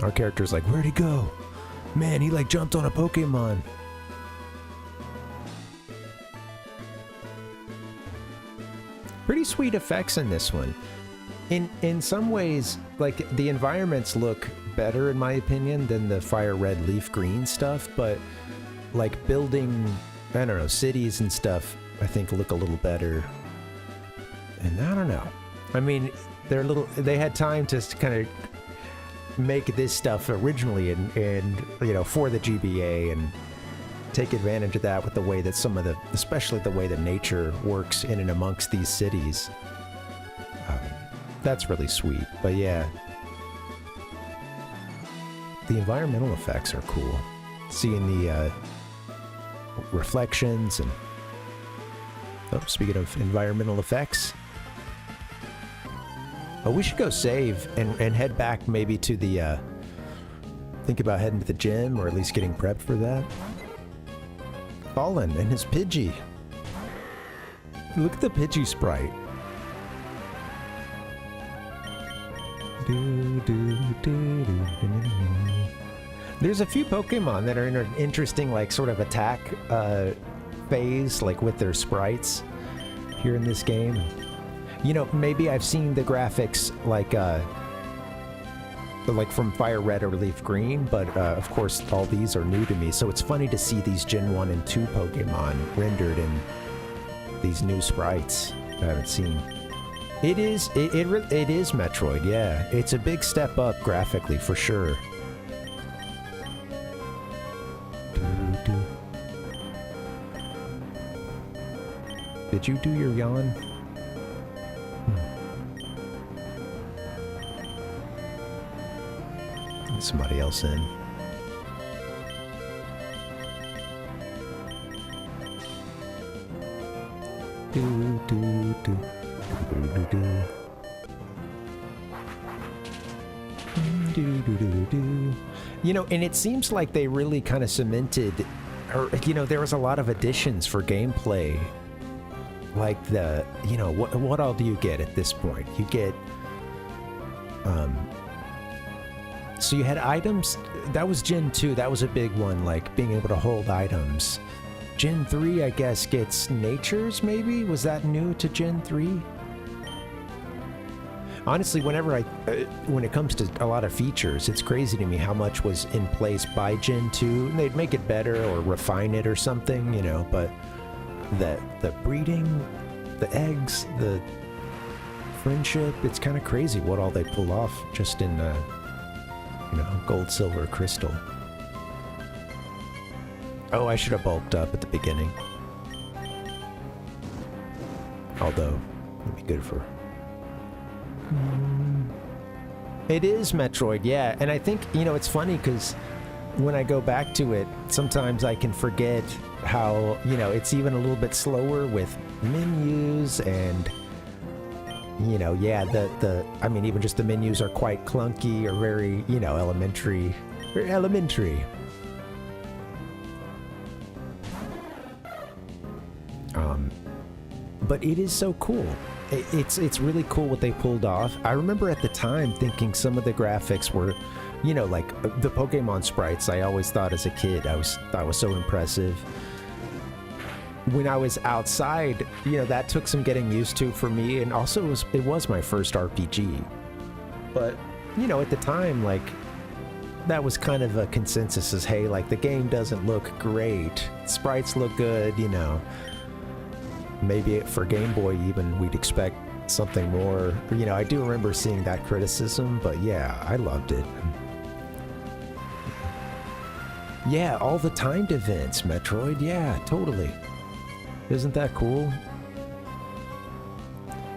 Our character's like, where'd he go? Man, he like jumped on a Pokemon. Pretty sweet effects in this one. In some ways, like, the environments look better in my opinion than the fire red leaf green stuff, but like building, I don't know, cities and stuff, I think look a little better. And I don't know. I mean, they had time to kind of make this stuff originally and you know, for the GBA, and take advantage of that with the way that some of the, especially the way that nature works in and amongst these cities. That's really sweet. But yeah, the environmental effects are cool. Seeing the reflections and, oh, speaking of environmental effects, oh, we should go save and head back maybe to the, think about heading to the gym, or at least getting prepped for that. Fallen and his Pidgey. Look at the Pidgey sprite. There's a few Pokemon that are in an interesting, like, sort of attack phase, like with their sprites here in this game. You know, maybe I've seen the graphics like from Fire Red or Leaf Green, but of course all these are new to me, so it's funny to see these Gen 1 and 2 Pokemon rendered in these new sprites I haven't seen. It is Metroid, yeah. It's a big step up graphically for sure. Did you do your yawn? Get somebody else in. You know, and it seems like they really kind of cemented, or, you know, there was a lot of additions for gameplay. Like the, you know, what all do you get at this point? You get, so you had items, that was Gen 2, that was a big one, like being able to hold items. Gen 3, I guess, gets natures, maybe? Was that new to Gen 3? Honestly, whenever when it comes to a lot of features, it's crazy to me how much was in place by Gen 2. And they'd make it better or refine it or something, you know, but the breeding, the eggs, the friendship, it's kind of crazy what all they pull off just in, you know, gold, silver, crystal. Oh, I should have bulked up at the beginning. Although, it'd be good for... It is Metroid, yeah. And I think, you know, it's funny because when I go back to it, sometimes I can forget how, you know, it's even a little bit slower with menus and, you know, yeah, I mean, even just the menus are quite clunky or very, you know, elementary. Very elementary. But it is so cool. It's really cool what they pulled off. I remember at the time thinking some of the graphics were, you know, like the Pokemon sprites I always thought as a kid, thought was so impressive. When I was outside, you know, that took some getting used to for me, and also it was my first RPG. But, you know, at the time, like, that was kind of a consensus is, hey, like the game doesn't look great. Sprites look good, you know. Maybe for Game Boy even we'd expect something more. You know, I do remember seeing that criticism, but yeah, I loved it. Yeah, all the timed events, Metroid. Yeah, totally. Isn't that cool?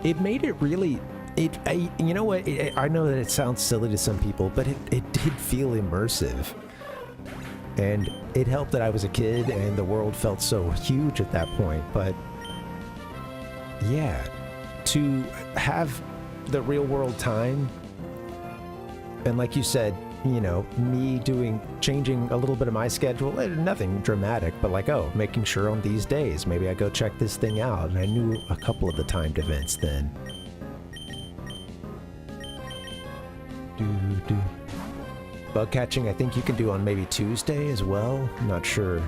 It made it really... you know what? I know that it sounds silly to some people, but it did feel immersive. And it helped that I was a kid and the world felt so huge at that point. But yeah, to have the real world time, and like you said, you know, me changing a little bit of my schedule, nothing dramatic, but like, oh, making sure on these days, maybe I go check this thing out. And I knew a couple of the timed events then. Bug catching, I think you can do on maybe Tuesday as well. I'm not sure.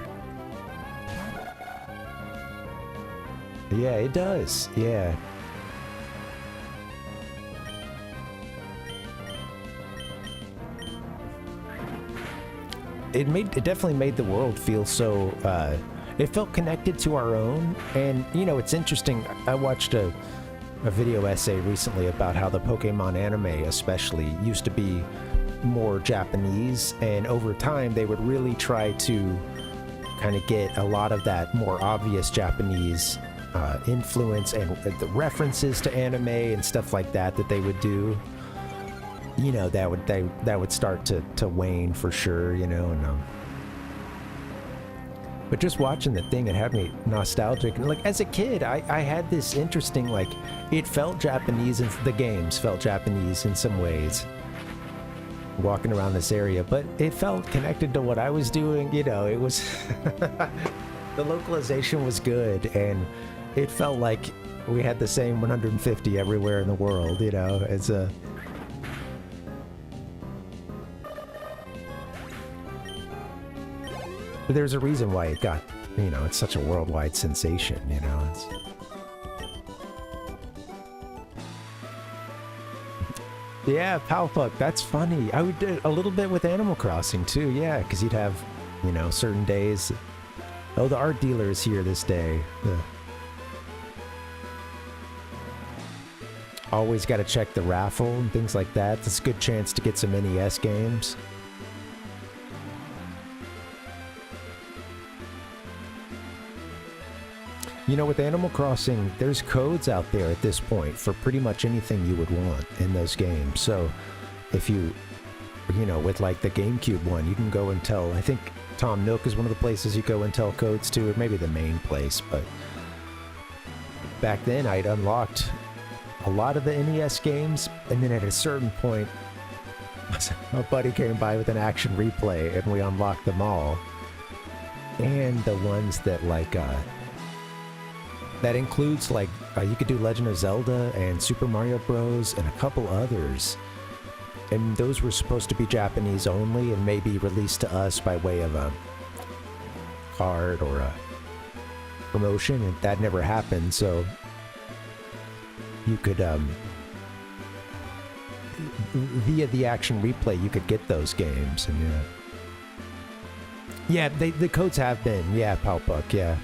Yeah, it does. Yeah. It definitely made the world feel so, it felt connected to our own. And, you know, it's interesting. I watched a video essay recently about how the Pokémon anime especially used to be more Japanese, and over time they would really try to kind of get a lot of that more obvious Japanese influence and the references to anime and stuff like that they would do. You know, that would start to wane for sure, you know. And but just watching the thing, it had me nostalgic. And like as a kid, I had this interesting, like, it felt Japanese, and the games felt Japanese in some ways, walking around this area, but it felt connected to what I was doing. You know, it was the localization was good, and it felt like we had the same 150 everywhere in the world, you know. It's a But there's a reason why it got, you know, it's such a worldwide sensation, you know. Yeah, Palpuck, that's funny. I would do a little bit with Animal Crossing too, yeah, because you'd have, you know, certain days. Oh, the art dealer is here this day. Always got to check the raffle and things like that. It's a good chance to get some NES games. You know, with Animal Crossing, there's codes out there at this point for pretty much anything you would want in those games. So if you know, with like the GameCube one, you can go and tell, I think Tom Nook is one of the places you go and tell codes to, or maybe the main place, but back then I'd unlocked a lot of the NES games, and then at a certain point, my buddy came by with an action replay, and we unlocked them all. And the ones that like, that includes like, you could do Legend of Zelda and Super Mario Bros. And a couple others. And those were supposed to be Japanese only and maybe released to us by way of a card or a promotion, and that never happened, so you could, via the action replay, you could get those games, and yeah, the codes have been, yeah, Palpuck, yeah.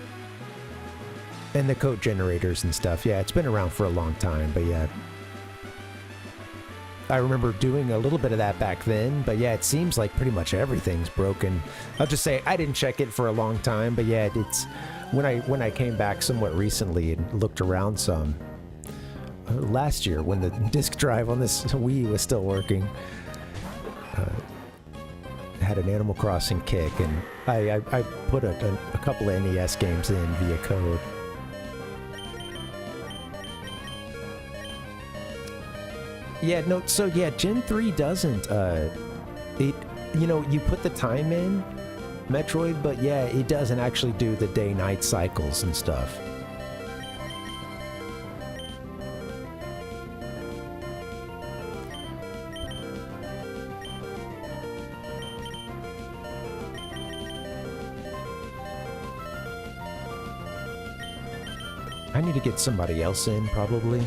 And the code generators and stuff, yeah, it's been around for a long time, but yeah. I remember doing a little bit of that back then, but yeah, it seems like pretty much everything's broken. I'll just say, I didn't check it for a long time, but yeah, it's, when I came back somewhat recently and looked around some, last year when the disk drive on this Wii was still working, had an Animal Crossing kick, and I put a couple of NES games in via code. Yeah, no, so yeah, Gen 3 doesn't, it, you know, you put the time in, Metroid, but yeah, it doesn't actually do the day-night cycles and stuff. I need to get somebody else in, probably,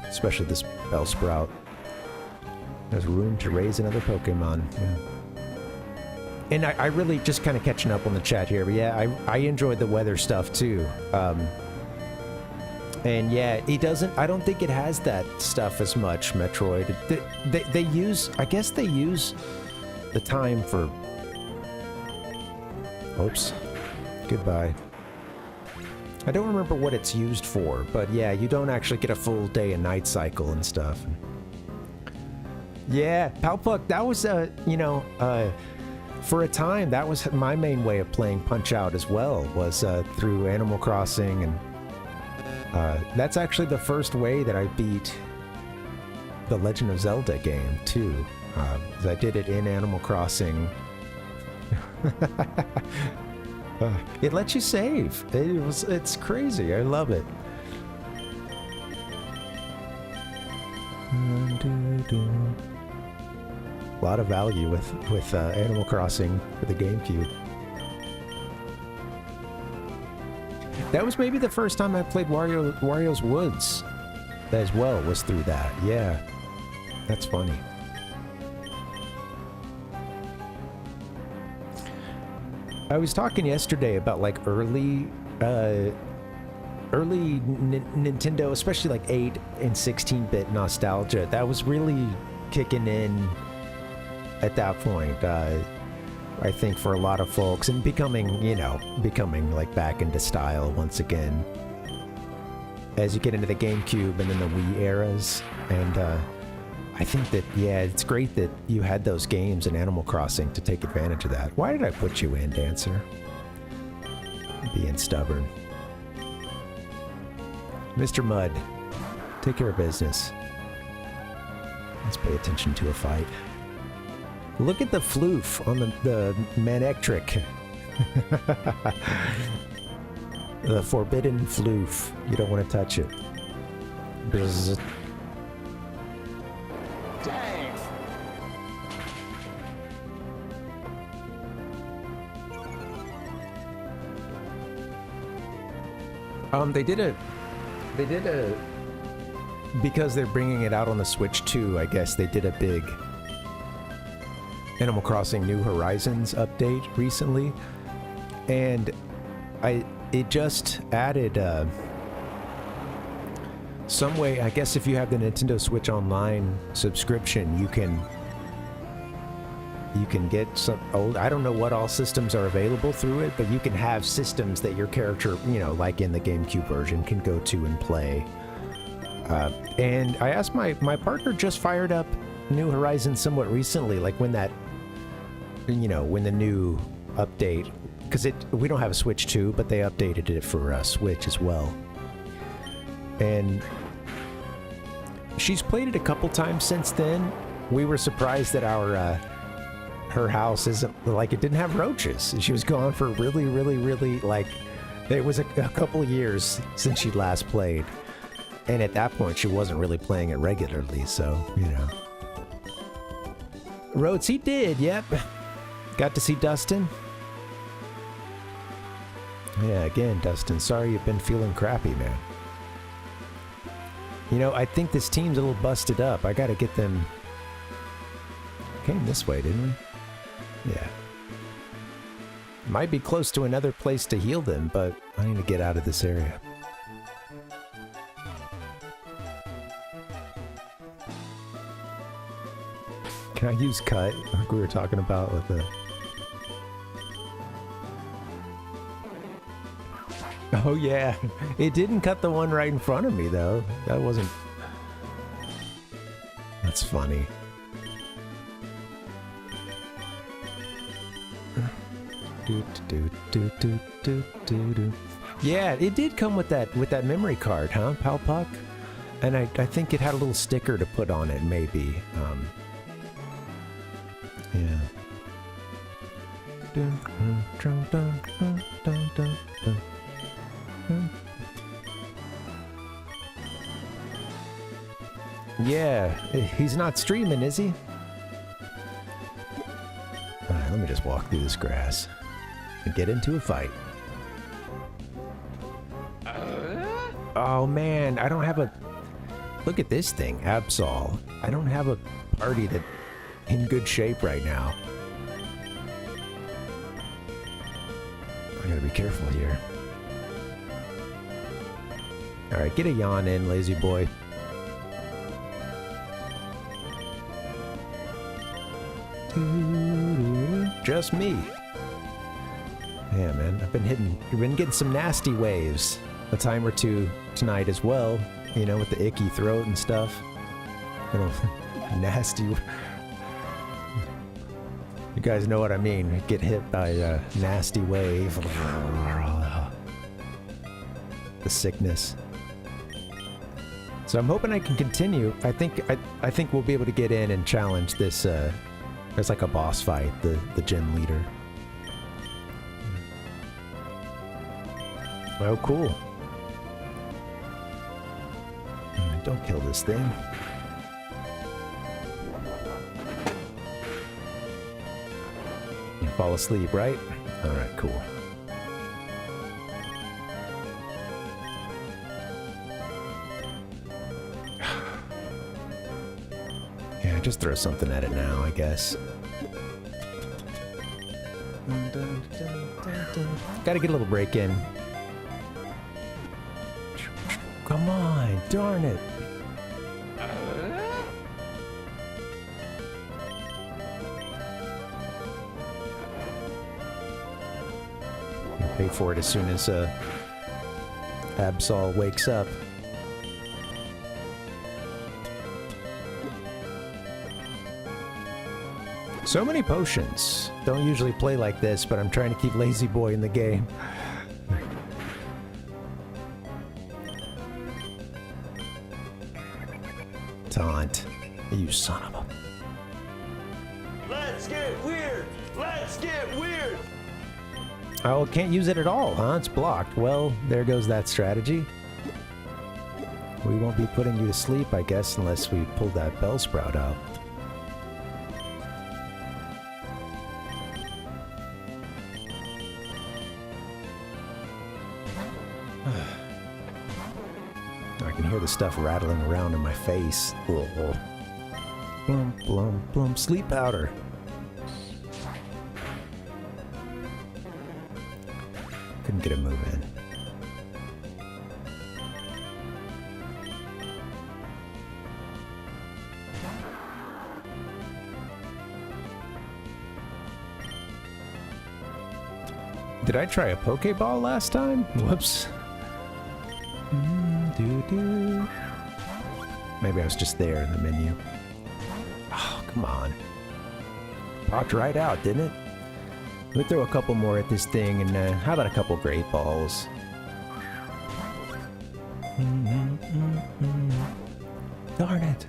especially this Bellsprout. There's room to raise another Pokemon. Yeah. And I really just kind of catching up on the chat here. But yeah, I enjoyed the weather stuff too. And yeah, it doesn't. I don't think it has that stuff as much. Metroid. They use. I guess they use the time for. Oops. Goodbye. I don't remember what it's used for, but yeah, you don't actually get a full day and night cycle and stuff. Yeah, Palpuck, that was for a time, that was my main way of playing Punch-Out as well, was through Animal Crossing, and that's actually the first way that I beat the Legend of Zelda game, too. I did it in Animal Crossing. It lets you save. It's crazy. I love it. A lot of value with Animal Crossing for the GameCube. That was maybe the first time I played Wario's Woods as well, was through that. Yeah, that's funny. I was talking yesterday about like early Nintendo, especially like 8 and 16-bit nostalgia. That was really kicking in at that point, I think, for a lot of folks, and becoming like back into style once again as you get into the GameCube and then the Wii eras. And I think that, yeah, it's great that you had those games in Animal Crossing to take advantage of that. Why did I put you in, Dancer? Being stubborn. Mr. Mudd, take care of business. Let's pay attention to a fight. Look at the floof on the Manectric. The forbidden floof. You don't want to touch it. Bzz. Dang! They did a because they're bringing it out on the Switch too, I guess they did a big Animal Crossing New Horizons update recently, and it just added some way, I guess if you have the Nintendo Switch Online subscription, you can get some old, I don't know what all systems are available through it, but you can have systems that your character, like in the GameCube version, can go to and play. And I asked my partner just fired up New Horizons somewhat recently, like when that, when the new update, because we don't have a Switch 2, but they updated it for Switch as well. And she's played it a couple times since then. We were surprised that her house isn't, like, it didn't have roaches. She was gone for really, like, it was a couple of years since she last played. And at that point, she wasn't really playing it regularly, so, Rhodes, he did, yep. Got to see Dustin. Yeah, again, Dustin, sorry you've been feeling crappy, man. I think this team's a little busted up. I gotta get them... Came this way, didn't we? Yeah. Might be close to another place to heal them, but I need to get out of this area. Can I use cut, like we were talking about with the... Oh yeah, it didn't cut the one right in front of me though. That wasn't... That's funny. Yeah, it did come with that memory card, huh, Palpuck? And I think it had a little sticker to put on it, maybe. Yeah. Yeah, he's not streaming, is he? Alright, let me just walk through this grass and get into a fight. Oh man, I don't have a... Look at this thing, Absol. I don't have a party that in good shape right now. I gotta be careful here. Alright, get a yawn in, lazy boy. Just me. Yeah, man, I've been getting some nasty waves a time or two tonight as well. You know, with the icky throat and stuff. You know, nasty. You guys know what I mean. Get hit by a nasty wave. The sickness. So I'm hoping I can continue. I think we'll be able to get in and challenge this. There's like a boss fight, the gym leader. Oh, cool. Don't kill this thing. You fall asleep, right? Alright, cool. Yeah, just throw something at it now, I guess. Gotta get a little break in. Come on, darn it. I'll pay for it as soon as Absol wakes up. So many potions. Don't usually play like this, but I'm trying to keep Lazy Boy in the game. Taunt. You son of a... Let's get weird! Let's get weird! Oh, can't use it at all, huh? It's blocked. Well, there goes that strategy. We won't be putting you to sleep, I guess, unless we pull that Bellsprout out. I can hear the stuff rattling around in my face. Blum, blum, blum. Sleep powder. Couldn't get a move in. Did I try a Pokeball last time? Whoops. Maybe I was just there in the menu. Oh, come on. Popped right out, didn't it? Let me throw a couple more at this thing, and how about a couple Great Balls? Darn it.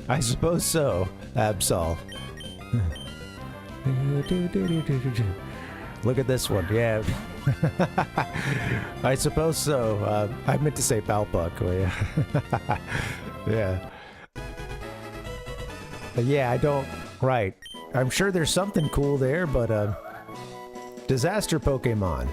I suppose so, Absol. Look at this one, yeah. I suppose so. I meant to say Palpuck. Yeah. Yeah, I don't... Right. I'm sure there's something cool there, but, Disaster Pokémon.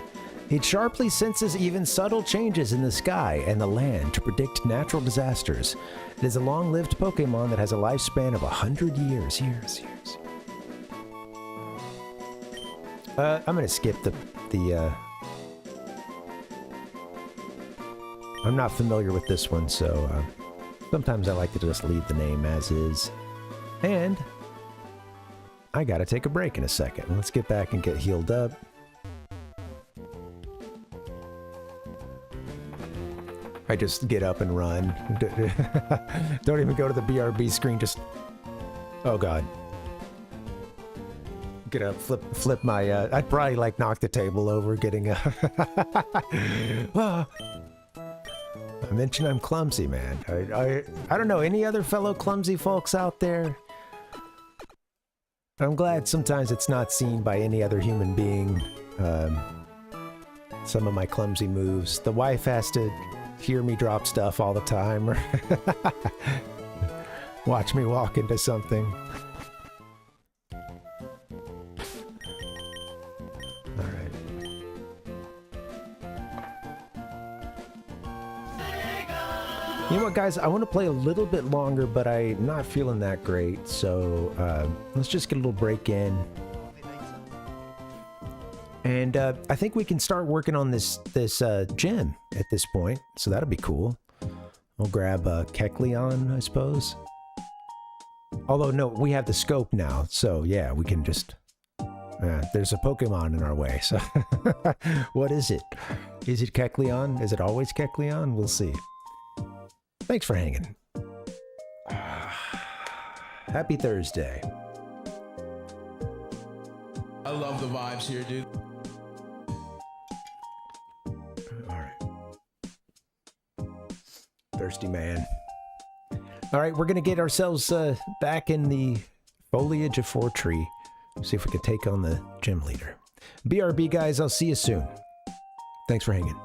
It sharply senses even subtle changes in the sky and the land to predict natural disasters. It is a long-lived Pokémon that has a lifespan of 100 years. I'm gonna skip the I'm not familiar with this one, so sometimes I like to just leave the name as is. And I gotta take a break in a second. Let's get back and get healed up. I just get up and run. Don't even go to the BRB screen, just... Oh god. Get up, flip my, I'd probably like knock the table over getting a... I mentioned I'm clumsy, man. I don't know, any other fellow clumsy folks out there? I'm glad sometimes it's not seen by any other human being. Some of my clumsy moves. The wife has to hear me drop stuff all the time, or watch me walk into something. You know what, guys? I want to play a little bit longer, but I'm not feeling that great, so let's just get a little break in. And I think we can start working on this gem at this point, so that'll be cool. We'll grab Kecleon, I suppose. Although, no, we have the scope now, so yeah, we can just... there's a Pokemon in our way, so... What is it? Is it Kecleon? Is it always Kecleon? We'll see. Thanks for hanging. Happy Thursday. I love the vibes here, dude. Thirsty man. All right, we're going to get ourselves back in the foliage of FORTREE. See if we can take on the gym leader. BRB, guys, I'll see you soon. Thanks for hanging.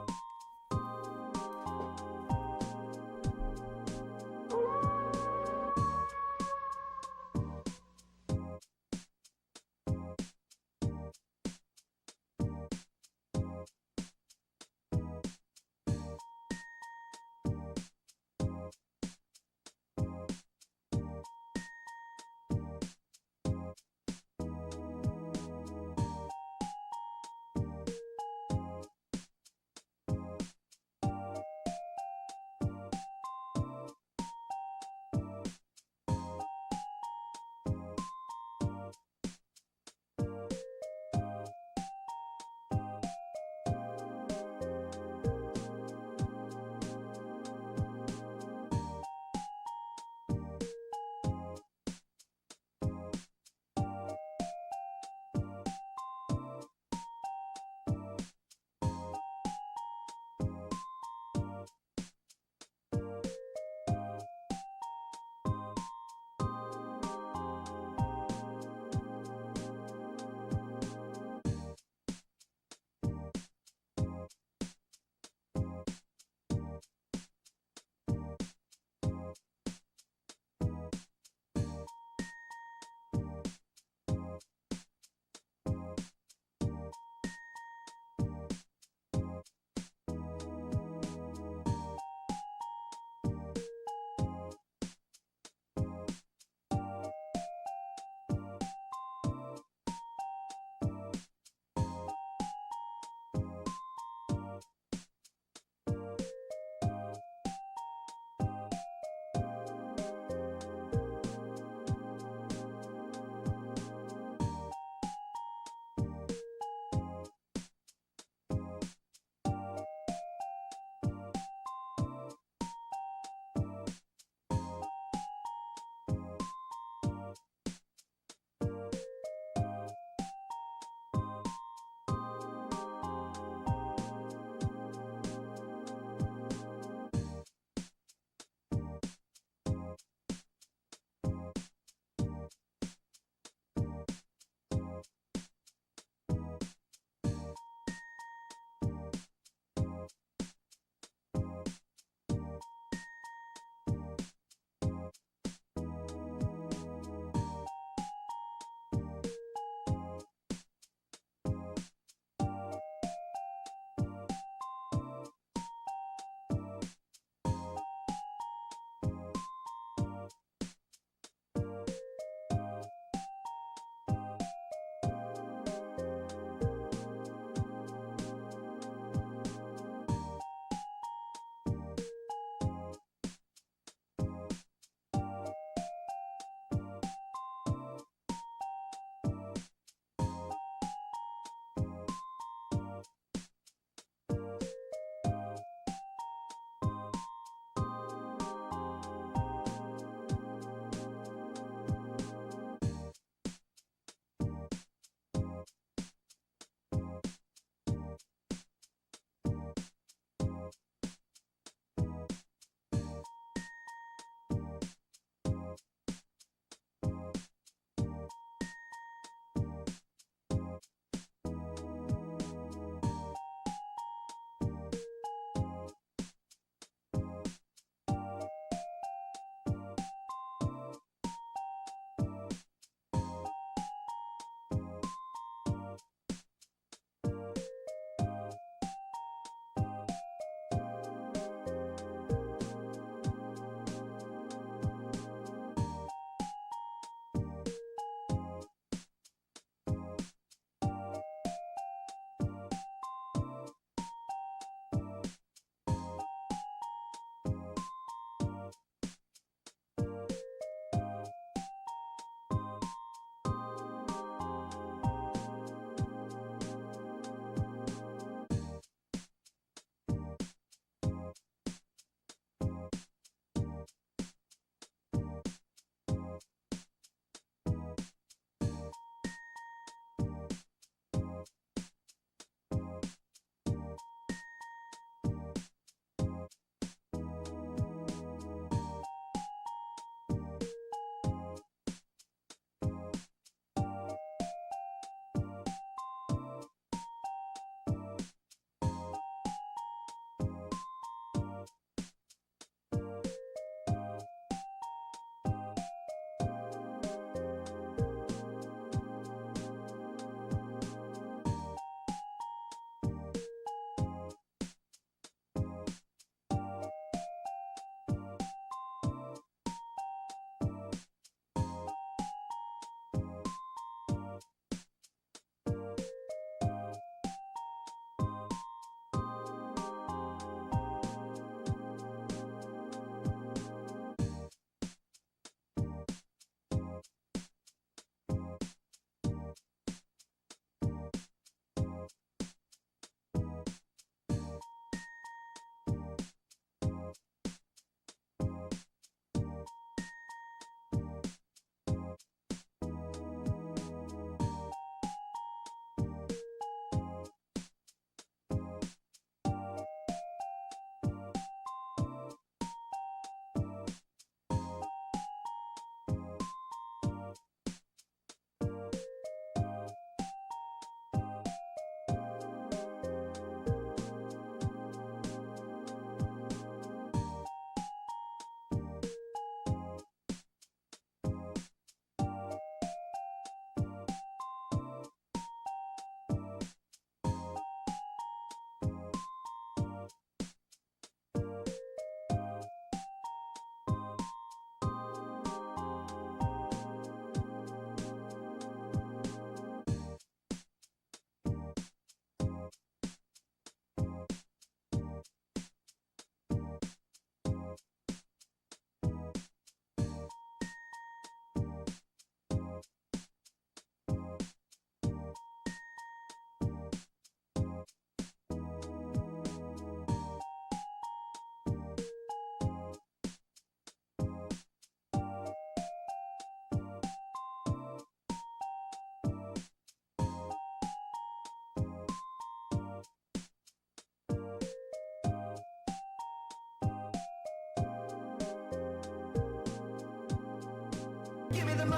Give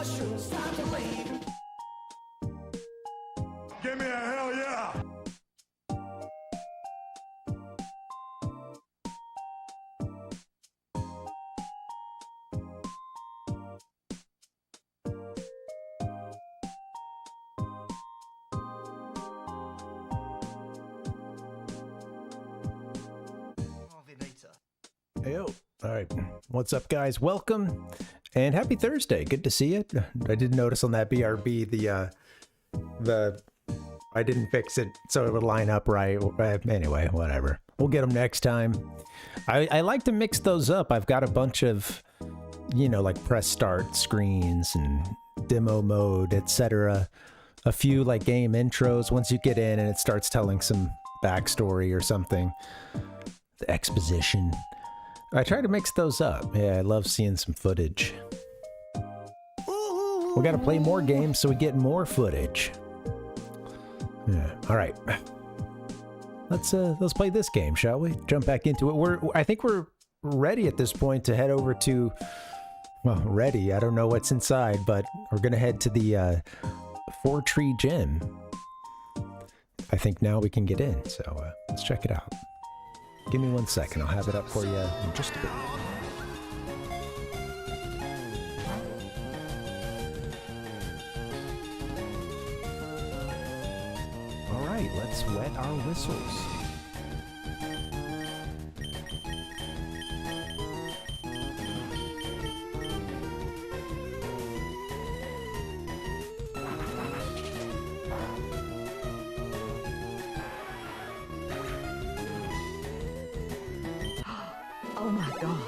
me a hell yeah! Yo. All right. What's up, guys? Welcome and happy Thursday. Good to see you. I did notice on that BRB the I didn't fix it so it would line up right. Anyway, whatever. We'll get them next time. I like to mix those up. I've got a bunch of, you know, like press start screens and demo mode, etc. A few like game intros once you get in and it starts telling some backstory or something. The exposition. I try to mix those up. Yeah, I love seeing some footage. We gotta play more games so we get more footage. Yeah. All right. Let's play this game, shall we? Jump back into it. I think we're ready at this point to head over to. Well, ready. I don't know what's inside, but we're gonna head to the FORTREE gym. I think now we can get in. So let's check it out. Give me 1 second. I'll have it up for you in just a bit. All right, let's wet our whistles. Oh my god.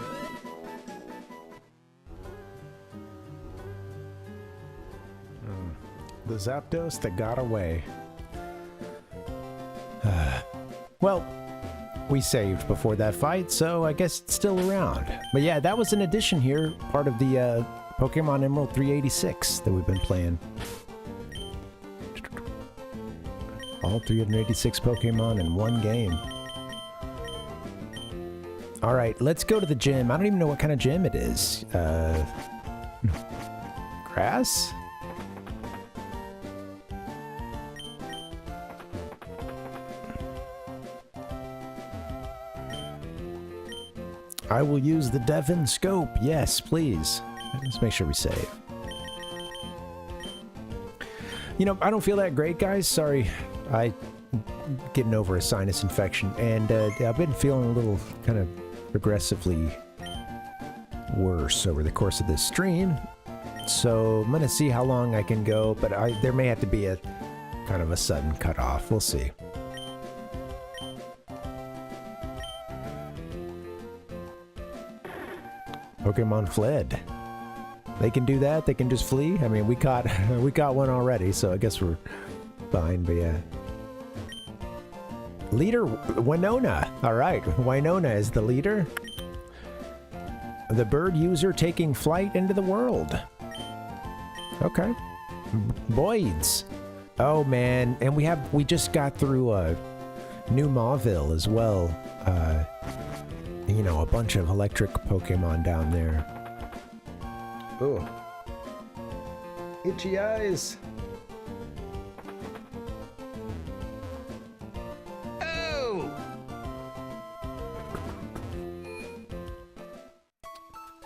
The Zapdos that got away. Well, we saved before that fight, so I guess it's still around. But yeah, that was an addition here, part of the Pokemon Emerald 386 that we've been playing. All 386 Pokemon in one game. All right, let's go to the gym. I don't even know what kind of gym it is. Grass? I will use the Devon scope. Yes, please. Let's make sure we save. You know, I don't feel that great, guys. Sorry. Getting over a sinus infection, and I've been feeling a little kind of progressively worse over the course of this stream. So I'm gonna see how long I can go, but there may have to be a kind of a sudden cutoff. We'll see. Pokemon fled. They can do that. They can just flee. I mean, we caught one already, so I guess we're fine. But yeah. Leader Winona. All right, Winona is the leader. The bird user taking flight into the world. Okay. Boyds. Oh man, and we just got through New Mauville as well. You know, a bunch of electric Pokemon down there. Oh. Itchy eyes.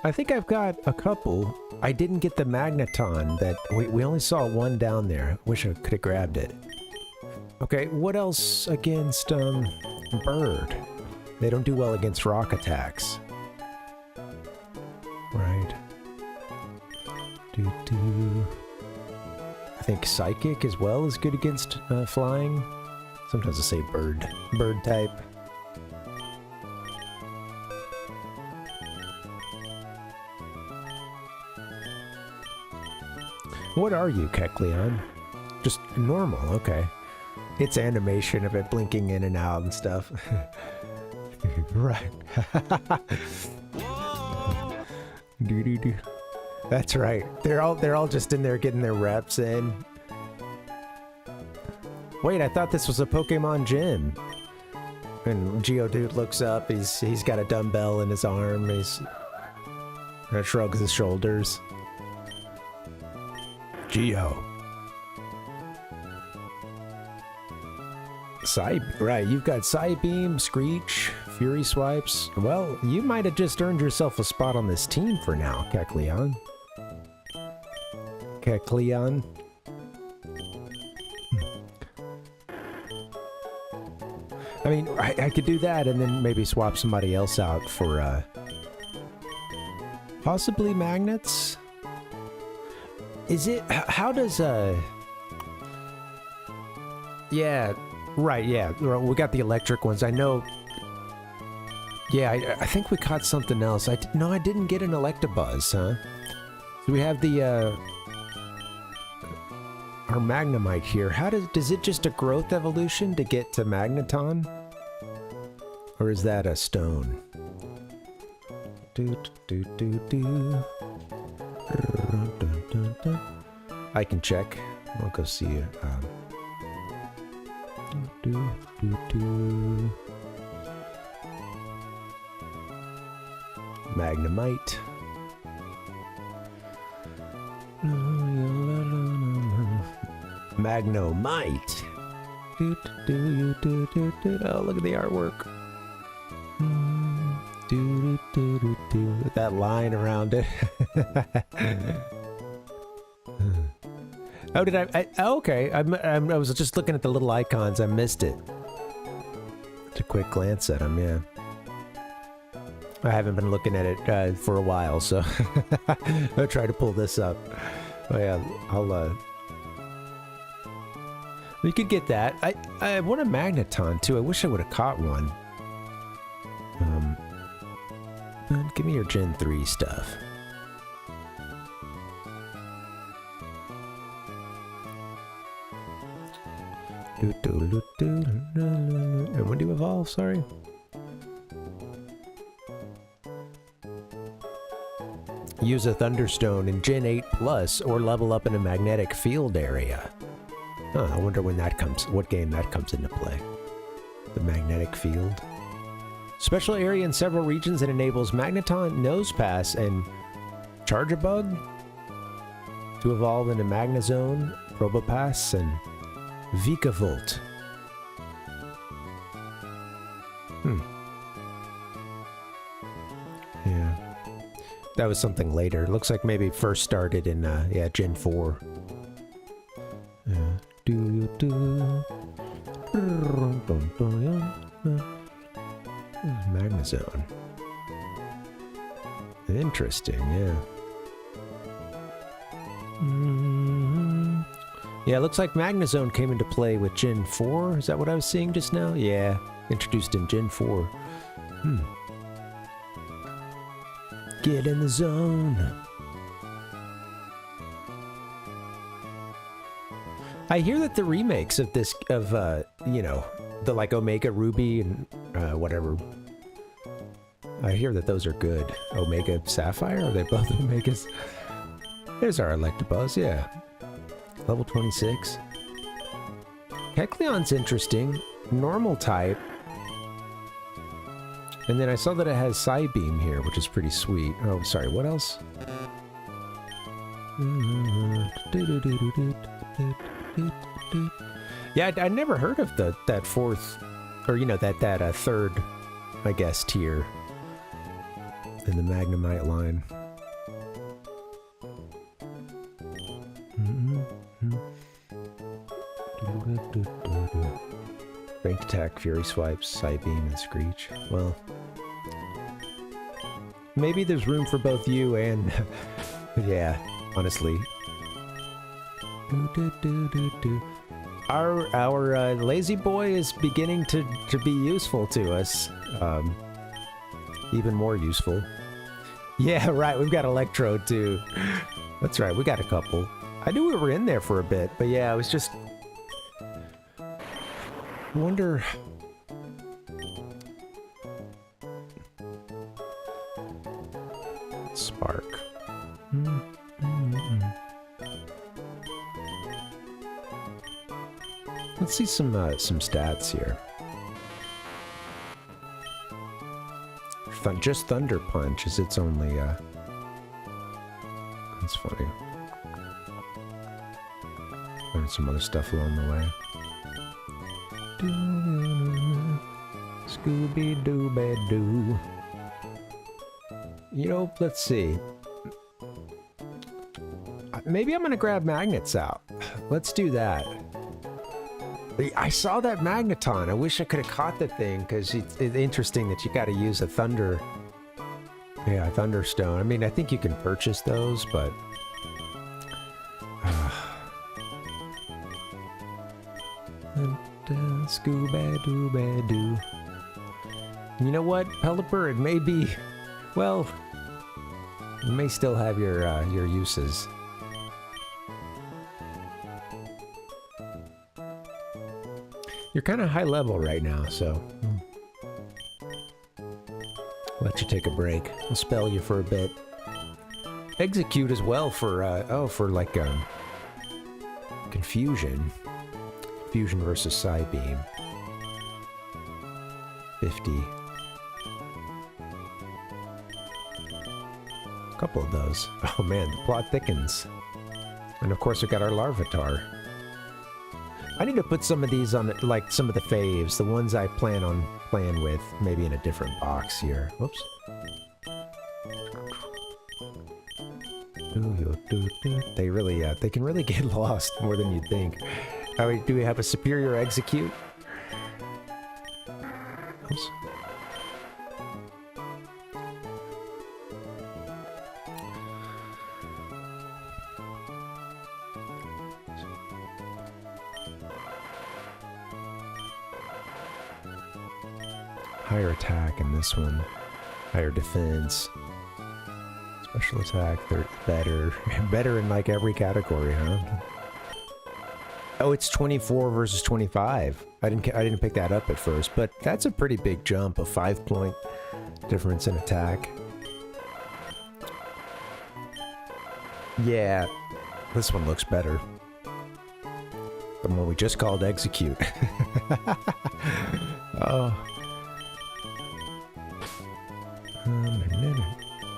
I think I've got a couple. I didn't get the Magneton that we only saw one down there. Wish I could have grabbed it. Okay, what else against bird? They don't do well against rock attacks. Right. I think psychic as well is good against flying. Sometimes I say bird type. What are you, Kecleon? Just normal, okay. It's animation of it blinking in and out and stuff. Right. Doo-doo-doo. That's right. They're all just in there getting their reps in. Wait, I thought this was a Pokemon gym. And Geodude looks up. He's got a dumbbell in his arm. He shrugs his shoulders. Geo. Right, you've got Psybeam, Screech, Fury Swipes. Well, you might have just earned yourself a spot on this team for now, Kecleon. Kecleon. I mean, I could do that and then maybe swap somebody else out for, possibly magnets? Is it... How does, yeah, right, yeah. We got the electric ones. I know... Yeah, I think we caught something else. No, I didn't get an Electabuzz, huh? So we have the, our Magnemite here. Does it just a growth evolution to get to Magneton? Or is that a stone? I can check. I'll go see you. Magnemite. Magnomite. Oh, look at the artwork. That line around it. Oh, did I okay. I was just looking at the little icons. I missed it. Just a quick glance at them, yeah. I haven't been looking at it for a while, so I'll try to pull this up. Oh yeah, we could get that. I want a Magneton too. I wish I would have caught one. Give me your Gen 3 stuff. And when do you evolve? Sorry. Use a Thunderstone in Gen 8 Plus or level up in a magnetic field area. Huh, I wonder when that comes, what game that comes into play. The magnetic field. Special area in several regions that enables Magneton, Nosepass, and Charjabug to evolve into Magnezone, Probopass, and Vikavolt. Yeah. That was something later. Looks like maybe first started in, yeah, Gen 4. Magnezone. Interesting, yeah. Yeah, it looks like Magnezone came into play with Gen 4. Is that what I was seeing just now? Yeah, introduced in Gen 4. Get in the zone. I hear that the remakes of this, you know, the like Omega Ruby and whatever. I hear that those are good. Omega Sapphire? Are they both Omegas? There's our Electabuzz, yeah. Level 26. Kecleon's interesting. Normal type. And then I saw that it has Psybeam here, which is pretty sweet. Oh, sorry, what else? Yeah, I never heard of that fourth, or you know, that third, I guess, tier in the Magnemite line. Ranked attack, Fury Swipes, Psybeam, and Screech. Well, maybe there's room for both you and... yeah, honestly. Our lazy boy is beginning to be useful to us. Even more useful. Yeah, right, we've got Electrode too. That's right, we got a couple. I knew we were in there for a bit, but yeah, I was just... I wonder... Spark. Let's see some stats here. Just Thunder Punch is its only, that's funny. some other stuff along the way. Scooby-Doo-Ba-Doo. You know, let's see. Maybe I'm gonna grab magnets out. Let's do that. I saw that magneton. I wish I could have caught the thing, because it's interesting that you got to use a thunder... Yeah, a thunderstone. I mean, I think you can purchase those, but... Scooby-Doo-Ba-Doo. You know what, Pelipper? It may be... Well... You may still have your uses. You're kind of high level right now, so... Let you take a break. I'll spell you for a bit. Execute as well for, for like, Confusion. Fusion versus Psybeam. 50. A couple of those. Oh man, the plot thickens. And of course we got our Larvitar. I need to put some of these on, like, some of the faves, the ones I plan on playing with, maybe in a different box here. Whoops. They really, they can really get lost more than you'd think. Do we have a superior execute? Oops. Higher attack in this one. Higher defense. Special attack, they're better. Better in like every category, huh? Oh, it's 24 versus 25. I didn't pick that up at first, but that's a pretty big jump, a 5-point difference in attack. Yeah, this one looks better. The one we just called execute. Oh.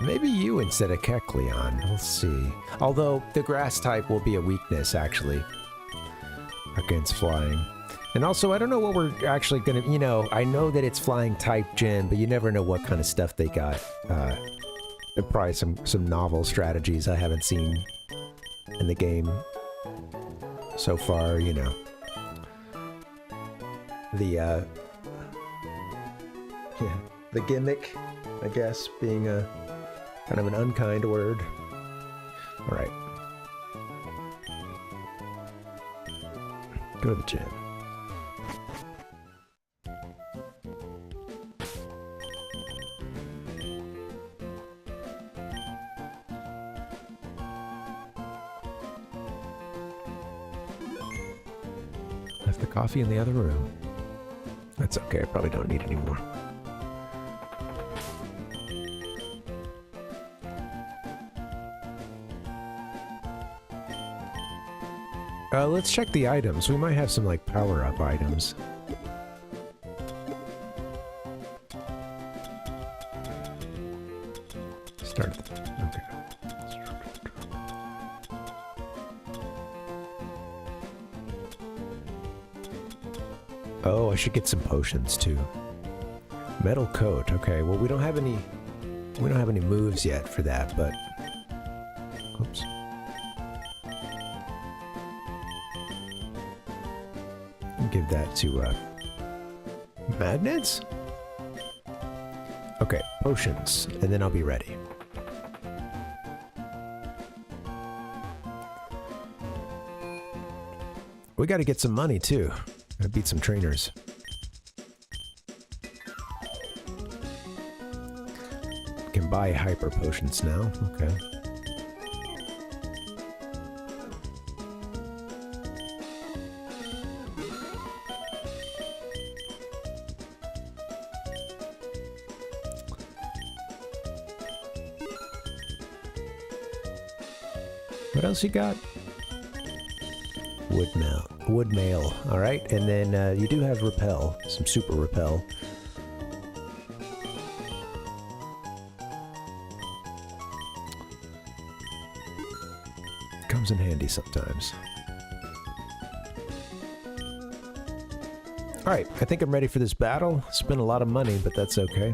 Maybe you instead of Kecleon. We'll see. Although the grass type will be a weakness, actually, against flying. And also, I don't know what we're actually gonna, you know, I know that it's flying type gym, but you never know what kind of stuff they got. Probably some novel strategies I haven't seen in the game so far, you know. The gimmick, I guess, being a kind of an unkind word. All right. Go to the gym. Left the coffee in the other room. That's okay, I probably don't need any more. Let's check the items. We might have some, like, power-up items. Start. Okay. Oh, I should get some potions, too. Metal coat. Okay, well, we don't have any moves yet for that, but... Oops. Give that to, magnets? Okay, potions, and then I'll be ready. We gotta get some money, too. Gotta beat some trainers. Can buy hyper potions now, okay. What else you got? Wood mail. All right, and then you do have repel, some super repel. Comes in handy sometimes. Alright, I think I'm ready for this battle. Spent a lot of money, but that's okay.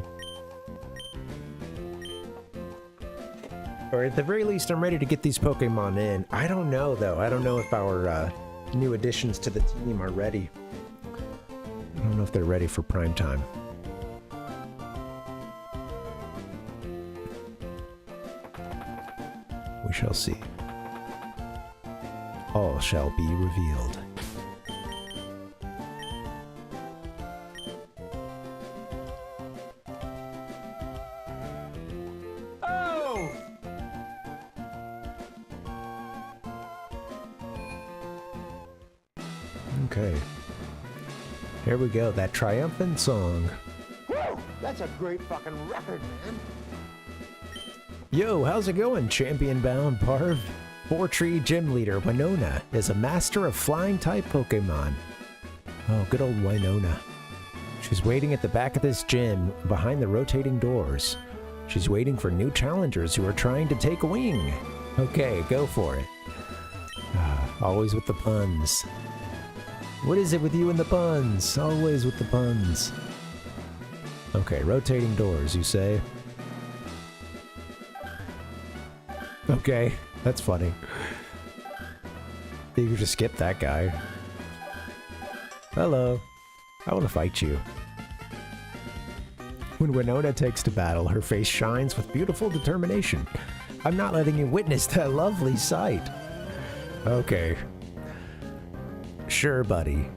Or at the very least, I'm ready to get these Pokemon in. I don't know, though. I don't know if our new additions to the team are ready. I don't know if they're ready for prime time. We shall see. All shall be revealed. Okay. Here we go, that triumphant song. Woo! That's a great fucking record, man. Yo, how's it going, champion-bound Parv? FORTREE gym leader Winona is a master of flying-type Pokemon. Oh, good old Winona. She's waiting at the back of this gym, behind the rotating doors. She's waiting for new challengers who are trying to take wing. Okay, go for it. Always with the puns. What is it with you and the puns? Always with the puns. Okay, rotating doors, you say? Okay, that's funny. You could just skip that guy. Hello. I want to fight you. When Winona takes to battle, her face shines with beautiful determination. I'm not letting you witness that lovely sight. Okay. Sure, buddy.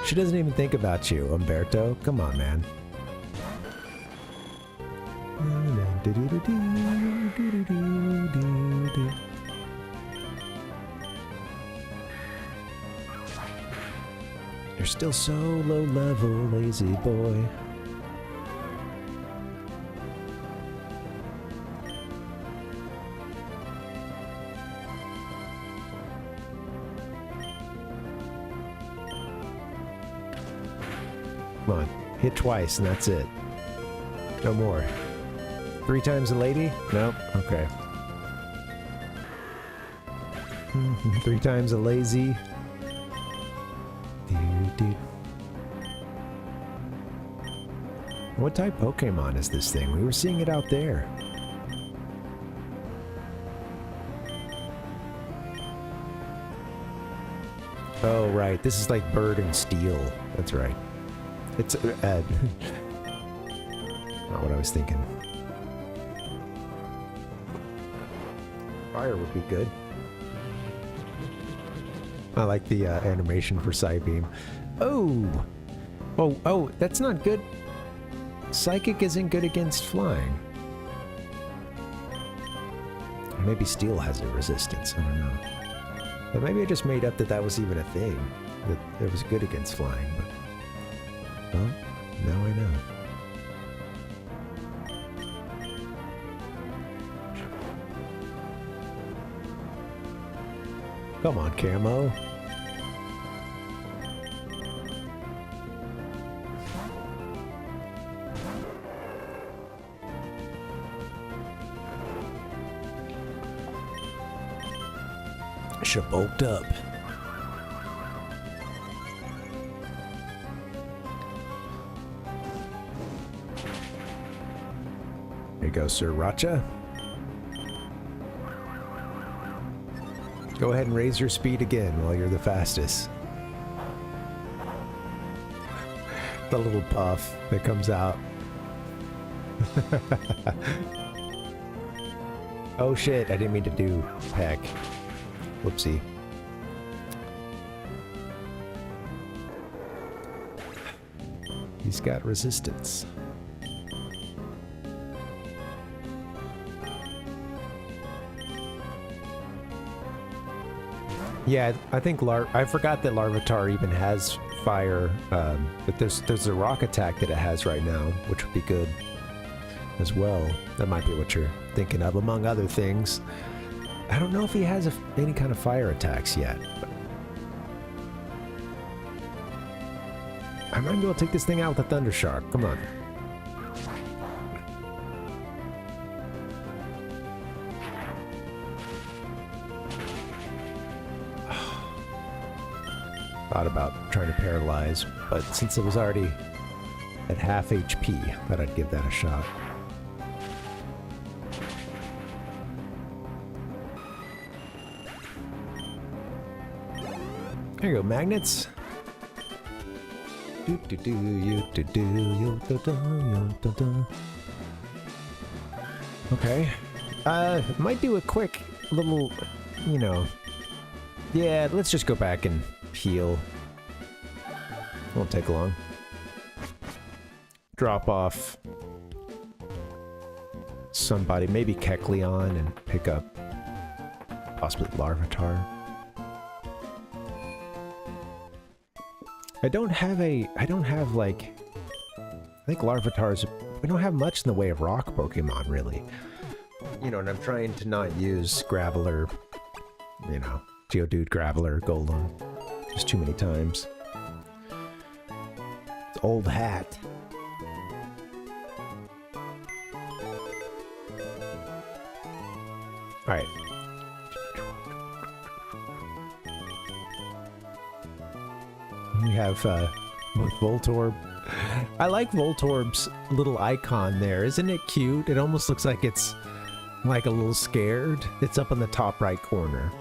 She doesn't even think about you, Umberto. Come on, man. You're still so low level, lazy boy. Come on, hit twice and that's it. No more. 3 times a lady? Nope. Okay. 3 times a lazy. What type Pokemon is this thing? We were seeing it out there. Oh, right. This is like Bird and Steel. That's right. It's not what I was thinking. Fire would be good. I like the animation for Psybeam. Oh! Oh, that's not good. Psychic isn't good against flying. Maybe Steel has a resistance, I don't know. But maybe I just made up that that was even a thing. That it was good against flying, but... Well, now I know. Come on, Camo. Should have bulked up. There you go, Sir Racha. Go ahead and raise your speed again while you're the fastest. The little puff that comes out. Oh shit, I didn't mean to do heck. Whoopsie. He's got resistance. Yeah, I think I forgot that Larvitar even has fire, but there's a rock attack that it has right now, which would be good as well. That might be what you're thinking of, among other things. I don't know if he has any kind of fire attacks yet. But I might be able to take this thing out with a Thunder Shark. Come on. Thought about trying to paralyze, but since it was already at half HP, thought I'd give that a shot. There you go, magnets. Okay. Might do a quick little, you know. Yeah, let's just go back and heal. Won't take long. Drop off somebody, maybe Kecleon, and pick up possibly Larvitar. I don't have like, I think Larvitar's, we don't have much in the way of rock Pokemon, really. You know, and I'm trying to not use Graveler, you know, Geodude, Graveler, Golem, just too many times. It's old hat. Alright. We have with Voltorb. I like Voltorb's little icon there. Isn't it cute? It almost looks like it's like a little scared. It's up in the top right corner.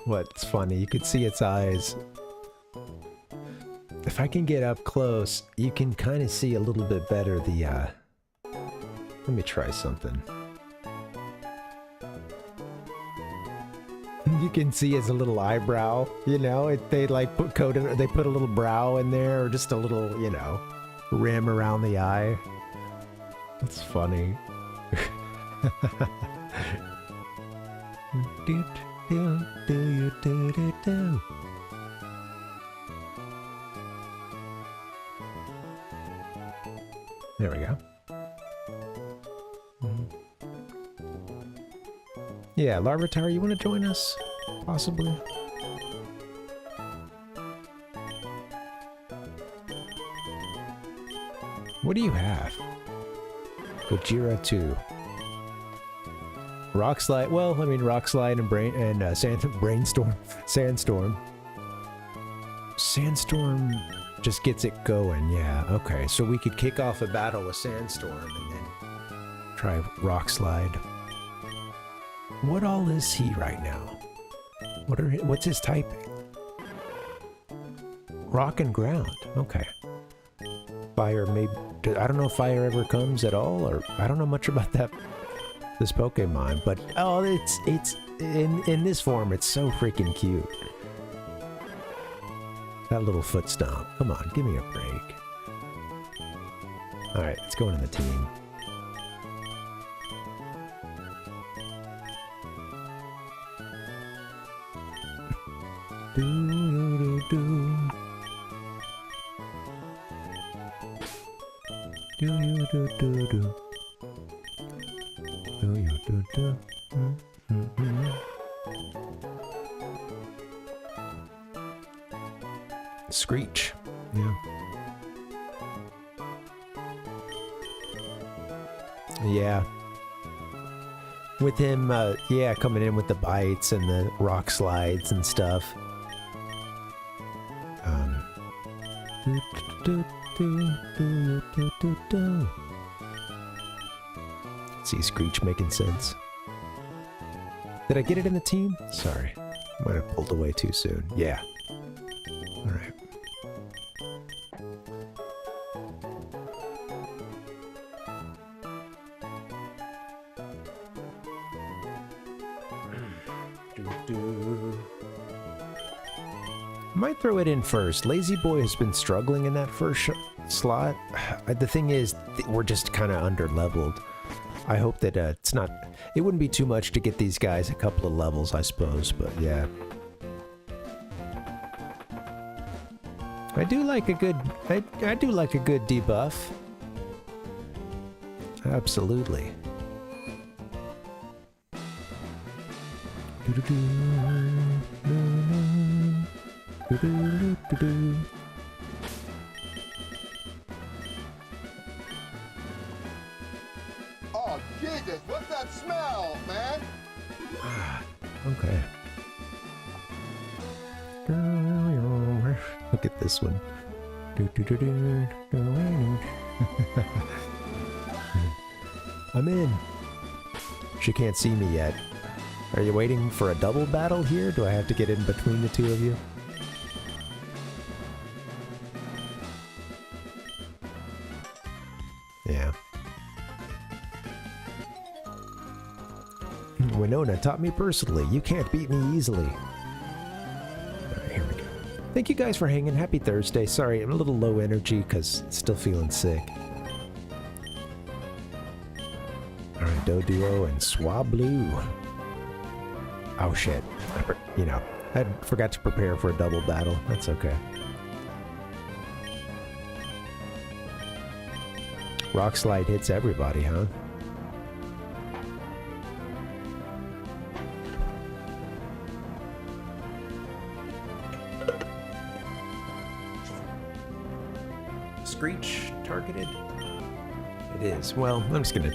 What's funny, you can see its eyes. If I can get up close, you can kind of see a little bit better the, let me try something. You can see his little eyebrow, you know, they like put they put a little brow in there, or just a little, you know, rim around the eye. That's funny. There we go. Yeah, Larvitar, you want to join us? Possibly? What do you have? Gojira 2. Rock Slide, well, I mean, Rock Slide and Sandstorm. Sandstorm just gets it going, yeah, okay. So we could kick off a battle with Sandstorm and then try Rock Slide. What all is he right now? What's his typing? Rock and ground. Okay. Fire, maybe. I don't know if fire ever comes at all, or I don't know much about this Pokemon. But oh, it's in this form. It's so freaking cute. That little foot stomp. Come on, give me a break. All right, let's go into the team. Screech. Yeah. Yeah. With him, yeah, coming in with the bites and the rock slides and stuff. See Screech making sense. Did I get it in the team? Sorry. Might have pulled away too soon. Yeah. Alright. Might throw it in first. Lazy Boy has been struggling in that first slot. The thing is, we're just kind of under-leveled. I hope that it's not... It wouldn't be too much to get these guys a couple of levels, I suppose, but yeah. I do like a good... I do like a good debuff. Absolutely. Oh, Jesus, what's that smell, man? Okay. Look at this one. I'm in. She can't see me yet. Are you waiting for a double battle here? Do I have to get in between the two of you? Yeah. Winona taught me personally, you can't beat me easily. Alright, here we go. Thank you guys for hanging. Happy Thursday. Sorry, I'm a little low energy because still feeling sick. Alright, Doduo and Swablu. Oh shit. You know, I forgot to prepare for a double battle. That's okay. Rock Slide hits everybody, huh? Screech targeted? It is. Well, I'm just gonna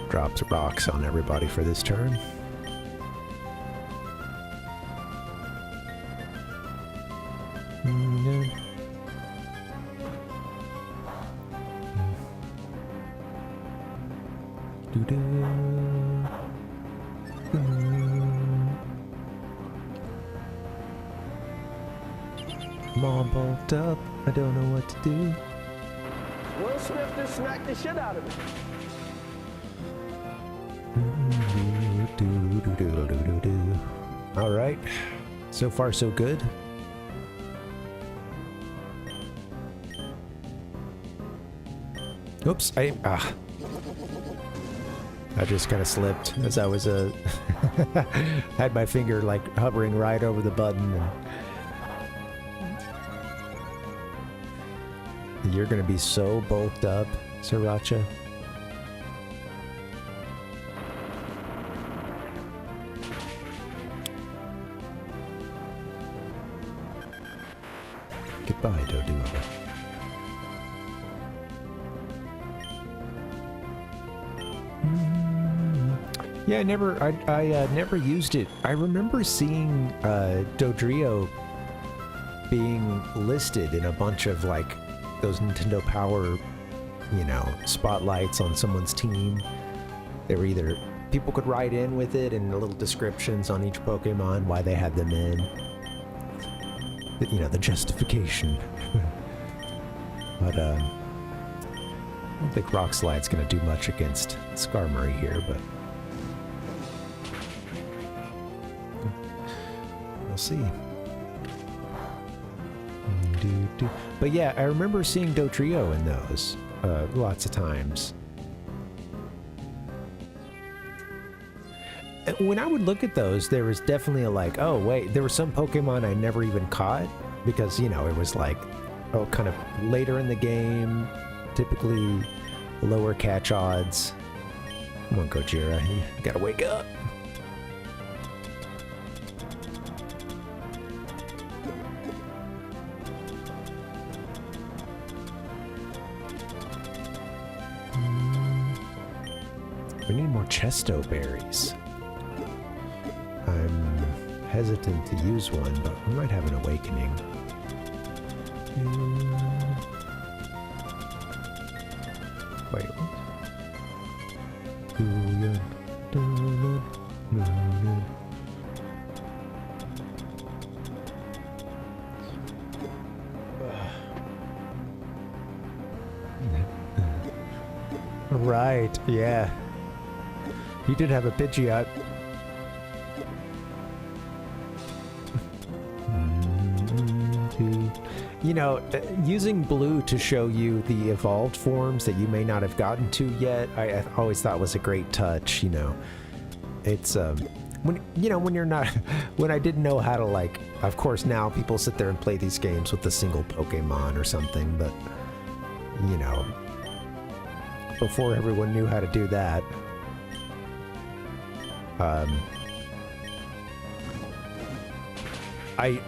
drop some rocks on everybody for this turn. I'm all bulked up. I don't know what to do. Will Smith just smacked the shit out of me. All right. So far, so good. Oops, I just kind of slipped as I was had my finger like hovering right over the button. And you're gonna be so bulked up, Sriracha. Goodbye, Doduo. Yeah, I never used it. I remember seeing Dodrio being listed in a bunch of like those Nintendo Power, you know, spotlights on someone's team. They were either people could write in with it and little descriptions on each Pokemon why they had them in. You know, the justification. But I don't think Rock Slide's gonna do much against Skarmory here, but we'll see. But yeah, I remember seeing Dodrio in those lots of times. When I would look at those, there was definitely a like, oh wait, there were some Pokemon I never even caught because, you know, it was like, oh, kind of later in the game, typically lower catch odds. Come on, Gojira, you gotta wake up. We need more Chesto berries. I'm hesitant to use one, but we might have an awakening. Wait. Right, yeah. You did have a Pidgeot. You know, using blue to show you the evolved forms that you may not have gotten to yet, I always thought was a great touch, you know. It's, when, you know, when you're not, when I didn't know how to, like, of course now people sit there and play these games with a single Pokemon or something, but, you know, before everyone knew how to do that,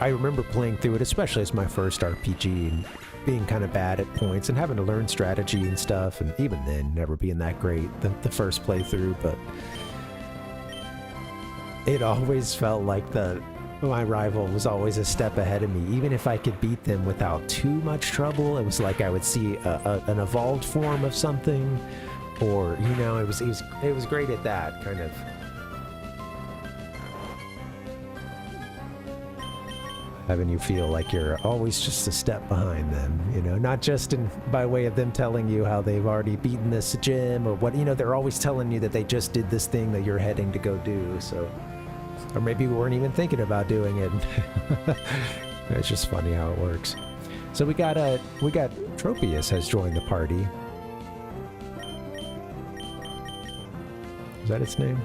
I remember playing through it, especially as my first RPG, and being kind of bad at points and having to learn strategy and stuff, and even then never being that great the first playthrough, but it always felt like the My rival was always a step ahead of me. Even if I could beat them without too much trouble, it was like I would see an evolved form of something, or you know, it was great at that kind of. Having you feel like you're always just a step behind them, you know, not just by way of them telling you how they've already beaten this gym or what, you know, they're always telling you that they just did this thing that you're heading to go do, so. Or maybe we weren't even thinking about doing it. It's just funny how it works. So we got Tropius has joined the party. Is that its name?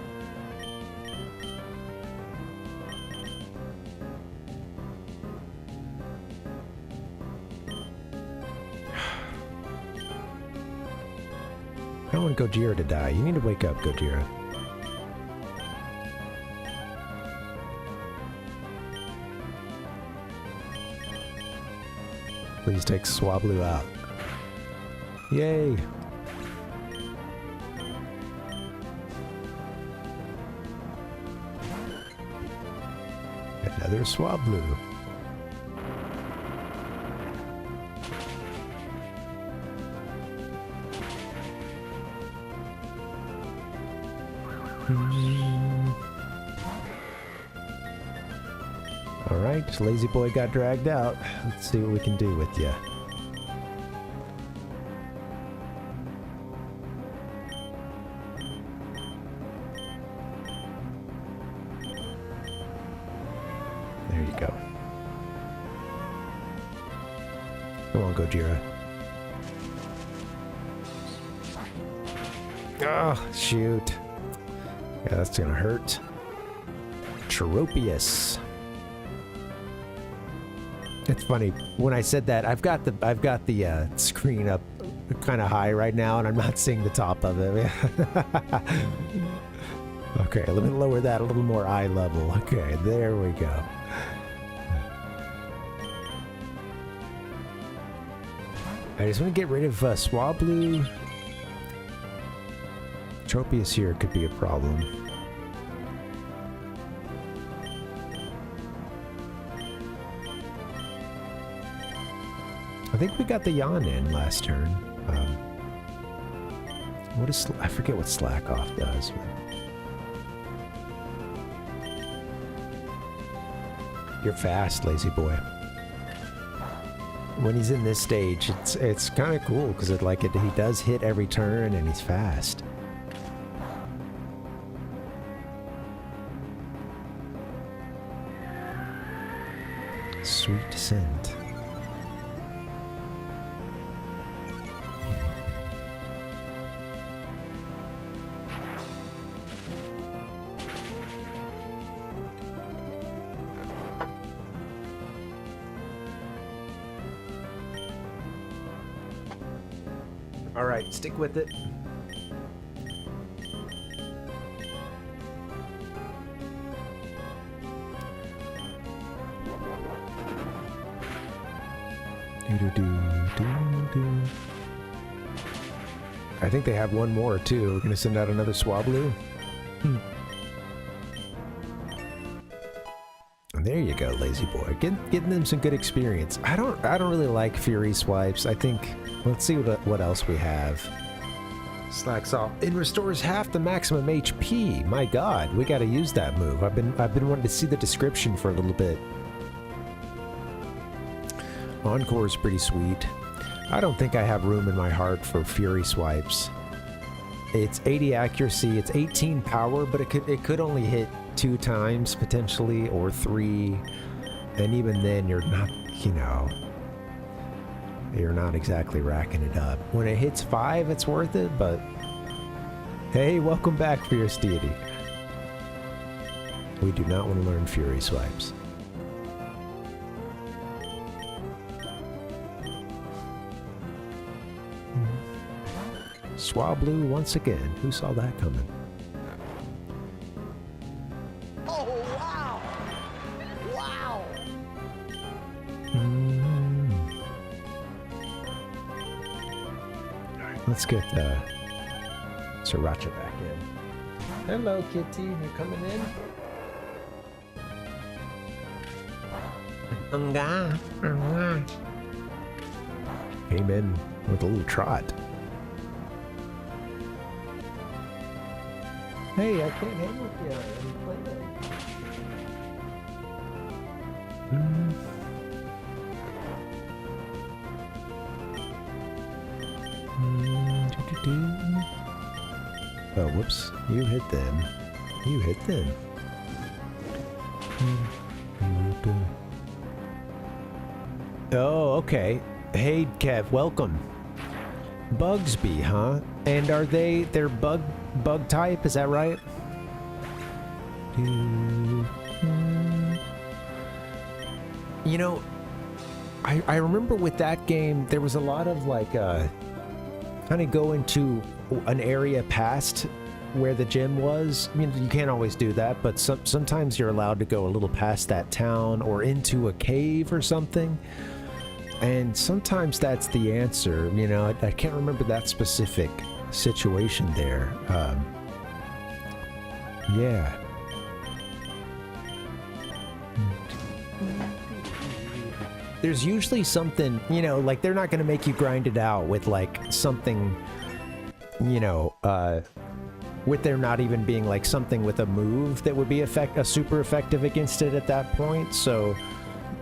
I don't want Gojira to die. You need to wake up, Gojira. Please take Swablu out. Yay! Another Swablu. Alright, Lazy Boy got dragged out. Let's see what we can do with you. There you go. Come on, Gojira. Oh, shoot. Yeah, that's gonna hurt. Tropius. It's funny when I said that. I've got the screen up kind of high right now, and I'm not seeing the top of it. Okay, let me lower that a little more eye level. Okay, there we go. I just want to get rid of Swablu. Tropius here could be a problem. I think we got the yawn in last turn. What is I forget what slack off does. You're fast, Lazy Boy. When he's in this stage, it's kind of cool because he does hit every turn and he's fast. Sweet scent. All right, stick with it. I think they have one more too. We're gonna send out another Swablu. And there you go, Lazy Boy. Getting them some good experience. I don't really like Fury swipes. I think let's see what else we have. Slacks off. It restores half the maximum HP. My God, we got to use that move. I've been wanting to see the description for a little bit. Encore is pretty sweet. I don't think I have room in my heart for Fury swipes. It's 80 accuracy, it's 18 power, but it could only hit 2 times potentially, or 3, and even then you're not, you know, you're not exactly racking it up. When it hits 5, it's worth it, but hey, welcome back, Fierce Deity. We do not want to learn Fury swipes. Swablu once again. Who saw that coming? Oh, wow! Wow! Alright, let's get Sriracha back in. Hello, Kitty. You coming in? Came in with a little trot. Hey, I can't hang with you. I'm playing. Oh, whoops. You hit them. You hit them. Oh, okay. Hey, Kev, welcome. Bugsby, huh? And are they're bug type, is that right? You know, I remember with that game, there was a lot of like, kind of go into an area past where the gym was. I mean, you can't always do that, but sometimes you're allowed to go a little past that town or into a cave or something. And sometimes that's the answer. You know, I can't remember that specific situation there. Yeah. There's usually something, you know, like they're not going to make you grind it out with like something, you know, with there not even being like something with a move that would be super effective against it at that point. So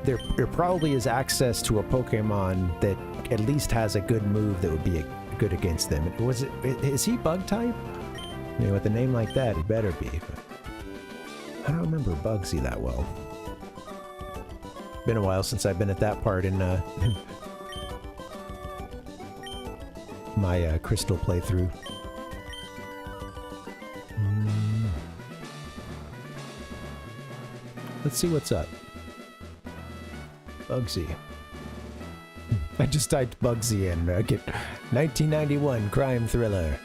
there probably is access to a Pokemon that at least has a good move that would be good against them. Is he bug type? I mean, with a name like that, he better be. But I don't remember Bugsy that well. Been a while since I've been at that part in my Crystal playthrough. Let's see what's up. Bugsy. I just typed Bugsy in. I get 1991 crime thriller.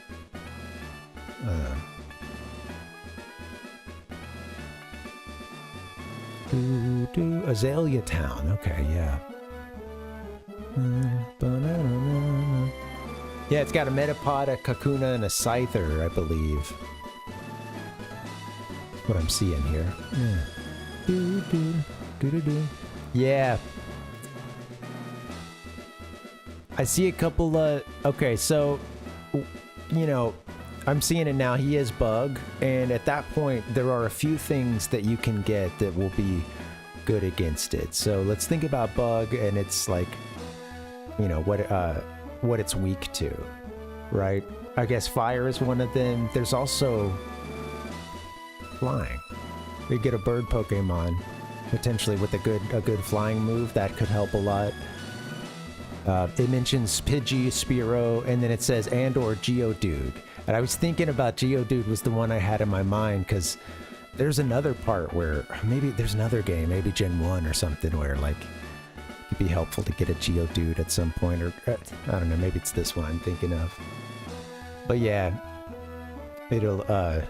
Azalea Town. Okay, yeah. Yeah, it's got a Metapod, a Kakuna, and a Scyther, I believe. That's what I'm seeing here. Yeah. I see a couple okay, so, you know, I'm seeing it now. He is bug, and at that point, there are a few things that you can get that will be good against it. So let's think about bug, and it's like, you know, what it's weak to, right? I guess fire is one of them. There's also flying. You get a bird Pokemon, potentially with a good flying move that could help a lot. It mentions Pidgey, Spearow, and then it says and/or Geodude. And I was thinking about Geodude was the one I had in my mind, because there's another part where maybe there's another game, maybe Gen 1 or something, where like it'd be helpful to get a Geodude at some point, or I don't know, maybe it's this one I'm thinking of. But yeah, it'll that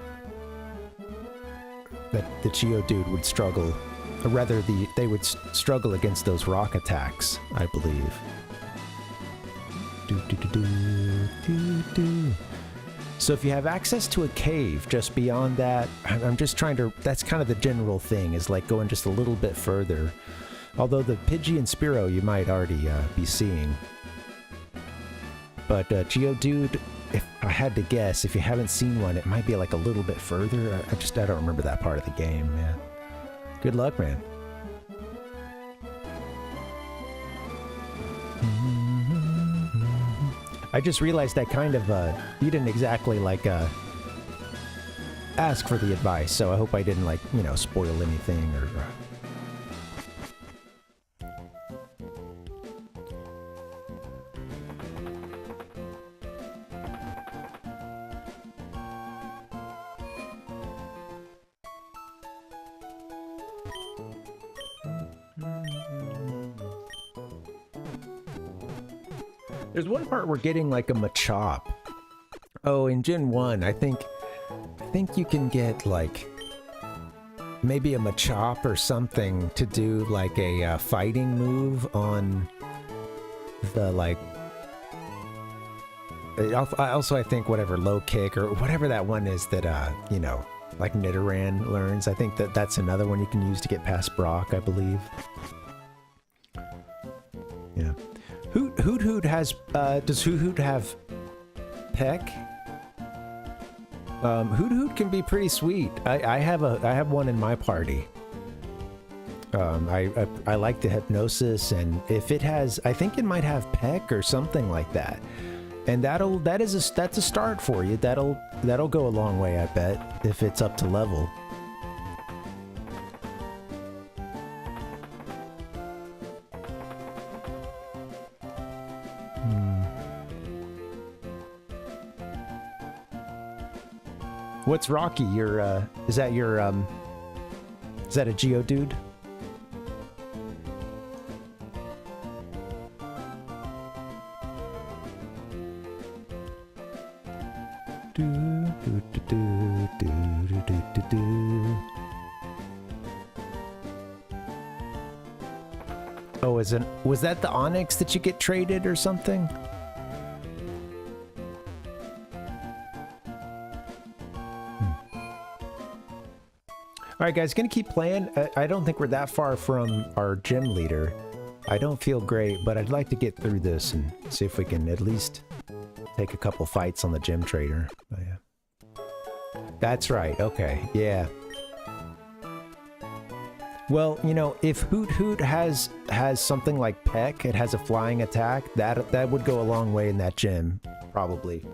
the Geodude would struggle, or rather they would struggle against those rock attacks, I believe. So if you have access to a cave just beyond that, I'm just trying to, that's kind of the general thing, is like going just a little bit further. Although the Pidgey and Spearow you might already be seeing. But Geodude, if I had to guess, if you haven't seen one, it might be like a little bit further. I don't remember that part of the game, yeah. Good luck, man. I just realized I kind of, you didn't exactly, like, ask for the advice, so I hope I didn't, like, you know, spoil anything, or... There's one part we're getting like a Machop. Oh, in Gen 1, I think you can get like maybe a Machop or something to do like a fighting move on the like. I think whatever low kick or whatever that one is that you know, like Nidoran learns. I think that's another one you can use to get past Brock, I believe. Yeah. Hoot Hoot has, does Hoot Hoot have Peck? Hoot Hoot can be pretty sweet. I have one in my party. I like the hypnosis, and if it has, I think it might have Peck or something like that. And that's a start for you. That'll go a long way, I bet, if it's up to level. What's Rocky? Is that a Geodude? Oh, was that the Onyx that you get traded or something? Alright guys, gonna keep playing. I don't think we're that far from our gym leader. I don't feel great, but I'd like to get through this and see if we can at least take a couple fights on the gym trader. Oh, yeah. That's right, okay, yeah. Well, you know, if Hoot Hoot has something like Peck, it has a flying attack, that would go a long way in that gym, probably.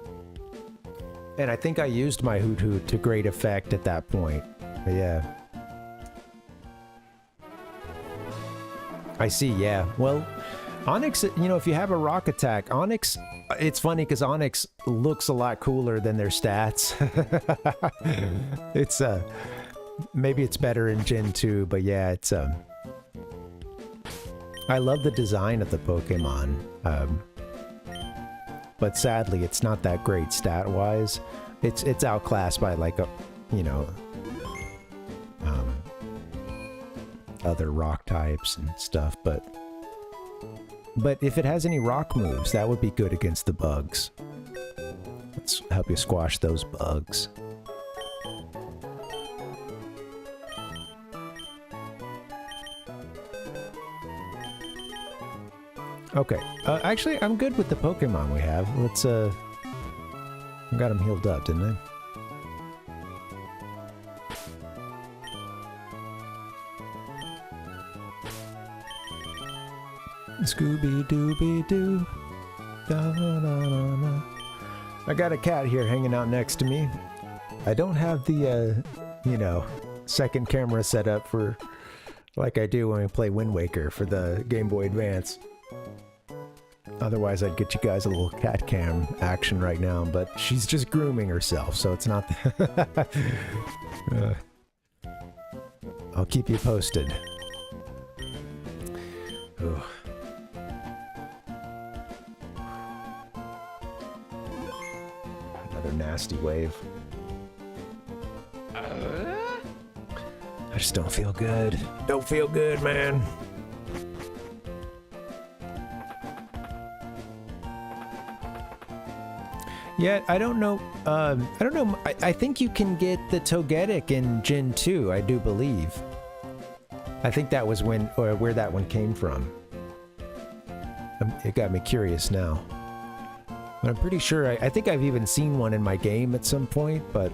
And I think I used my Hoot Hoot to great effect at that point. But yeah. I see, yeah. Well, Onyx, you know, if you have a rock attack, Onyx, it's funny because Onyx looks a lot cooler than their stats. It's, maybe it's better in Gen 2, but yeah, it's, I love the design of the Pokemon, but sadly, it's not that great stat-wise. It's outclassed by, like, you know, other rock types and stuff, but if it has any rock moves, that would be good against the bugs. Let's help you squash those bugs. Okay, actually, I'm good with the Pokemon we have. Let's, I got them healed up, didn't I? Scooby-Dooby-Doo. Da-na-na-na. I got a cat here hanging out next to me. I don't have the, you know, second camera set up for like I do when we play Wind Waker for the Game Boy Advance. Otherwise, I'd get you guys a little cat cam action right now, but she's just grooming herself, so it's not... I'll keep you posted. Ugh. Another nasty wave. I just don't feel good. Don't feel good, man. Yeah, I don't know. I don't know. I think you can get the Togetic in Gen 2, I do believe. I think that was when, or where that one came from. It got me curious now. But I'm pretty sure, I think I've even seen one in my game at some point, but,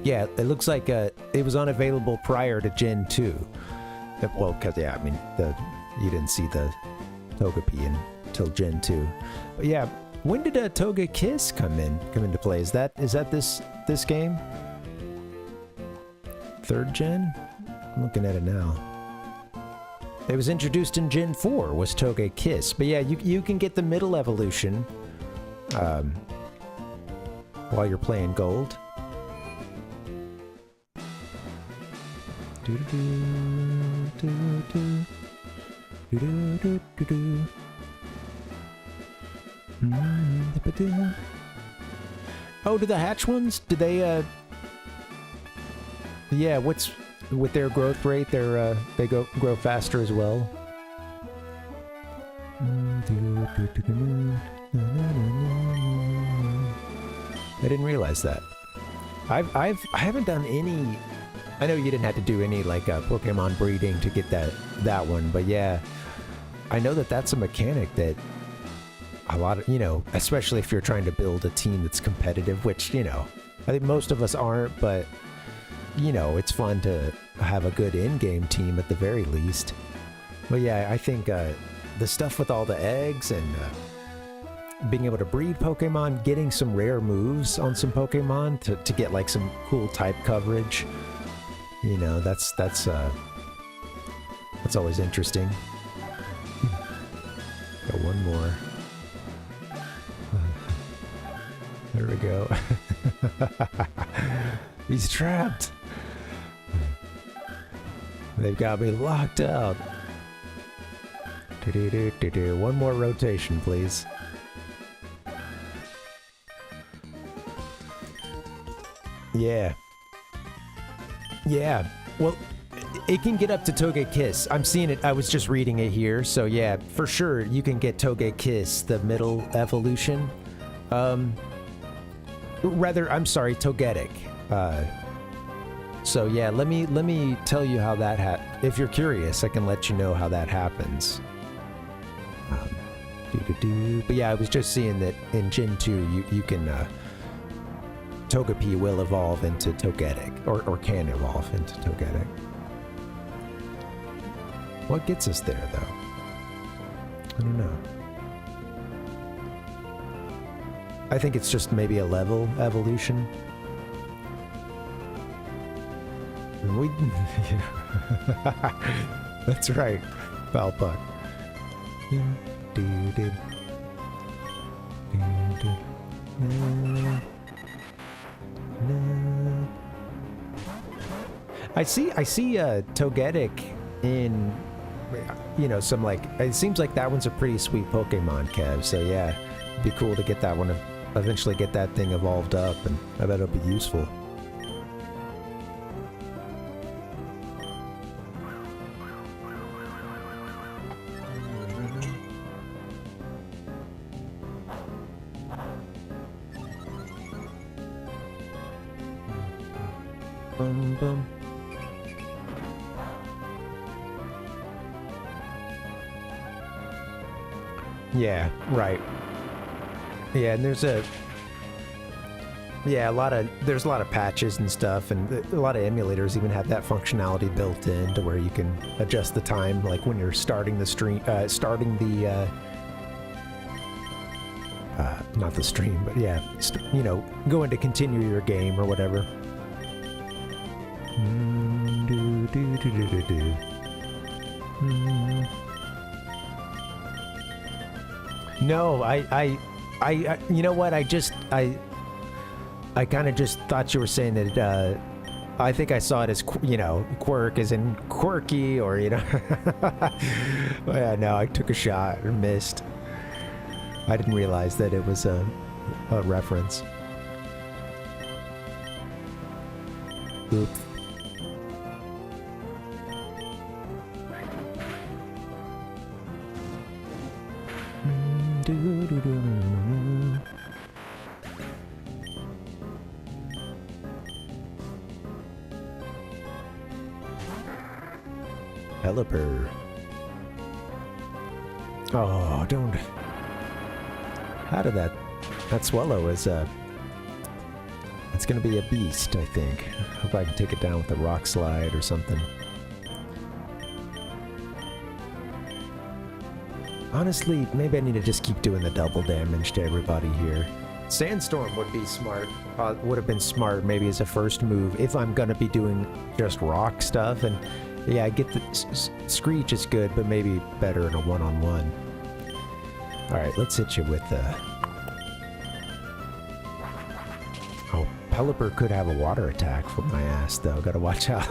yeah, it looks like it was unavailable prior to Gen 2. Well, because, yeah, I mean, you didn't see the Togepi until Gen 2. But yeah, when did Togekiss come into play? Is that this game? 3rd gen? I'm looking at it now. It was introduced in Gen 4, was Togekiss. But yeah, you can get the middle evolution while you're playing Gold. Oh, do the hatch ones? Do they yeah, what's with their growth rate? They grow faster as well. I didn't realize that. I haven't done any I know you didn't have to do any like Pokemon breeding to get that one, but yeah, I know that that's a mechanic that a lot of, you know, especially if you're trying to build a team that's competitive, which, you know, I think most of us aren't, but you know, it's fun to have a good in-game team at the very least. But yeah, I think the stuff with all the eggs and being able to breed Pokemon, getting some rare moves on some Pokemon to get like some cool type coverage, you know, that's always interesting. Got one more. There we go. He's trapped. They've got me locked out. One more rotation, please. Yeah. Yeah. Well, it can get up to Togekiss. I'm seeing it. I was just reading it here. So yeah, for sure you can get Togekiss, the middle evolution. Rather, I'm sorry, Togetic. So yeah, let me tell you how that if you're curious, I can let you know how that happens. But yeah, I was just seeing that in Gen 2 you can Togepi will evolve into Togetic, or can evolve into Togetic. What gets us there though? I don't know. I think it's just maybe a level evolution. We, that's right, Valpuck. I see Togetic in, you know, some like, it seems like that one's a pretty sweet Pokemon, Kev, so yeah, it'd be cool to get that one, eventually get that thing evolved up, and I bet it'll be useful. Bum, bum. Yeah, right. Yeah, and there's a lot of patches and stuff, and a lot of emulators even have that functionality built in to where you can adjust the time, like when you're starting the stream, not the stream, but yeah, you know, going to continue your game or whatever. No, I you know what? I kind of just thought you were saying that. I think I saw it as, you know, quirk as in quirky, or you know. Yeah, no, I took a shot and missed. I didn't realize that it was a reference. Oops. Pelipper. Oh, don't. How did that swallow is it's gonna be a beast, I think. Hope I can take it down with a rock slide or something. Honestly, maybe I need to just keep doing the double damage to everybody here. Sandstorm would be smart. Would have been smart maybe as a first move if I'm gonna be doing just rock stuff. And yeah, I get the Screech is good, but maybe better in a one-on-one. All right, let's hit you with Oh, Pelipper could have a water attack for my ass, though. Gotta watch out.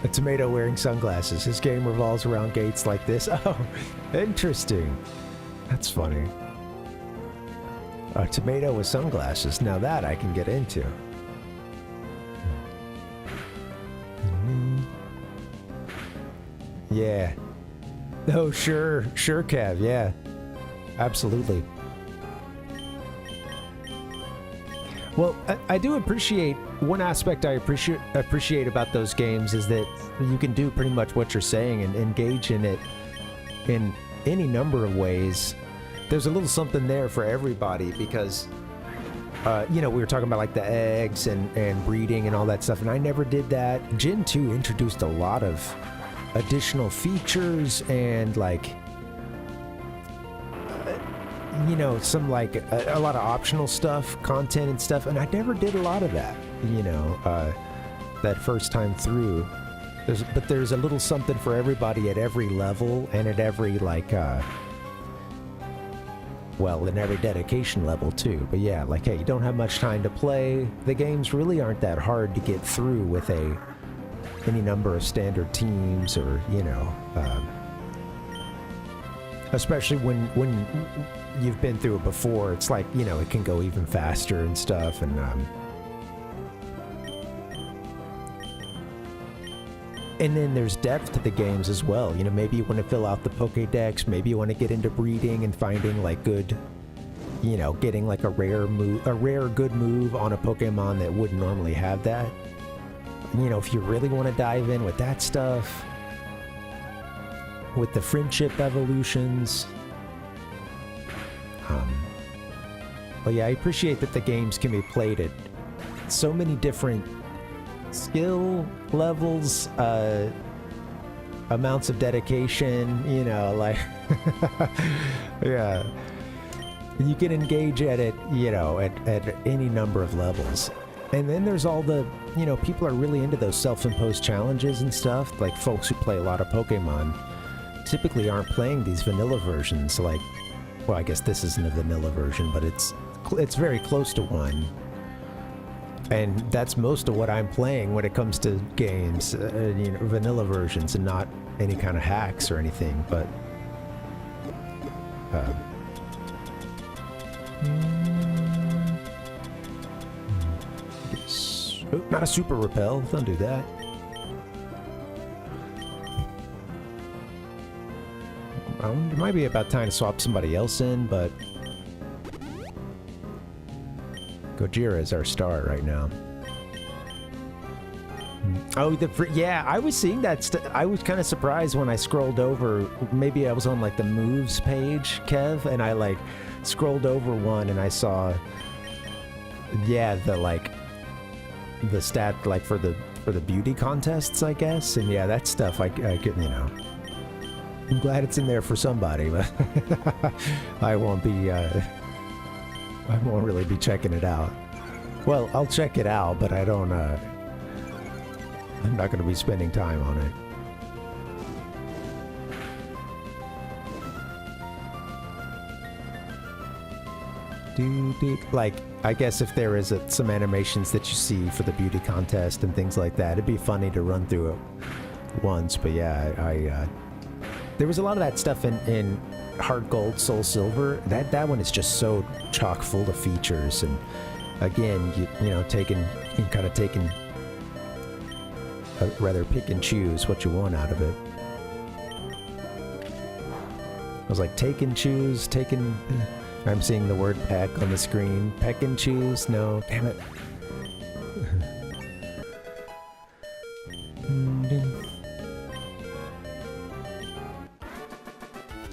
A tomato wearing sunglasses. His game revolves around gates like this. Oh, interesting. That's funny. A tomato with sunglasses. Now that I can get into. Yeah. Oh, sure, Kev. Yeah, absolutely. Well, I do appreciate one aspect. I appreciate about those games is that you can do pretty much what you're saying and engage in it in any number of ways. There's a little something there for everybody because, you know, we were talking about like the eggs and breeding and all that stuff, and I never did that. Gen 2 introduced a lot of additional features and like, you know, some like a lot of optional stuff, content and stuff, and I never did a lot of that, you know, that first time through. But there's a little something for everybody at every level and at every like, well, in every dedication level too. But yeah, like, hey, you don't have much time to play. The games really aren't that hard to get through with any number of standard teams or, you know, especially when you've been through it before. It's like, you know, it can go even faster and stuff. And then there's depth to the games as well. You know, maybe you want to fill out the Pokédex. Maybe you want to get into breeding and finding like good, you know, getting like a rare good move on a Pokemon that wouldn't normally have that. You know, if you really want to dive in with that stuff, with the friendship evolutions. But yeah, I appreciate that the games can be played at so many different skill levels, amounts of dedication, you know, like, yeah. You can engage at it, you know, at any number of levels. And then there's all the, you know, people are really into those self-imposed challenges and stuff. Like folks who play a lot of Pokemon typically aren't playing these vanilla versions. Like, well, I guess this isn't a vanilla version, but it's very close to one. And that's most of what I'm playing when it comes to games, you know, vanilla versions and not any kind of hacks or anything, but oh, not a super repel, don't do that. It might be about time to swap somebody else in, but Gojira is our star right now. Oh, yeah, I was seeing that. I was kind of surprised when I scrolled over. Maybe I was on like the moves page, Kev, and I like scrolled over one and I saw, yeah, the stat like for the beauty contests, I guess. And yeah, that stuff I could, you know. I'm glad it's in there for somebody, but I won't really be checking it out. Well, I'll check it out, but I don't, I'm not going to be spending time on it. Like, I guess if there is some animations that you see for the beauty contest and things like that, it'd be funny to run through it once, but yeah, there was a lot of that stuff in Heart Gold, Soul Silver. That one is just so chock full of features, and again, you know, rather pick and choose what you want out of it. I was like, take and choose, I'm seeing the word peck on the screen. Peck and choose? No, damn it.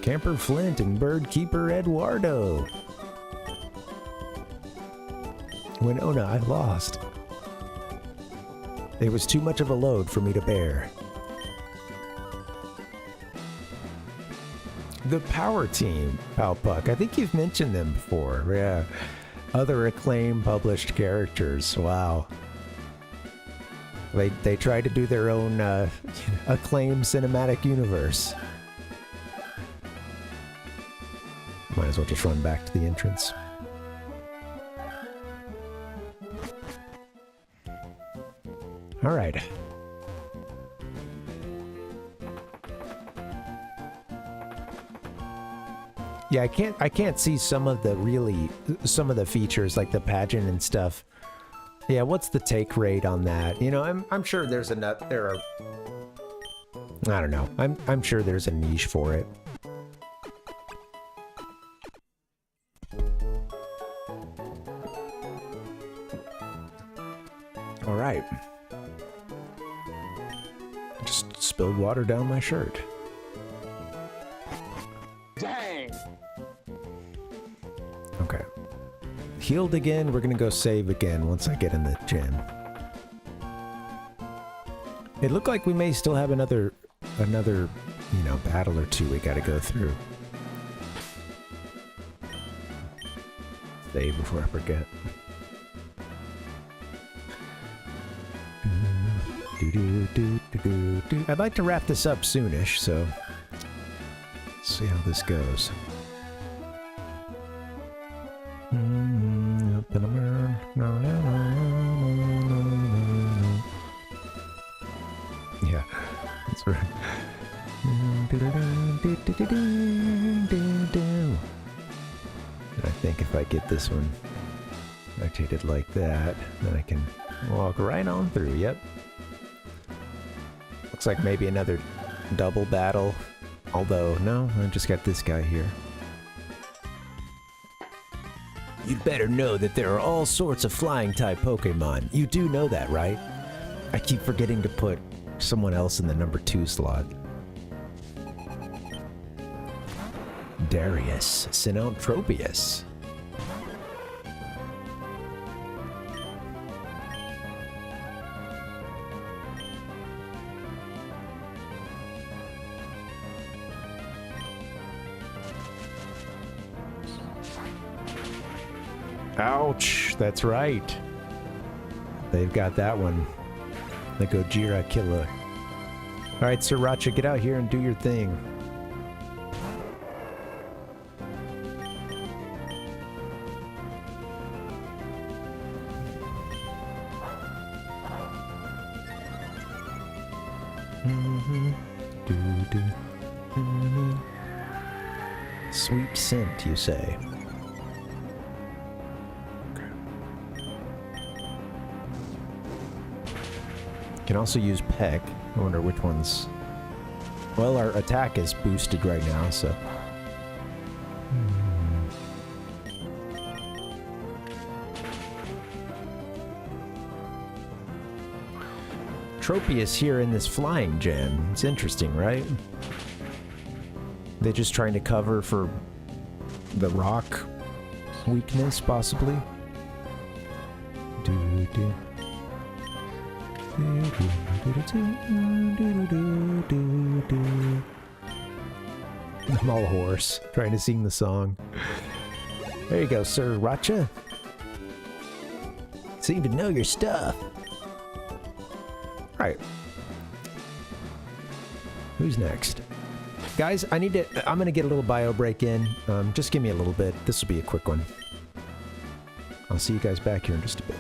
Camper Flint and Bird Keeper Eduardo. Winona, I lost. It was too much of a load for me to bear. The Power Team, Palpuck. I think you've mentioned them before. Yeah. Other Acclaim published characters. Wow. They tried to do their own Acclaim cinematic universe. Might as well just run back to the entrance. All right. Yeah, I can't see some of the features like the pageant and stuff. Yeah, what's the take rate on that? You know, I'm sure there's I don't know. I'm sure there's a niche for it. All right. Just spilled water down my shirt. Dang! Okay. Healed again. We're gonna go save again once I get in the gym. It looked like we may still have another, you know, battle or two we gotta go through. Save before I forget. I'd like to wrap this up soonish, so let's see how this goes. Yeah, that's right. I think if I get this one rotated like that, then I can walk right on through. Yep. Looks like maybe another double battle. Although, no, I just got this guy here. You'd better know that there are all sorts of flying-type Pokémon. You do know that, right? I keep forgetting to put someone else in the number 2 slot. Darius, Sinanthropius. Ouch, that's right. They've got that one. The Gojira killer. Alright, Sriracha, get out here and do your thing. Sweet scent, you say? Can also use Peck. I wonder which one's... Well, our attack is boosted right now, so... Tropius here in this flying gen. It's interesting, right? They're just trying to cover for the rock weakness, possibly. I'm all hoarse, trying to sing the song. There you go, Sir Racha. Seem to know your stuff. Right. Who's next? Guys, I'm gonna get a little bio break in. Just give me a little bit. This will be a quick one. I'll see you guys back here in just a bit.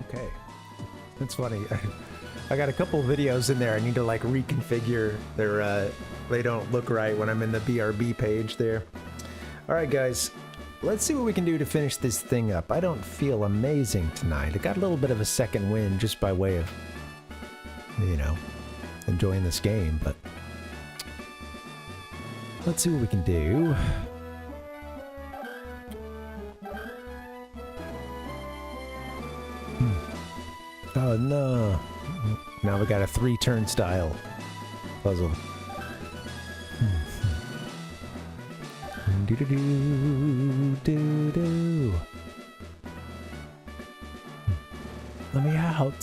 Okay. That's funny. I got a couple videos in there. I need to like reconfigure their, they don't look right when I'm in the BRB page there. All right, guys, let's see what we can do to finish this thing up. I don't feel amazing tonight. I got a little bit of a second win just by way of, you know, enjoying this game, but let's see what we can do. Oh no. Now we got a 3 turnstile puzzle. Do-do-do-do-do. Let me out.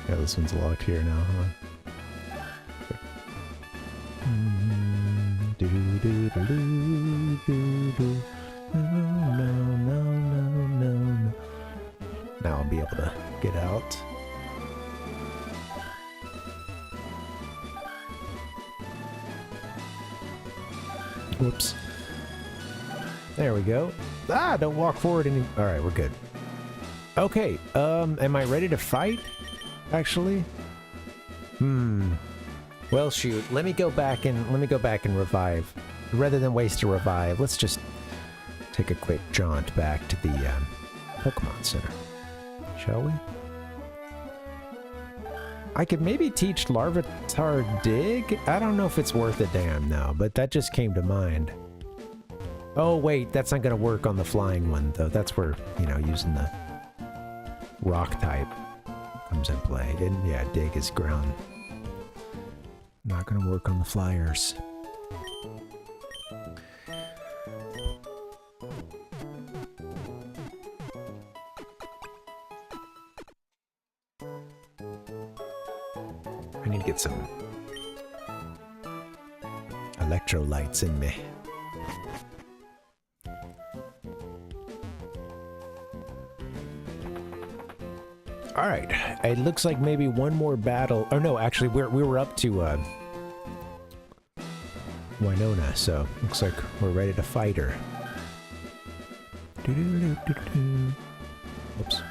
Yeah, this one's locked here now, huh? Do-do-do-do-do-do-do. No. Now I'll be able to get out. Whoops. There we go. Ah, don't walk forward any... Alright, we're good. Okay, am I ready to fight? Actually? Well, shoot. Let me go back and revive. Rather than waste a revive, let's just take a quick jaunt back to the Pokemon Center. Shall we? I could maybe teach Larvitar Dig? I don't know if it's worth a damn now, but that just came to mind. Oh wait, that's not gonna work on the flying one though. That's where, you know, using the rock type comes in play. And yeah, Dig is ground. Not gonna work on the flyers. I need to get some electrolytes in me. All right, it looks like maybe one more battle. Oh no, actually, we were up to Winona, so looks like we're ready to fight her. Oops.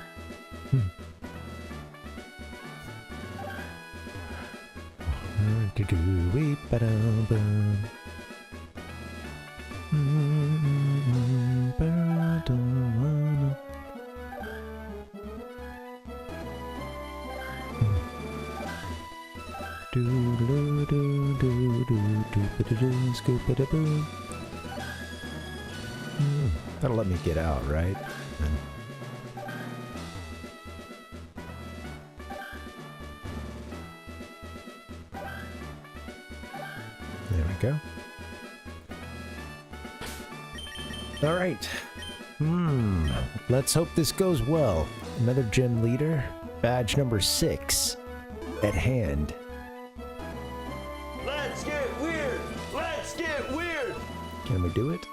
That'll let me get out, right? There we go. All right. Let's hope this goes well. Another gym leader, badge number 6 at hand. Let's get weird! Let's get weird! Can we do it?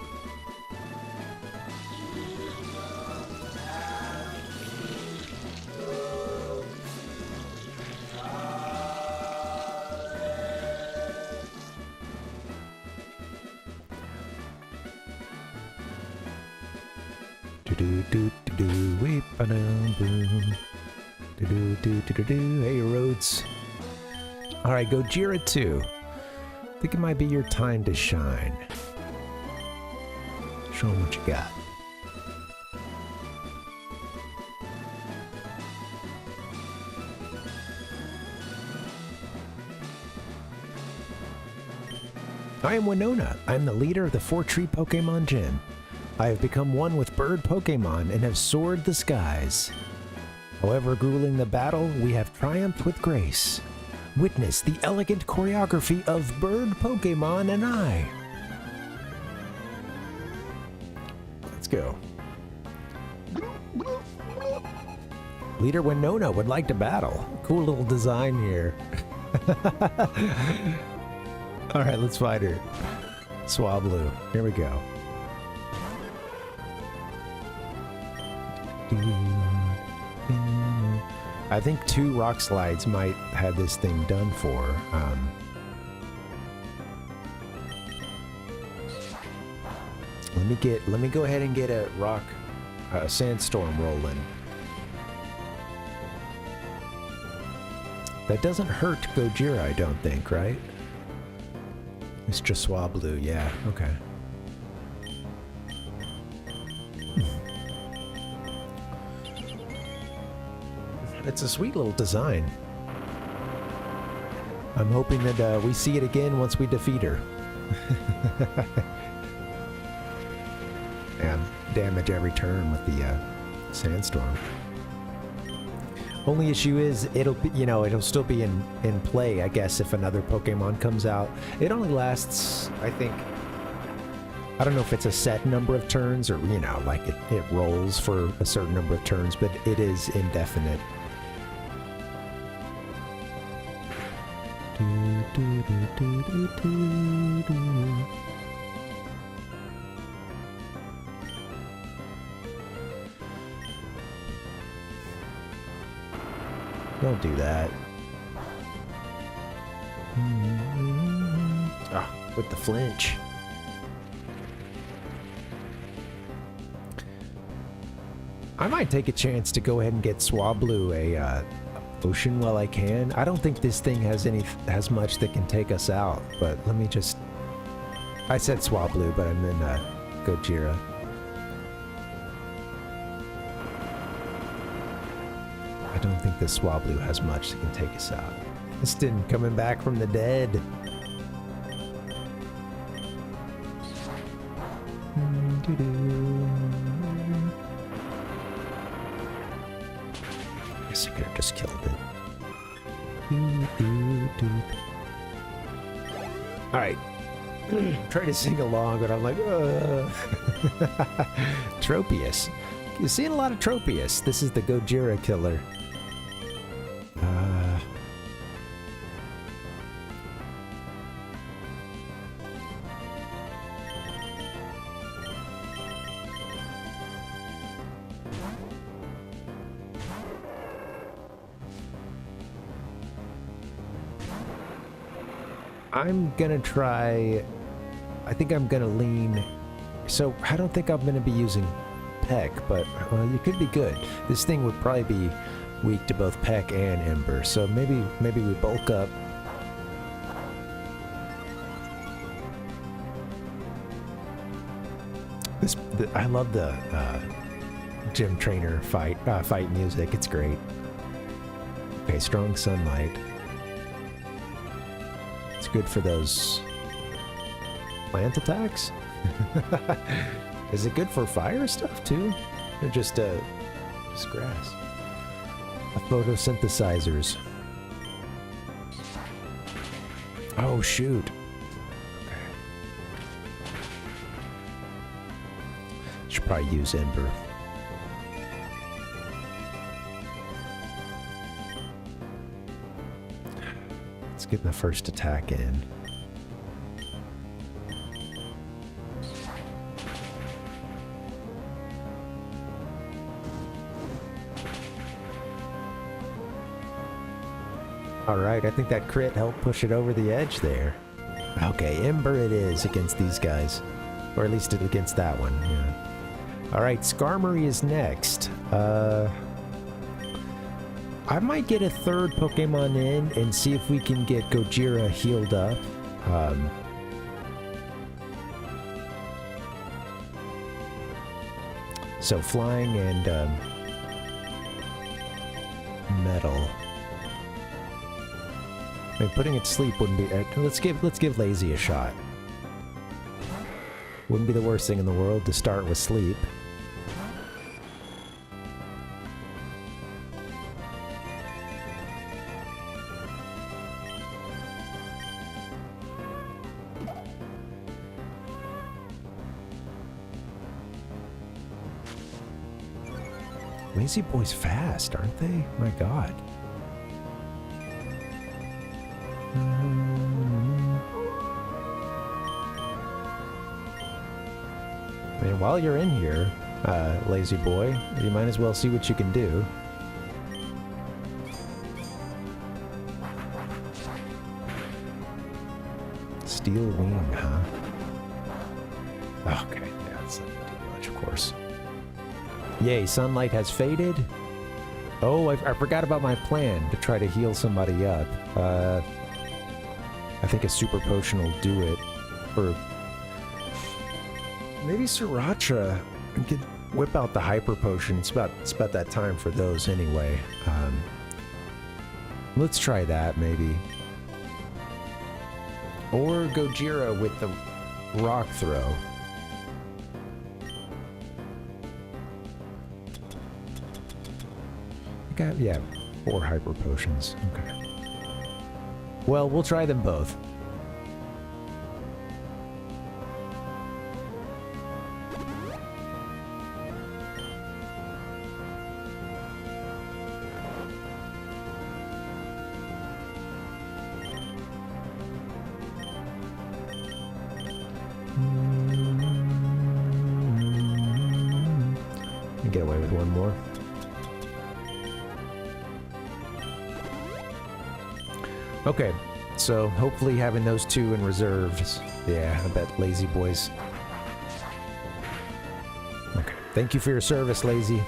Hey, Rhodes. Alright, Gojira 2. I think it might be your time to shine. Show them what you got. I am Winona. I'm the leader of the FORTREE Pokémon Gym. I have become one with bird Pokémon and have soared the skies. However grueling the battle, we have triumphed with grace. Witness the elegant choreography of bird Pokémon and I. Let's go. Leader Winona would like to battle. Cool little design here. Alright, let's fight her. Swablu. Here we go. I think 2 rock slides might have this thing done for. Let me go ahead and get a rock sandstorm rolling. That doesn't hurt Gojira, I don't think, right? Mr. Swablu, yeah, okay. It's a sweet little design. I'm hoping that we see it again once we defeat her. And damage every turn with the sandstorm. Only issue is it'll be, you know, it'll still be in play, I guess, if another Pokemon comes out. It only lasts, I think, I don't know if it's a set number of turns or, you know, like it rolls for a certain number of turns, but it is indefinite. Don't do that. Ah, with the flinch. I might take a chance to go ahead and get Swablu a potion while I can. I don't think this thing has much that can take us out, but let me just... I said Swablu, but I meant Gojira. I don't think this Swablu has much that can take us out. Instant coming back from the dead. I guess I could have just killed it. Alright. Try to sing along, but I'm like, Tropius. You're seeing a lot of Tropius. This is the Gojira killer. I'm gonna try... I think I'm gonna lean... So, I don't think I'm gonna be using Peck, but, well, you could be good. This thing would probably be weak to both Peck and Ember, so maybe we bulk up. I love the gym trainer fight music. It's great. Okay, strong sunlight. It's good for those plant attacks. Is it good for fire stuff too, or just grass? Photosynthesizers. Oh shoot. Okay. Should probably use Ember. Let's get the first attack in. Alright, I think that crit helped push it over the edge there. Okay, Ember it is against these guys. Or at least against that one, yeah. Alright, Skarmory is next. I might get a third Pokemon in and see if we can get Gojira healed up. So flying and metal. I mean, putting it to sleep wouldn't be... let's give Lazy a shot. Wouldn't be the worst thing in the world to start with sleep. Lazy Boy's fast, aren't they? My god. Man, while you're in here, Lazy Boy, you might as well see what you can do. Steel Wing, huh? Okay, yeah, that's not gonna do much, of course. Yay, sunlight has faded. Oh, I forgot about my plan to try to heal somebody up. I think a super potion will do it. Or maybe Sriracha could whip out the hyper potion. It's about that time for those anyway. Let's try that maybe. Or Gojira with the rock throw. Yeah, 4 hyper potions. Okay. Well, we'll try them both. Get away with one more. Okay, so hopefully having those 2 in reserves. Yeah, I bet Lazy Boys. Okay, thank you for your service, Lazy.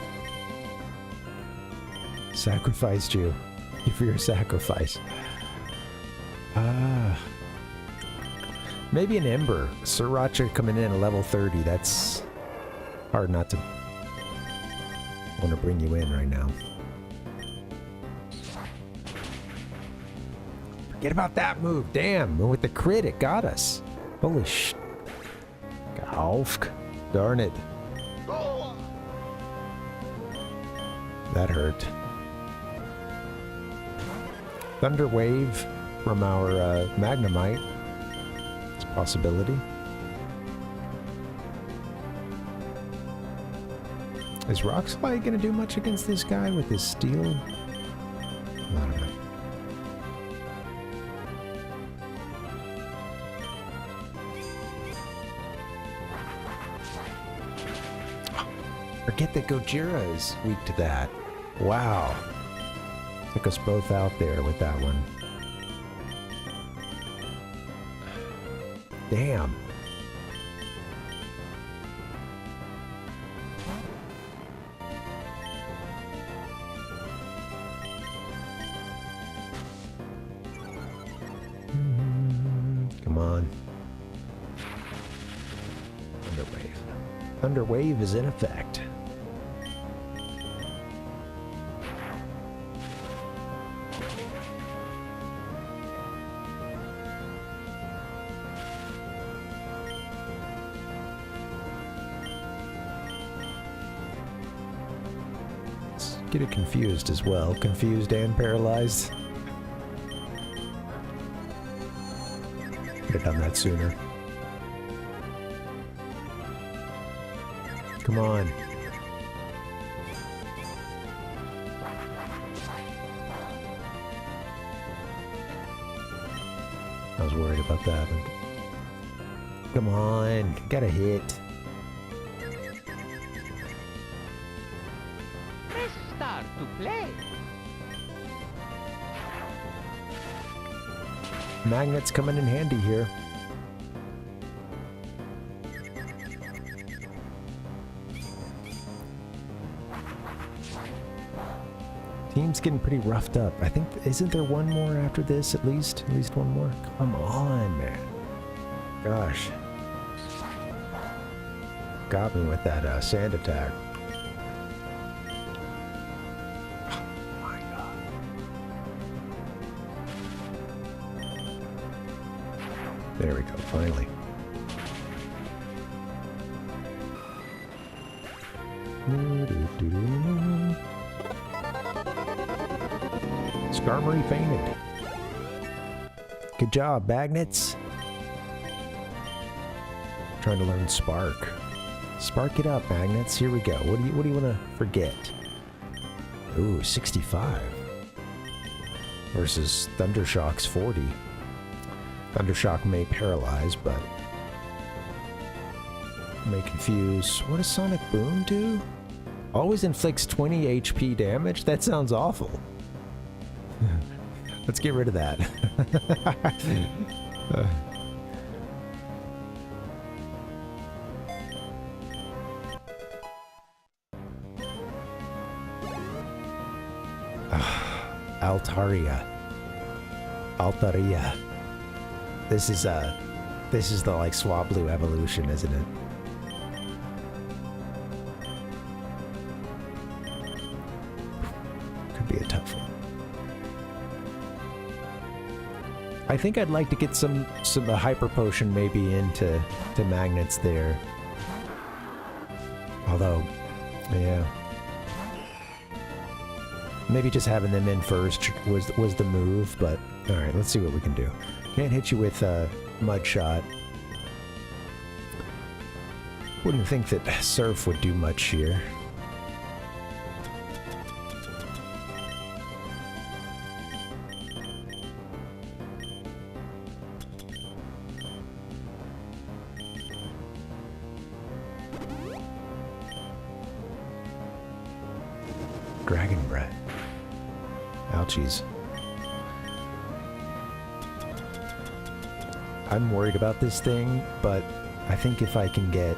Sacrificed you. Thank you for your sacrifice. Maybe an Ember. Sriracha coming in at level 30. That's hard not to want to bring you in right now. Forget about that move. Damn, with the crit, it got us. Holy sh... Golf. Darn it. That hurt. Thunder Wave from our Magnemite. It's a possibility. Is Rock Slide gonna do much against this guy with his steel? I don't know. Forget that Gojira is weak to that. Wow. Took us both out there with that one. Damn. Come on. Thunderwave. Thunderwave is in effect. Get it confused as well. Confused and paralyzed. Could have done that sooner. Come on. I was worried about that. Come on. Got a hit. To play. Magnets coming in handy here. Team's getting pretty roughed up. I think, isn't there one more after this at least? At least one more? Come on, man. Gosh. Got me with that sand attack. There we go, finally. Skarmory fainted. Good job, Magnets. Trying to learn Spark. Spark it up, Magnets. Here we go. What do you want to forget? Ooh, 65. Versus Thundershock's 40. Thundershock may paralyze, but may confuse. What does Sonic Boom do? Always inflicts 20 HP damage? That sounds awful. Let's get rid of that. Altaria. Altaria. This is the like Swablu evolution, isn't it? Could be a tough one. I think I'd like to get some hyper potion maybe into magnets there. Although, yeah. Maybe just having them in first was the move, but alright, let's see what we can do. Can't hit you with Mud Shot. Wouldn't think that Surf would do much here. Dragon Breath. Ouchies. I'm worried about this thing, but I think if I can get...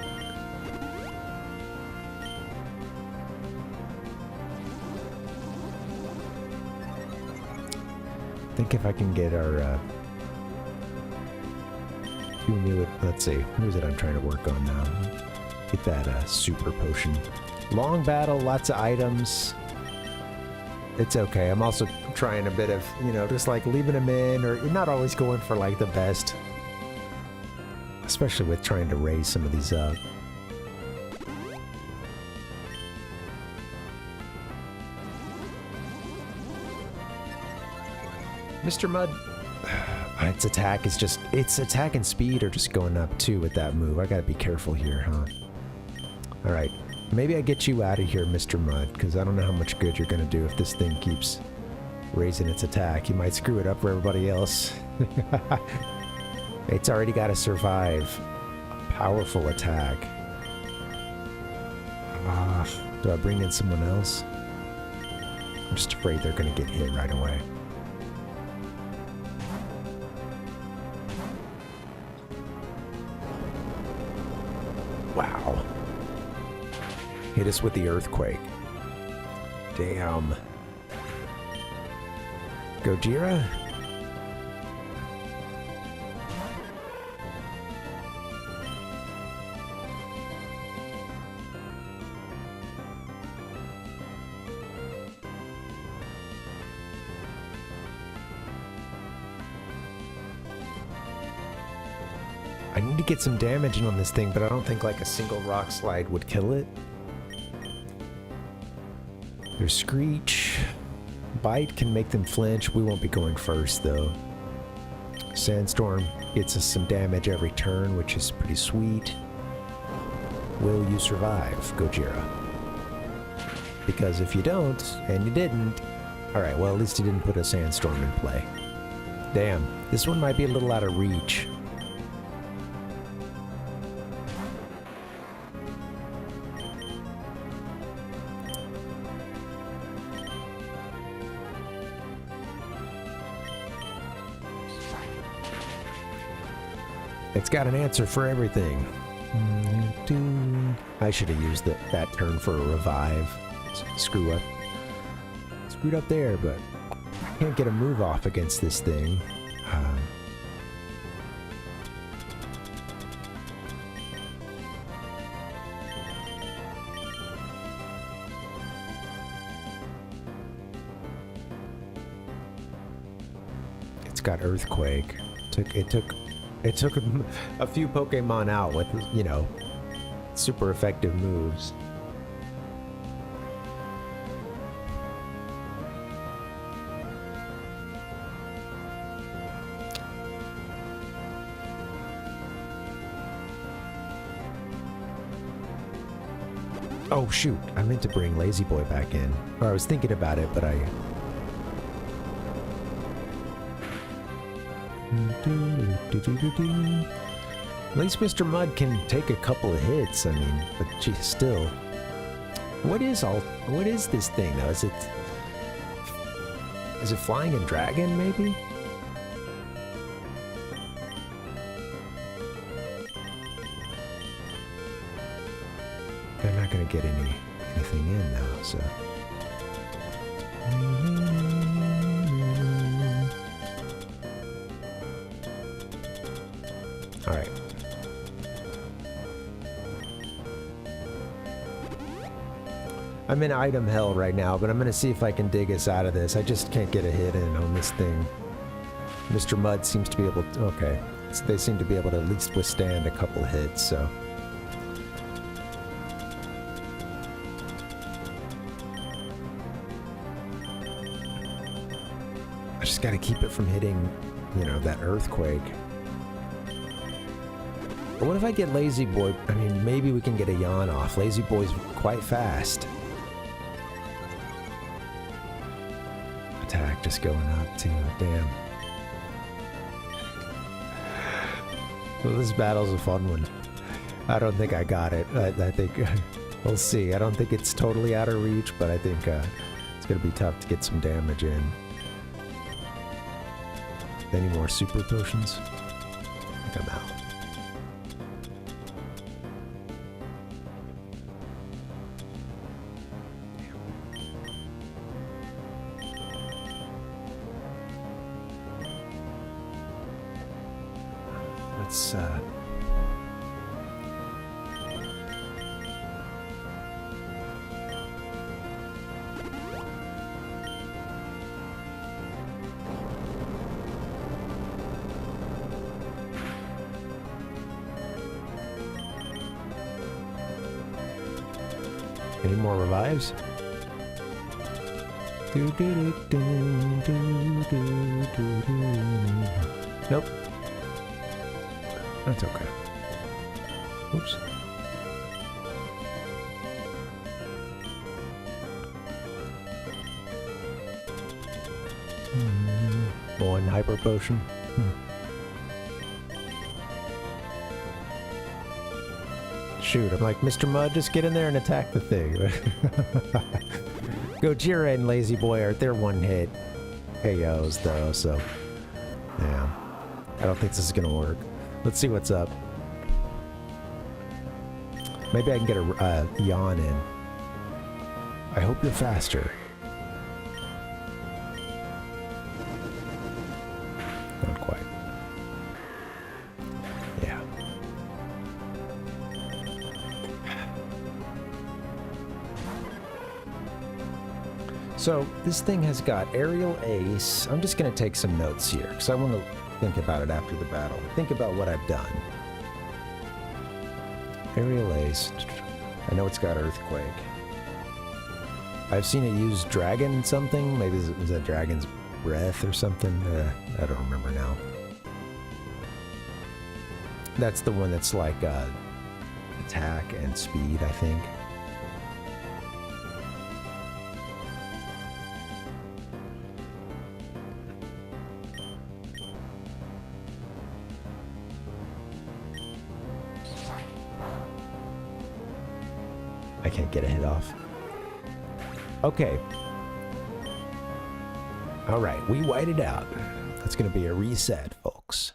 our two new... Let's see, who is it I'm trying to work on now? Get that super potion. Long battle, lots of items. It's okay. I'm also trying a bit of, you know, just like leaving them in, or you're not always going for like the best. Especially with trying to raise some of these up. Mr. Mud, its attack is just, its attack and speed are just going up too with that move. I gotta be careful here, huh? Alright. Maybe I get you out of here, Mr. Mud, because I don't know how much good you're going to do if this thing keeps raising its attack. You might screw it up for everybody else. It's already got to survive a powerful attack. Do I bring in someone else? I'm just afraid they're going to get hit right away. Wow. Hit us with the earthquake. Damn. Gojira? I need to get some damage in on this thing, but I don't think like a single rock slide would kill it. There's Screech. Bite can make them flinch. We won't be going first, though. Sandstorm gets us some damage every turn, which is pretty sweet. Will you survive, Gojira? Because if you don't, and you didn't... Alright, well, at least you didn't put a Sandstorm in play. Damn, this one might be a little out of reach. It's got an answer for everything. I should have used that turn for a revive. Screwed up there, but I can't get a move off against this thing. It's got Earthquake. It took a few Pokemon out with, you know, super effective moves. Oh shoot, I meant to bring Lazy Boy back in. Or I was thinking about it, but I... At least Mr. Mud can take a couple of hits, I mean, but geez, still. What is this thing though? Is it Flying and Dragon maybe? They're not gonna get anything in now, so. Alright. I'm in item hell right now, but I'm gonna see if I can dig us out of this. I just can't get a hit in on this thing. Mr. Mud seems to be able to... Okay. They seem to be able to at least withstand a couple hits, so... I just gotta keep it from hitting, you know, that earthquake. But what if I get Lazy Boy? I mean, maybe we can get a yawn off. Lazy Boy's quite fast. Attack just going up too, damn. Well, this battle's a fun one. I don't think I got it. I think, we'll see. I don't think it's totally out of reach, but I think it's gonna be tough to get some damage in. Any more super potions? I think I'm out. Let's any more revives? Nope. That's okay. Oops. One hyper potion. Shoot, I'm like, Mr. Mud, just get in there and attack the thing. Gojira and Lazy Boy are their one hit KOs though, so yeah. I don't think this is gonna work. Let's see what's up. Maybe I can get a yawn in. I hope you're faster. Not quite. Yeah. So this thing has got aerial ace. I'm just going to take some notes here because I want to think about it after the battle. Think about what I've done. Aerial ace. I know it's got earthquake. I've seen it use dragon something. Maybe it was a dragon's breath or something. I don't remember now. That's the one that's like attack and speed, I think. I can't get a hit off. Okay. All right, we whited out. That's going to be a reset, folks.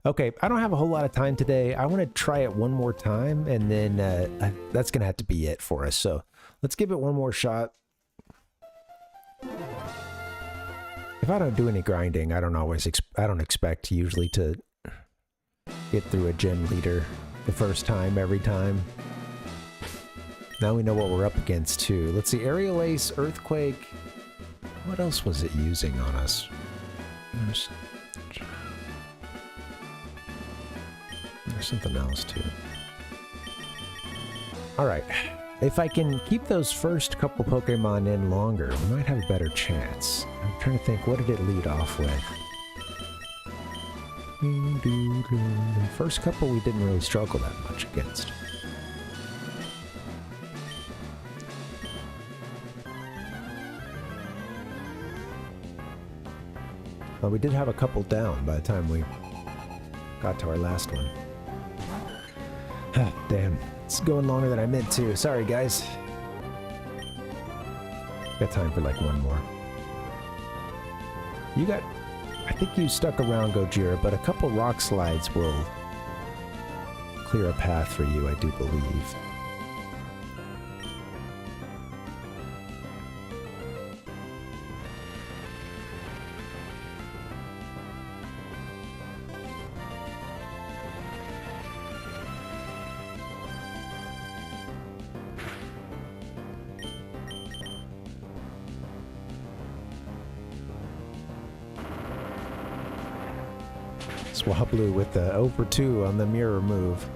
Okay, I don't have a whole lot of time today. I want to try it one more time, and then that's going to have to be it for us. So let's give it one more shot. If I don't do any grinding, I don't expect usually to get through a gym leader the first time, every time. Now we know what we're up against, too. Let's see, aerial ace, earthquake. What else was it using on us? There's something else, too. Alright. If I can keep those first couple Pokemon in longer, we might have a better chance. I'm trying to think, what did it lead off with? The first couple we didn't really struggle that much against. Well, we did have a couple down by the time we got to our last one. Damn, it's going longer than I meant to. Sorry, guys. Got time for like one more. I think you stuck around, Gojira, but a couple rock slides will clear a path for you, I do believe. Swablu with the 0 for 2 on the mirror move.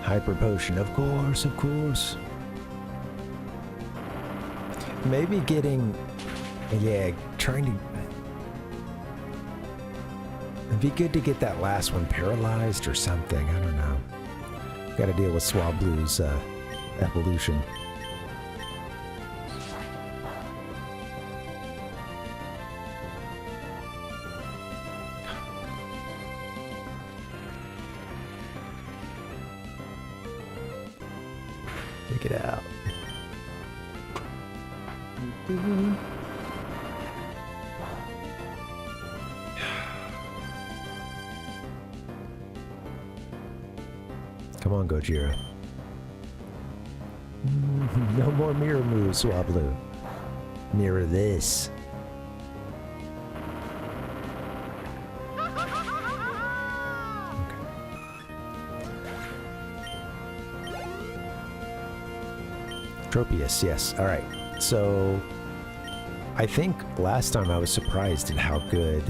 Hyper potion, of course, of course. Maybe getting, yeah, trying to. It'd be good to get that last one paralyzed or something. I don't know. Got to deal with Swablu's evolution. Take it out. Come on, Gojira. No more mirror moves, Swablu. Mirror this. Tropius, yes. All right. So, I think last time I was surprised at how good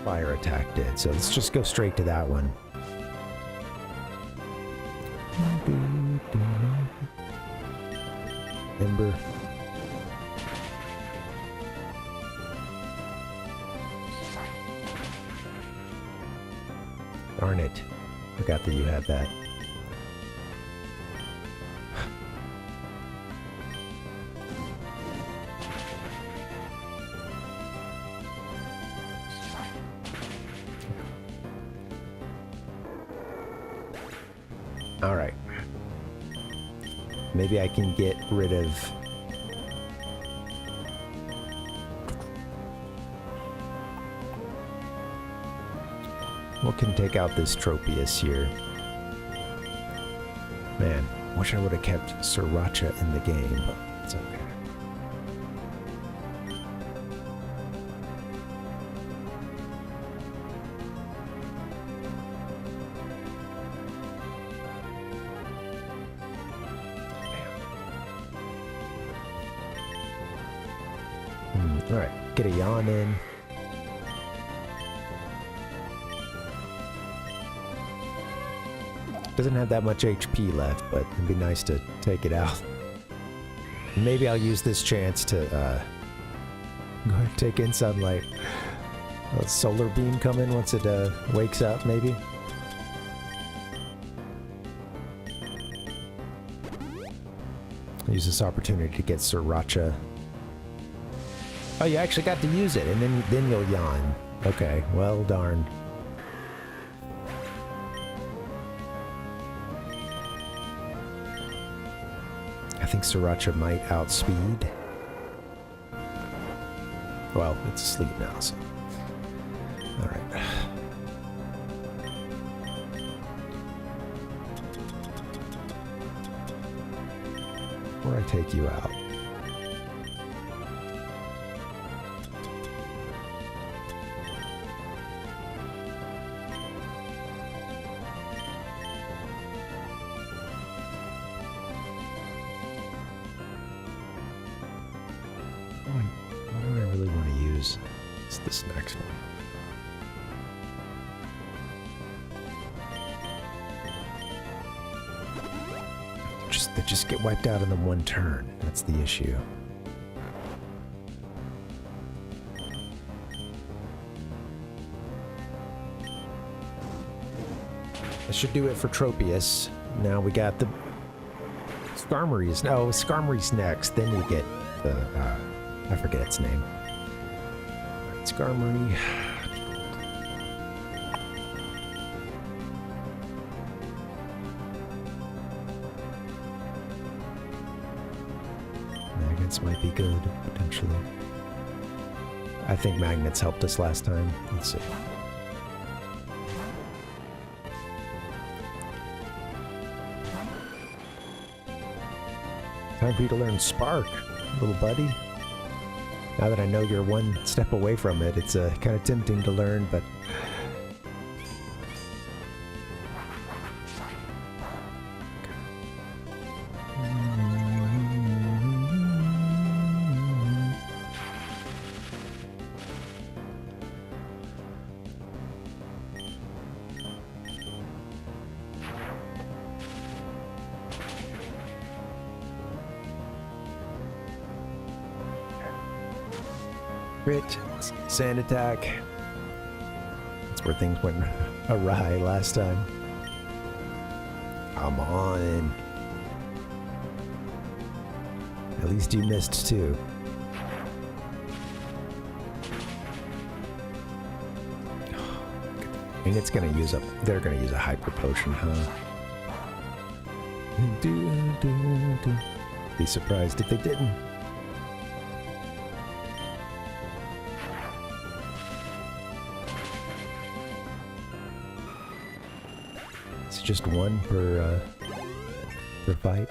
fire attack did. So let's just go straight to that one. Ember. Darn it. Forgot that you had that. All right. Maybe I can get rid of... What can take out this Tropius here? Man, wish I would have kept Sriracha in the game, but it's okay. Alright, get a yawn in. Doesn't have that much HP left, but it'd be nice to take it out. Maybe I'll use this chance to go ahead and take in sunlight. A solar beam come in once it wakes up, maybe? Use this opportunity to get Sriracha. Oh, you actually got to use it, and then you'll yawn. Okay, well, darn. I think Sriracha might outspeed. Well, it's asleep now, so... Alright. Where I take you out? What do I really want to use? It's this next one. They just get wiped out in the one turn. That's the issue. That should do it for Tropius. Now we got the Skarmory's. No, Skarmory's next. Then you get the I forget its name. Right, Skarmory. Magnets might be good, potentially. I think magnets helped us last time. Let's see. Time for you to learn Spark, little buddy. Now that I know you're one step away from it, it's kind of tempting to learn, but Crit. Sand attack. That's where things went awry last time. Come on. At least you missed too. And it's gonna use up. They're gonna use a hyper potion, huh? Be surprised if they didn't. It's just one per fight.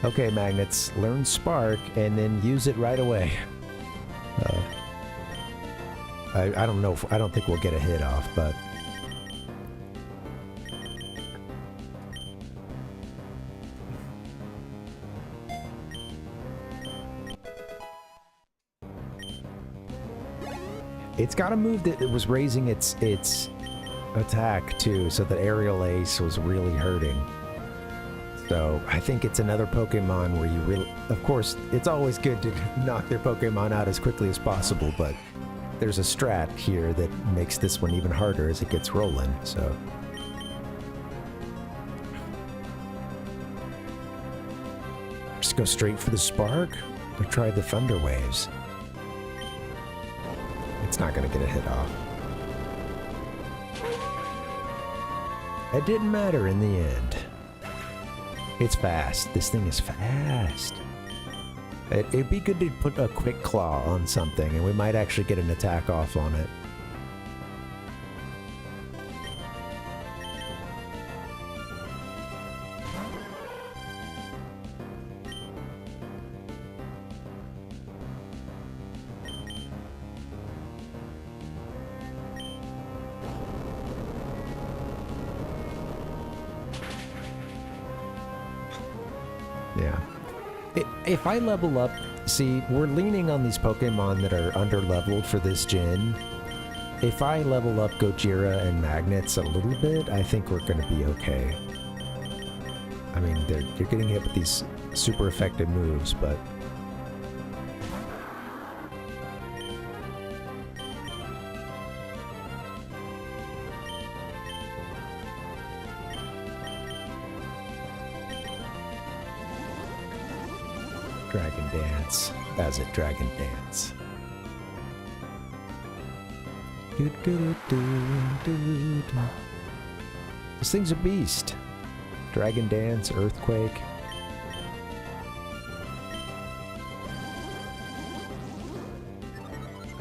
Okay, magnets, learn Spark and then use it right away. I don't know if, I don't think we'll get a hit off, but it's got a move that it was raising its attack too, so that aerial ace was really hurting. So I think it's another Pokemon where you really, of course, it's always good to knock their Pokemon out as quickly as possible, but there's a strat here that makes this one even harder as it gets rolling, so. Just go straight for the Spark, or try the Thunder Waves. It's not gonna get a hit off. It didn't matter in the end. It's fast. This thing is fast. It'd be good to put a Quick Claw on something, and we might actually get an attack off on it. Yeah. If I level up, see, we're leaning on these Pokemon that are under-leveled for this gen. If I level up Gojira and Magnets a little bit, I think we're going to be okay. I mean, you're getting hit with these super effective moves, but... Dragon Dance. As it Dragon Dance. This thing's a beast. Dragon Dance, Earthquake.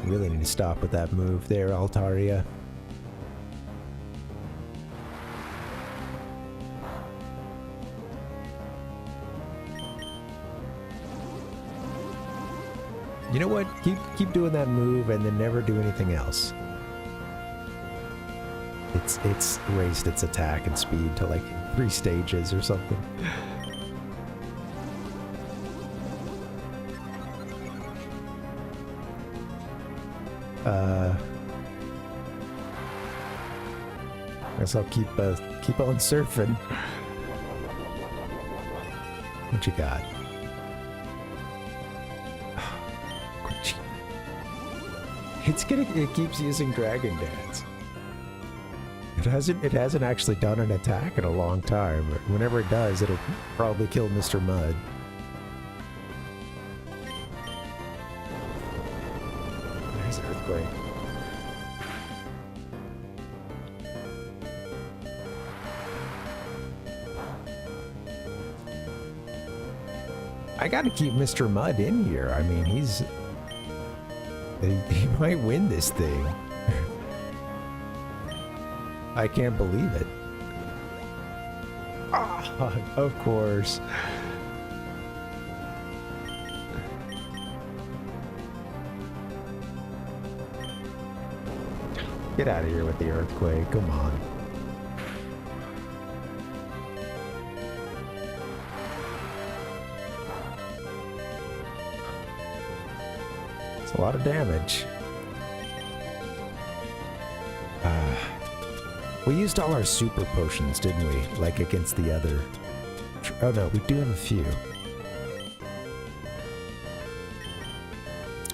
I really need to stop with that move there, Altaria. You know what? Keep doing that move and then never do anything else. It's raised its attack and speed to like 3 stages or something. Guess I'll keep on surfing. What you got? It keeps using Dragon Dance. It hasn't actually done an attack in a long time, but whenever it does, it'll probably kill Mr. Mud. There's Earthquake. I gotta keep Mr. Mud in here. I mean, he might win this thing. I can't believe it. Ah, of course. Get out of here with the Earthquake, come on. It's a lot of damage. We used all our super potions, didn't we? Like against the other... Oh no, we do have a few.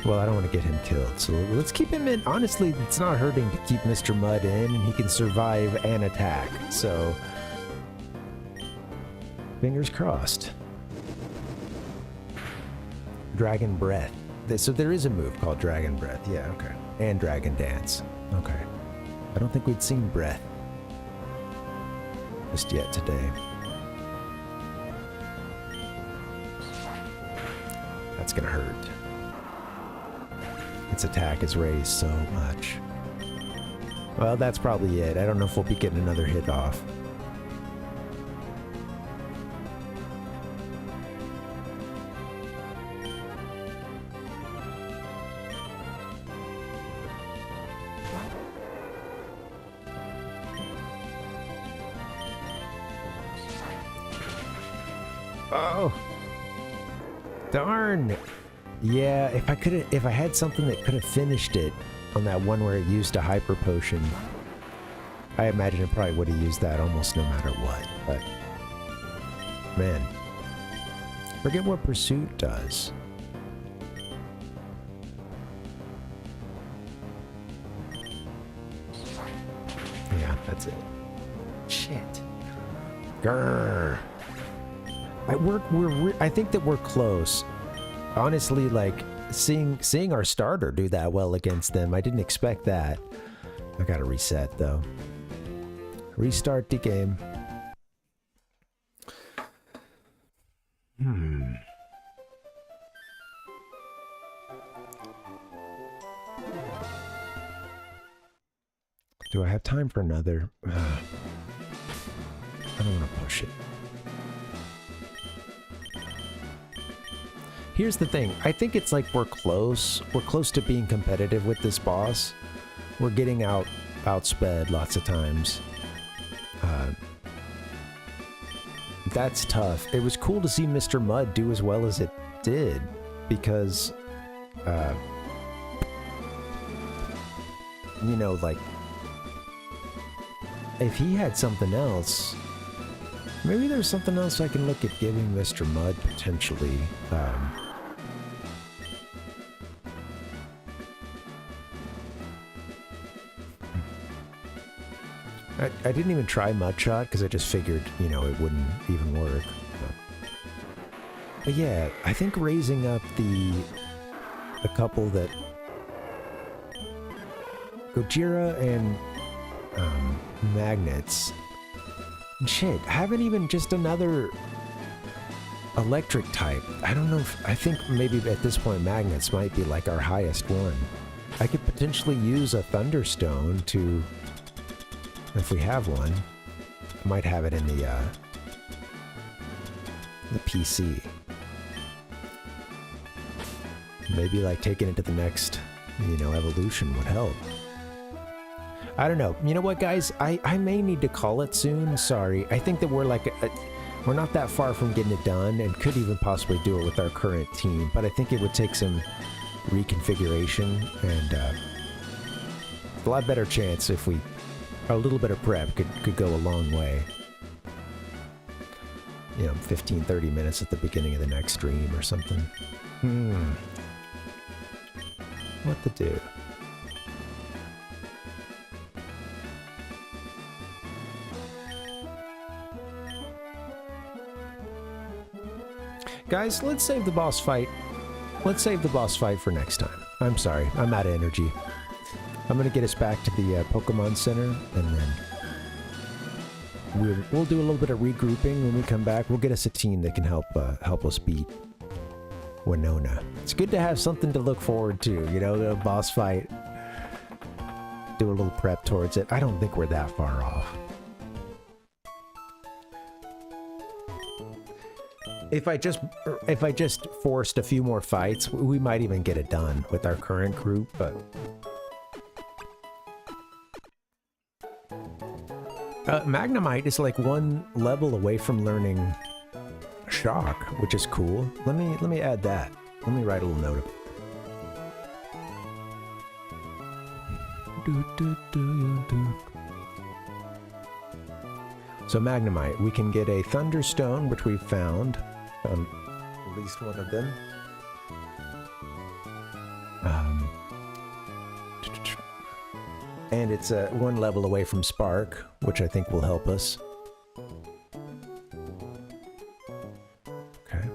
Well, I don't want to get him killed, so let's keep him in. Honestly, it's not hurting to keep Mr. Mud in, and he can survive an attack, so... Fingers crossed. Dragon Breath. So there is a move called Dragon Breath, yeah, okay. And Dragon Dance, okay. I don't think we'd seen Breath just yet today. That's gonna hurt. Its attack is raised so much. Well, that's probably it. I don't know if we'll be getting another hit off. Oh. Darn. Yeah, if I had something that could have finished it on that one where it used a hyper potion, I imagine it probably would have used that almost no matter what, but man, forget what Pursuit does. Yeah, that's it. Shit. Grrr. I think that we're close. Honestly, like, seeing our starter do that well against them, I didn't expect that. I gotta reset, though. Restart the game. Do I have time for another? I don't want to push it. Here's the thing, I think it's like we're close to being competitive with this boss. We're getting outsped lots of times. That's tough. It was cool to see Mr. Mud do as well as it did, because, you know, like, if he had something else, maybe there's something else I can look at giving Mr. Mud, potentially. I didn't even try Mudshot because I just figured, you know, it wouldn't even work. But yeah, I think raising up the couple that Gojira and Magnets. Shit, haven't even just another electric type. I don't know if, I think maybe at this point Magnets might be like our highest one. I could potentially use a Thunderstone to, if we have one, I might have it in the PC. Maybe like taking it to the next, you know, evolution would help. I don't know. You know what, guys? I may need to call it soon. Sorry. I think that we're like, we're not that far from getting it done and could even possibly do it with our current team. But I think it would take some reconfiguration and a lot better chance if we, a little bit of prep could go a long way. You know, 15, 30 minutes at the beginning of the next stream or something. What to do? Guys, let's save the boss fight. Let's save the boss fight for next time. I'm sorry, I'm out of energy. I'm gonna get us back to the Pokemon Center, and then we'll do a little bit of regrouping when we come back. We'll get us a team that can help us beat Winona. It's good to have something to look forward to, you know, the boss fight. Do a little prep towards it. I don't think we're that far off. If I just forced a few more fights, we might even get it done with our current group, but Magnemite is like one level away from learning Shock, which is cool. Let me add that. Let me write a little note of it. So Magnemite, we can get a Thunderstone, which we found. At least one of them. And it's one level away from Spark, which I think will help us. Okay.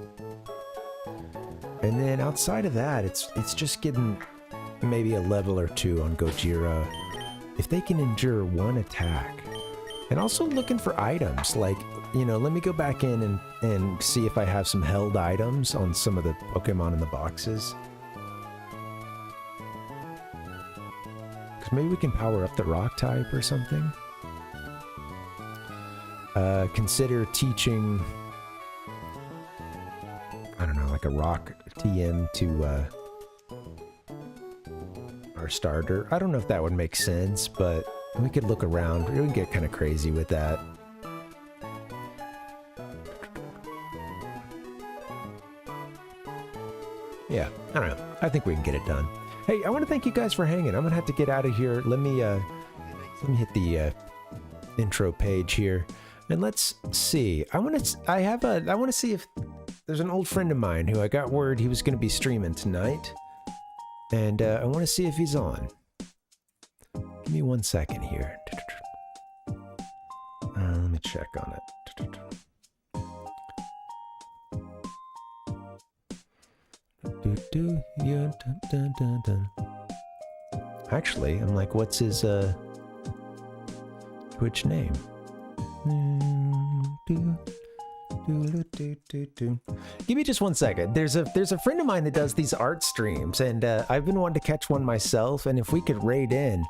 And then outside of that, it's just getting maybe a level or 2 on Gojira. If they can endure 1 attack. And also looking for items, like, you know, let me go back in and see if I have some held items on some of the Pokemon in the boxes. Because maybe we can power up the rock type or something. Consider teaching, I don't know, like a rock TM to our starter. I don't know if that would make sense, but we could look around. We can get kind of crazy with that. Yeah, I don't know. I think we can get it done. Hey, I want to thank you guys for hanging. I'm gonna have to get out of here. Let me hit the intro page here, and let's see. I want to see if there's an old friend of mine who I got word he was gonna be streaming tonight, and I want to see if he's on. Give me 1 second here. Let me check on it. Actually, I'm like, what's his Twitch name? Give me just 1 second. There's a friend of mine that does these art streams, and I've been wanting to catch one myself, and if we could raid in.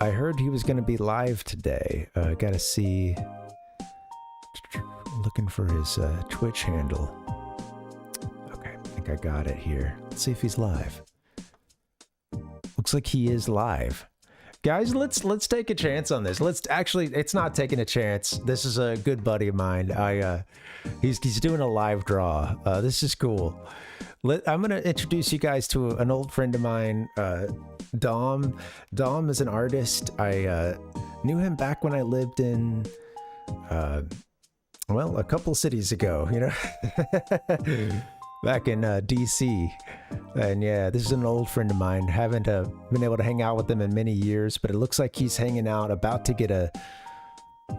I heard he was going to be live today. Gotta see. Looking for his Twitch handle. Okay, I think I got it here. Let's see if he's live. Looks like he is live. Guys, let's take a chance on this. It's not taking a chance. This is a good buddy of mine. He's doing a live draw. This is cool. I'm gonna introduce you guys to an old friend of mine, Dom. Dom is an artist. I knew him back when I lived in, well, a couple cities ago, you know, back in DC. And yeah, this is an old friend of mine. Haven't been able to hang out with him in many years, but it looks like he's hanging out, about to get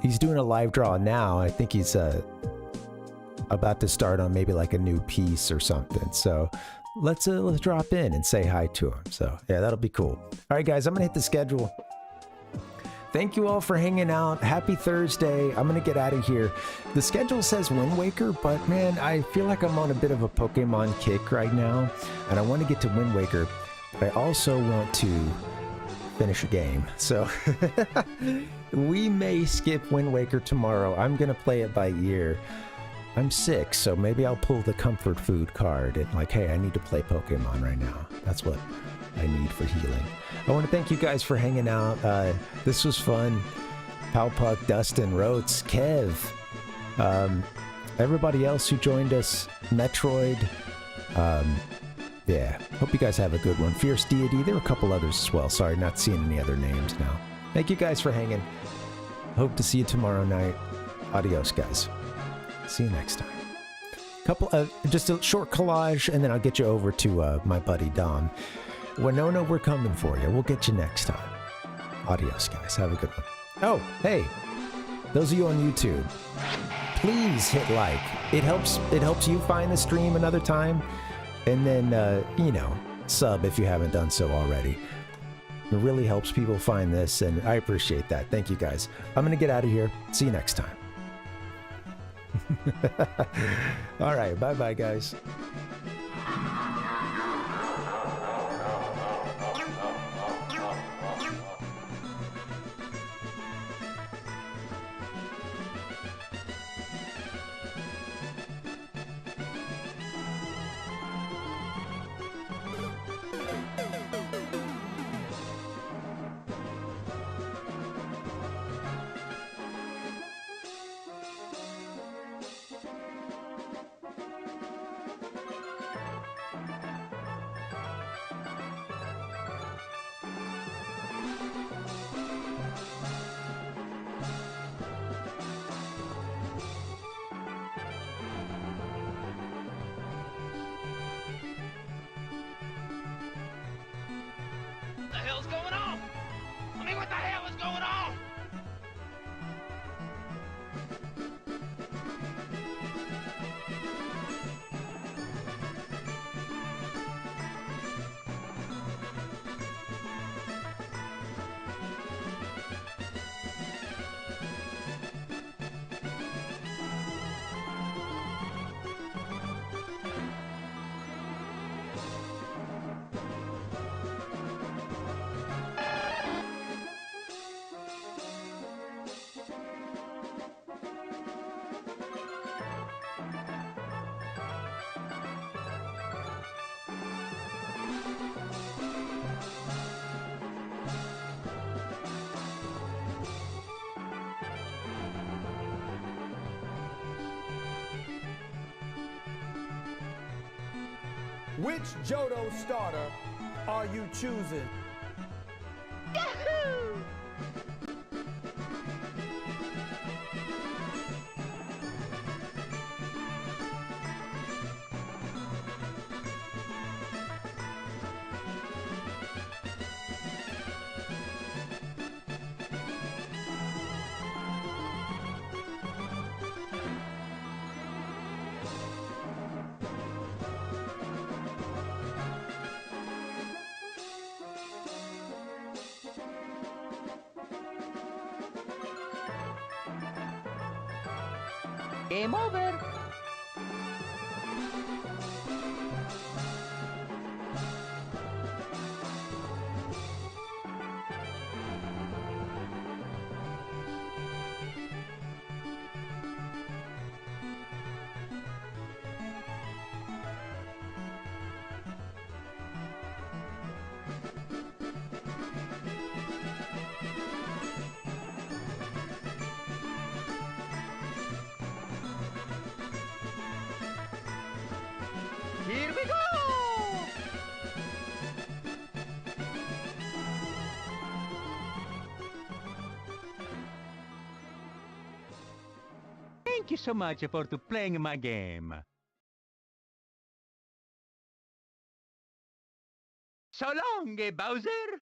he's doing a live draw now. I think he's about to start on maybe like a new piece or something. So let's drop in and say hi to him. So yeah, that'll be cool. All right, guys, I'm gonna hit the schedule. Thank you all for hanging out. Happy Thursday. I'm gonna get out of here. The schedule says Wind Waker, but man, I feel like I'm on a bit of a Pokemon kick right now, and I want to get to Wind Waker, but I also want to finish a game. So we may skip Wind Waker tomorrow. I'm gonna play it by ear. I'm sick, so maybe I'll pull the comfort food card and like, hey, I need to play Pokemon right now. That's what I need for healing. I want to thank you guys for hanging out. This was fun. Palpuck, Dustin, Rotes, Kev, everybody else who joined us, Metroid. Yeah, hope you guys have a good one. Fierce Deity, there were a couple others as well. Sorry, not seeing any other names now. Thank you guys for hanging. Hope to see you tomorrow night. Adios, guys. See you next time. Just a short collage, and then I'll get you over to my buddy Dom. Winona, we're coming for you. We'll get you next time. Adios, guys. Have a good one. Oh, hey, those of you on YouTube, please hit like. It helps you find the stream another time, and then you know, sub if you haven't done so already. It really helps people find this, and I appreciate that. Thank you, guys. I'm gonna get out of here. See you next time. All right, bye-bye, guys. Which Johto starter are you choosing? Yahoo! Game over. Here we go! Thank you so much for playing my game. So long, Bowser!